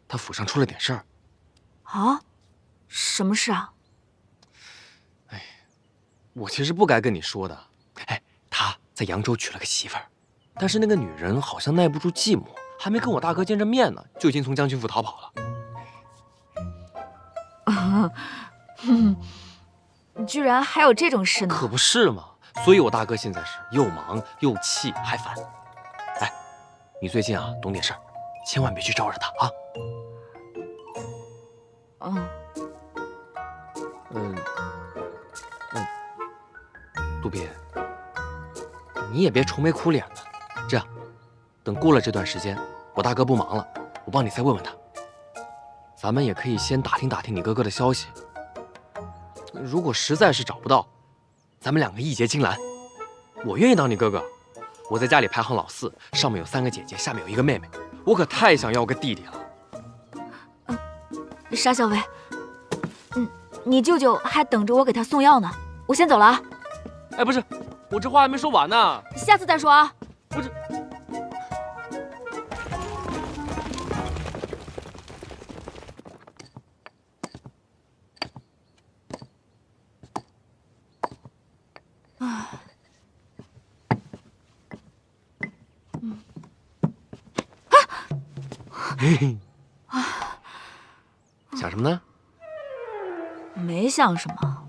他府上出了点事儿。啊？什么事啊？我其实不该跟你说的。哎，他在扬州娶了个媳妇儿，但是那个女人好像耐不住寂寞，还没跟我大哥见着面呢，就已经从将军府逃跑了。居然还有这种事呢？可不是嘛，所以我大哥现在是又忙又气还烦。哎，你最近啊懂点事儿，千万别去招惹他啊。杜宾，你也别愁眉苦脸的。这样，等过了这段时间，我大哥不忙了，我帮你再问问他。咱们也可以先打听打听你哥哥的消息。如果实在是找不到，咱们两个义结金兰。我愿意当你哥哥。我在家里排行老四，上面有3个姐姐，下面有1个妹妹，我可太想要个弟弟了。沙小薇，你舅舅还等着我给他送药呢，我先走了啊。哎，不是，我这话还没说完呢。下次再说啊。不是。嘿嘿。想什么呢？没想什么。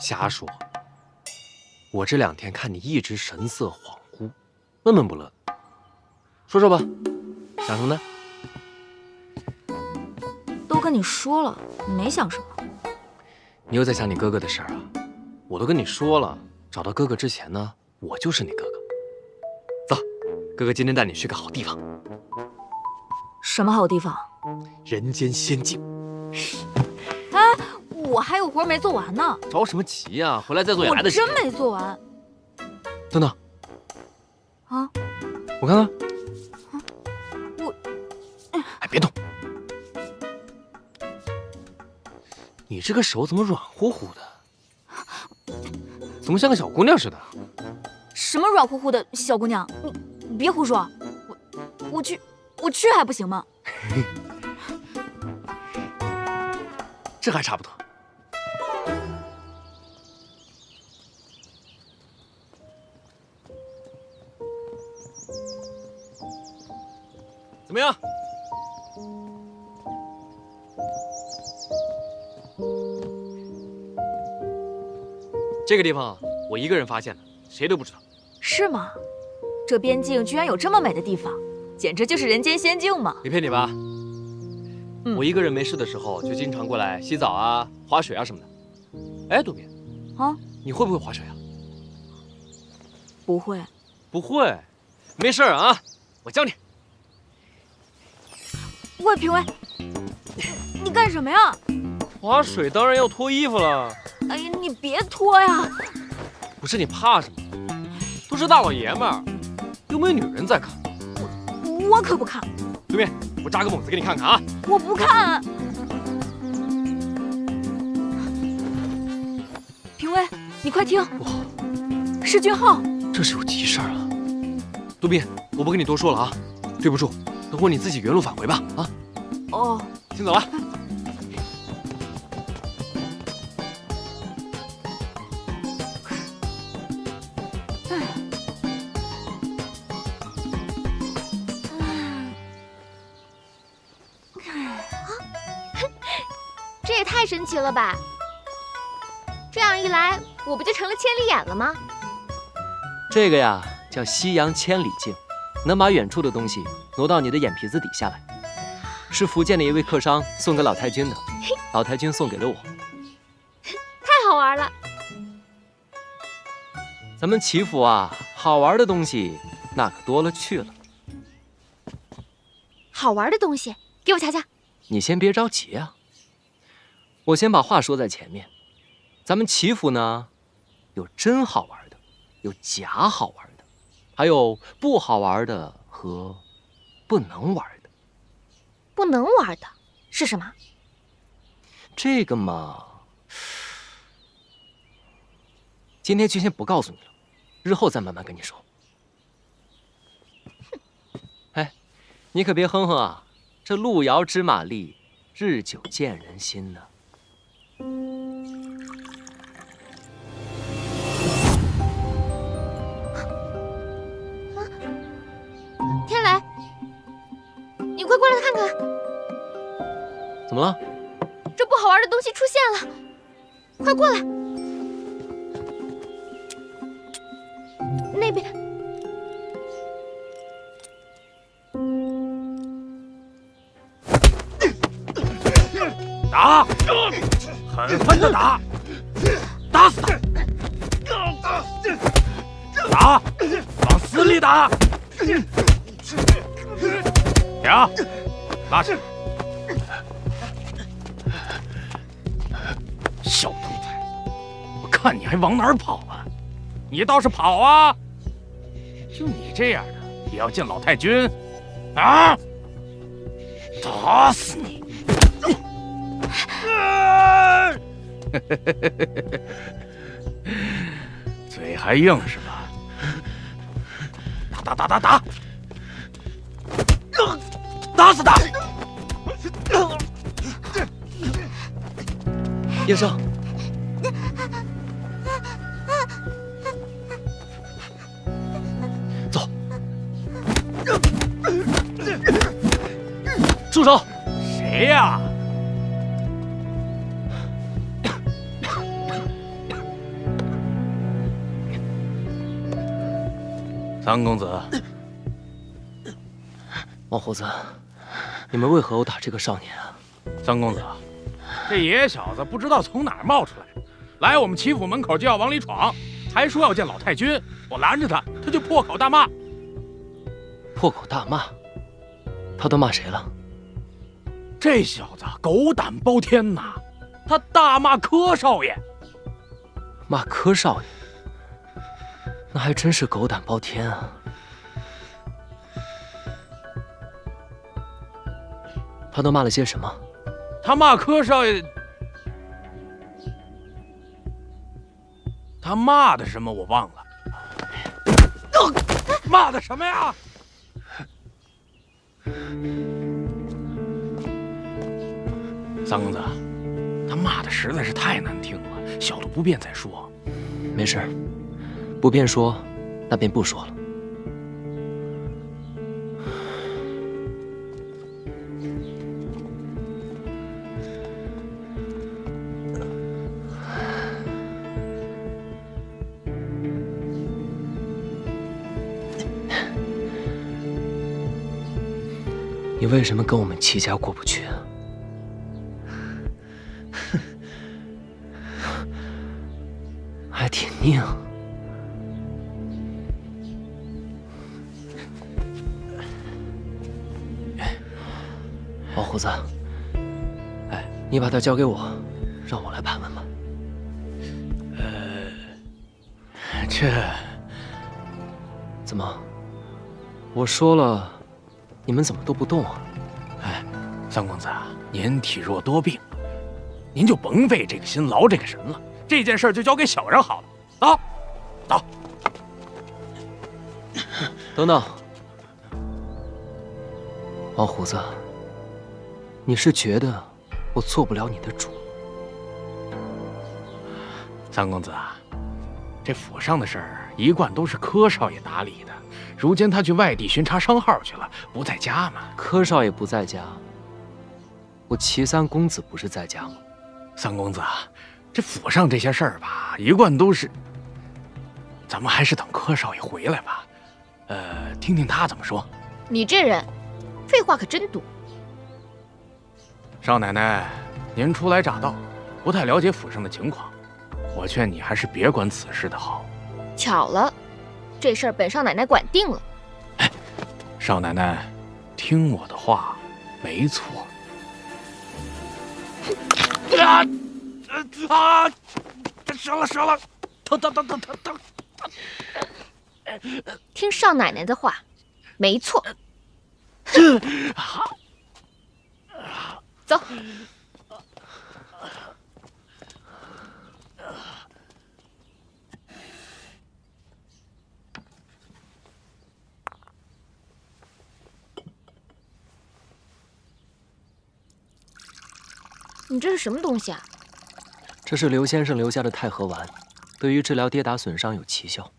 瞎说。我这2天看你一直神色恍惚，闷闷不乐的。说说吧，想什么呢？都跟你说了，没想什么。你又在想你哥哥的事儿啊？我都跟你说了，找到哥哥之前呢，我就是你哥哥。走，哥哥今天带你去个好地方。什么好地方？人间仙境。哎，我还有活没做完呢。着什么急呀？回来再做也来得及。我真没做完。等等。啊？我看看。我……哎，别动！你这个手怎么软乎乎的？怎么像个小姑娘似的？什么软乎乎的小姑娘？你别胡说！我去还不行吗？这还差不多。怎么样？这个地方我一个人发现的，谁都不知道。是吗？这边境居然有这么美的地方，简直就是人间仙境嘛！没骗你吧？我一个人没事的时候，就经常过来洗澡啊、滑水啊什么的。哎，杜宾，啊，你会不会滑水啊？不会。不会？没事啊，我教你。喂，评委，你干什么呀？滑水当然要脱衣服了。哎呀，你别脱呀！不是你怕什么？都是大老爷们儿，又没有女人在看。我可不看。对面，我扎个猛子给你看看啊！我不看。评委，你快听！是俊浩。这是有急事儿啊！杜宾，我不跟你多说了啊，对不住，等会你自己原路返回吧啊！哦，先走了。这也太神奇了吧！这样一来，我不就成了千里眼了吗？这个呀叫西洋千里镜，能把远处的东西挪到你的眼皮子底下来。是福建的一位客商送给老太君的，老太君送给了我。咱们齐府啊，好玩的东西那可多了去了。好玩的东西，给我瞧瞧。你先别着急啊，我先把话说在前面。咱们齐府呢，有真好玩的，有假好玩的，还有不好玩的和不能玩的。不能玩的是什么？这个嘛，今天就先不告诉你了，日后再慢慢跟你说。哎，你可别哼哼啊，这路遥知马力，日久见人心呢。天来，你快过来看看，怎么了？这不好玩的东西出现了，快过来！那边，打，狠狠的打，打死他！打，往死里打！停，拉起来！小兔崽子，我看你还往哪儿跑啊？你倒是跑啊！就你这样的，也要见老太君啊？打死你！嘴还硬是吧？打！打死他！叶生，走，住手！谁呀？三公子，王胡子，你们为何殴打这个少年啊？三公子，这野小子不知道从哪儿冒出来，来我们齐府门口就要往里闯，还说要见老太君。我拦着他，他就破口大骂。破口大骂？他都骂谁了？这小子狗胆包天呐！他大骂柯少爷。骂柯少爷？那还真是狗胆包天啊！他都骂了些什么？他骂柯少爷，他骂的什么我忘了。骂的什么呀？三公子，他骂的实在是太难听了，小的不便再说。没事，不便说，那便不说了。你为什么跟我们齐家过不去啊？还挺拧。王胡子，哎，你把他交给我，让我来盘问吧。这怎么？我说了，你们怎么都不动啊？哎，三公子啊，您体弱多病，您就甭费这个心，劳这个神了。这件事就交给小人好了。走，走。等等，王胡子，你是觉得我做不了你的主？三公子啊，这府上的事儿一贯都是柯少爷打理的。如今他去外地巡查商号去了，不在家嘛。柯少爷不在家，我齐三公子不是在家吗？三公子啊，这府上这些事儿吧，一贯都是……咱们还是等柯少爷回来吧，听听他怎么说。你这人，废话可真多。少奶奶，您初来乍到，不太了解府上的情况，我劝你还是别管此事的好。巧了，这事儿本少奶奶管定了。少奶奶，听我的话，没错。折了，疼！听少奶奶的话，没错。走。你这是什么东西啊？这是刘先生留下的太和丸，对于治疗跌打损伤有奇效。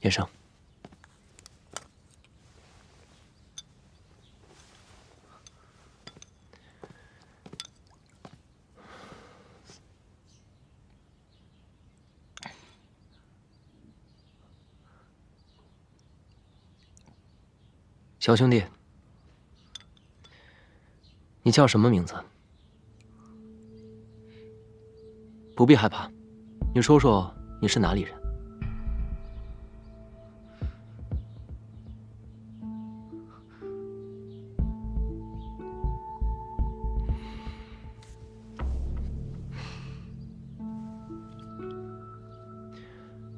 叶生，小兄弟，你叫什么名字？不必害怕，你说说你是哪里人？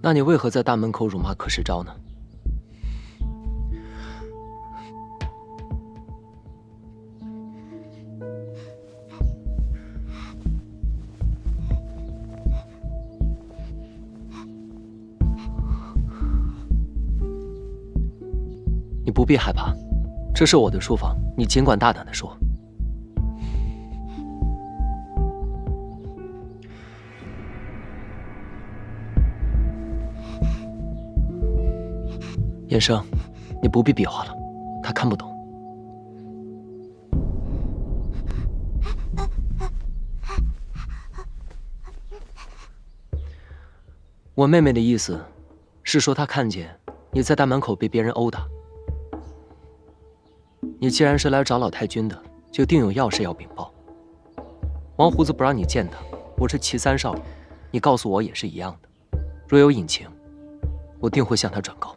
那你为何在大门口辱骂柯世昭呢？你不必害怕，这是我的书房，你尽管大胆地说。燕生，你不必比划了，他看不懂。我妹妹的意思是说，她看见你在大门口被别人殴打。你既然是来找老太君的，就定有要事要禀报。王胡子不让你见他，我是祁三少爷，你告诉我也是一样的。若有隐情，我定会向他转告。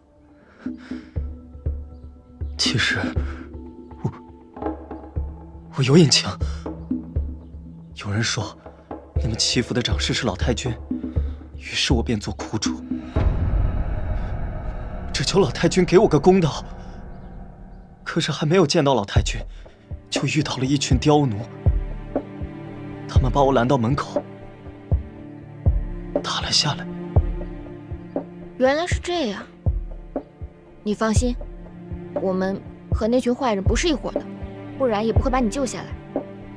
其实，我有隐情。有人说，你们齐府的长侍是老太君，于是我便做苦主，只求老太君给我个公道。可是还没有见到老太君，就遇到了一群刁奴，他们把我拦到门口，打了下来。原来是这样。你放心，我们和那群坏人不是一伙的，不然也不会把你救下来。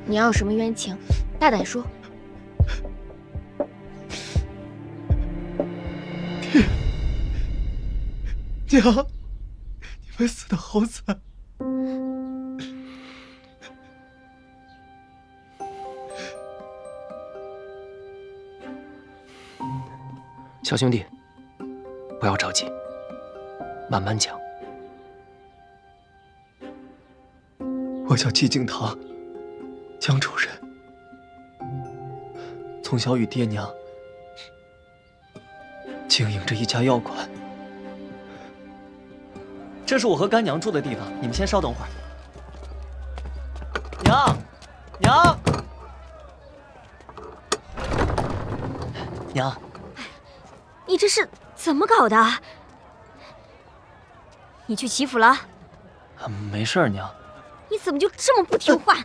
你要有什么冤情，大胆说。娘，你们死得好惨。小兄弟，不要着急，慢慢讲。我叫季敬堂，江州人，从小与爹娘经营着一家药馆。这是我和干娘住的地方，你们先稍等会儿。娘，娘，你这是怎么搞的？你去齐府了？没事儿，娘。你怎么就这么不听话？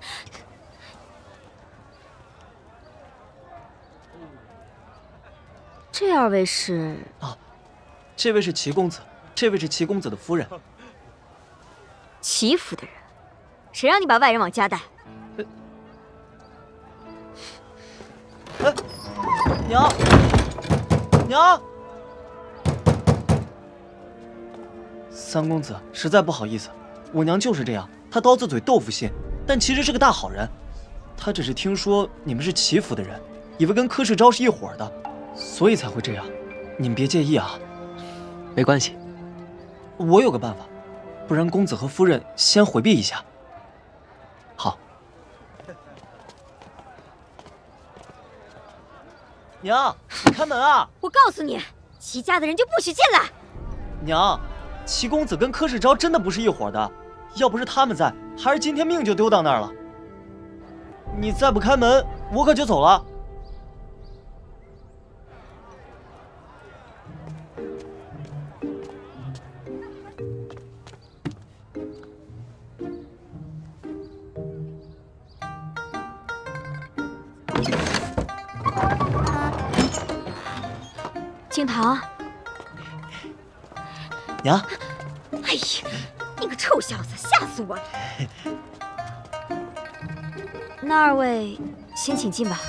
这二位是？啊，这位是齐公子，这位是齐公子的夫人。齐府的人，谁让你把外人往家带？娘，三公子，实在不好意思，我娘就是这样，她刀子嘴豆腐心，但其实是个大好人。她只是听说你们是齐府的人，以为跟柯世昭是一伙的，所以才会这样。你们别介意啊。没关系，我有个办法，不然公子和夫人先回避一下。好。娘，开门啊！我告诉你，齐家的人就不许进来。娘，齐公子跟柯世昭真的不是一伙的，要不是他们在，还是今天命就丢到那儿了。你再不开门，我可就走了。青桃，娘，哎呀，你个臭小子，吓死我了！那二位先请进吧。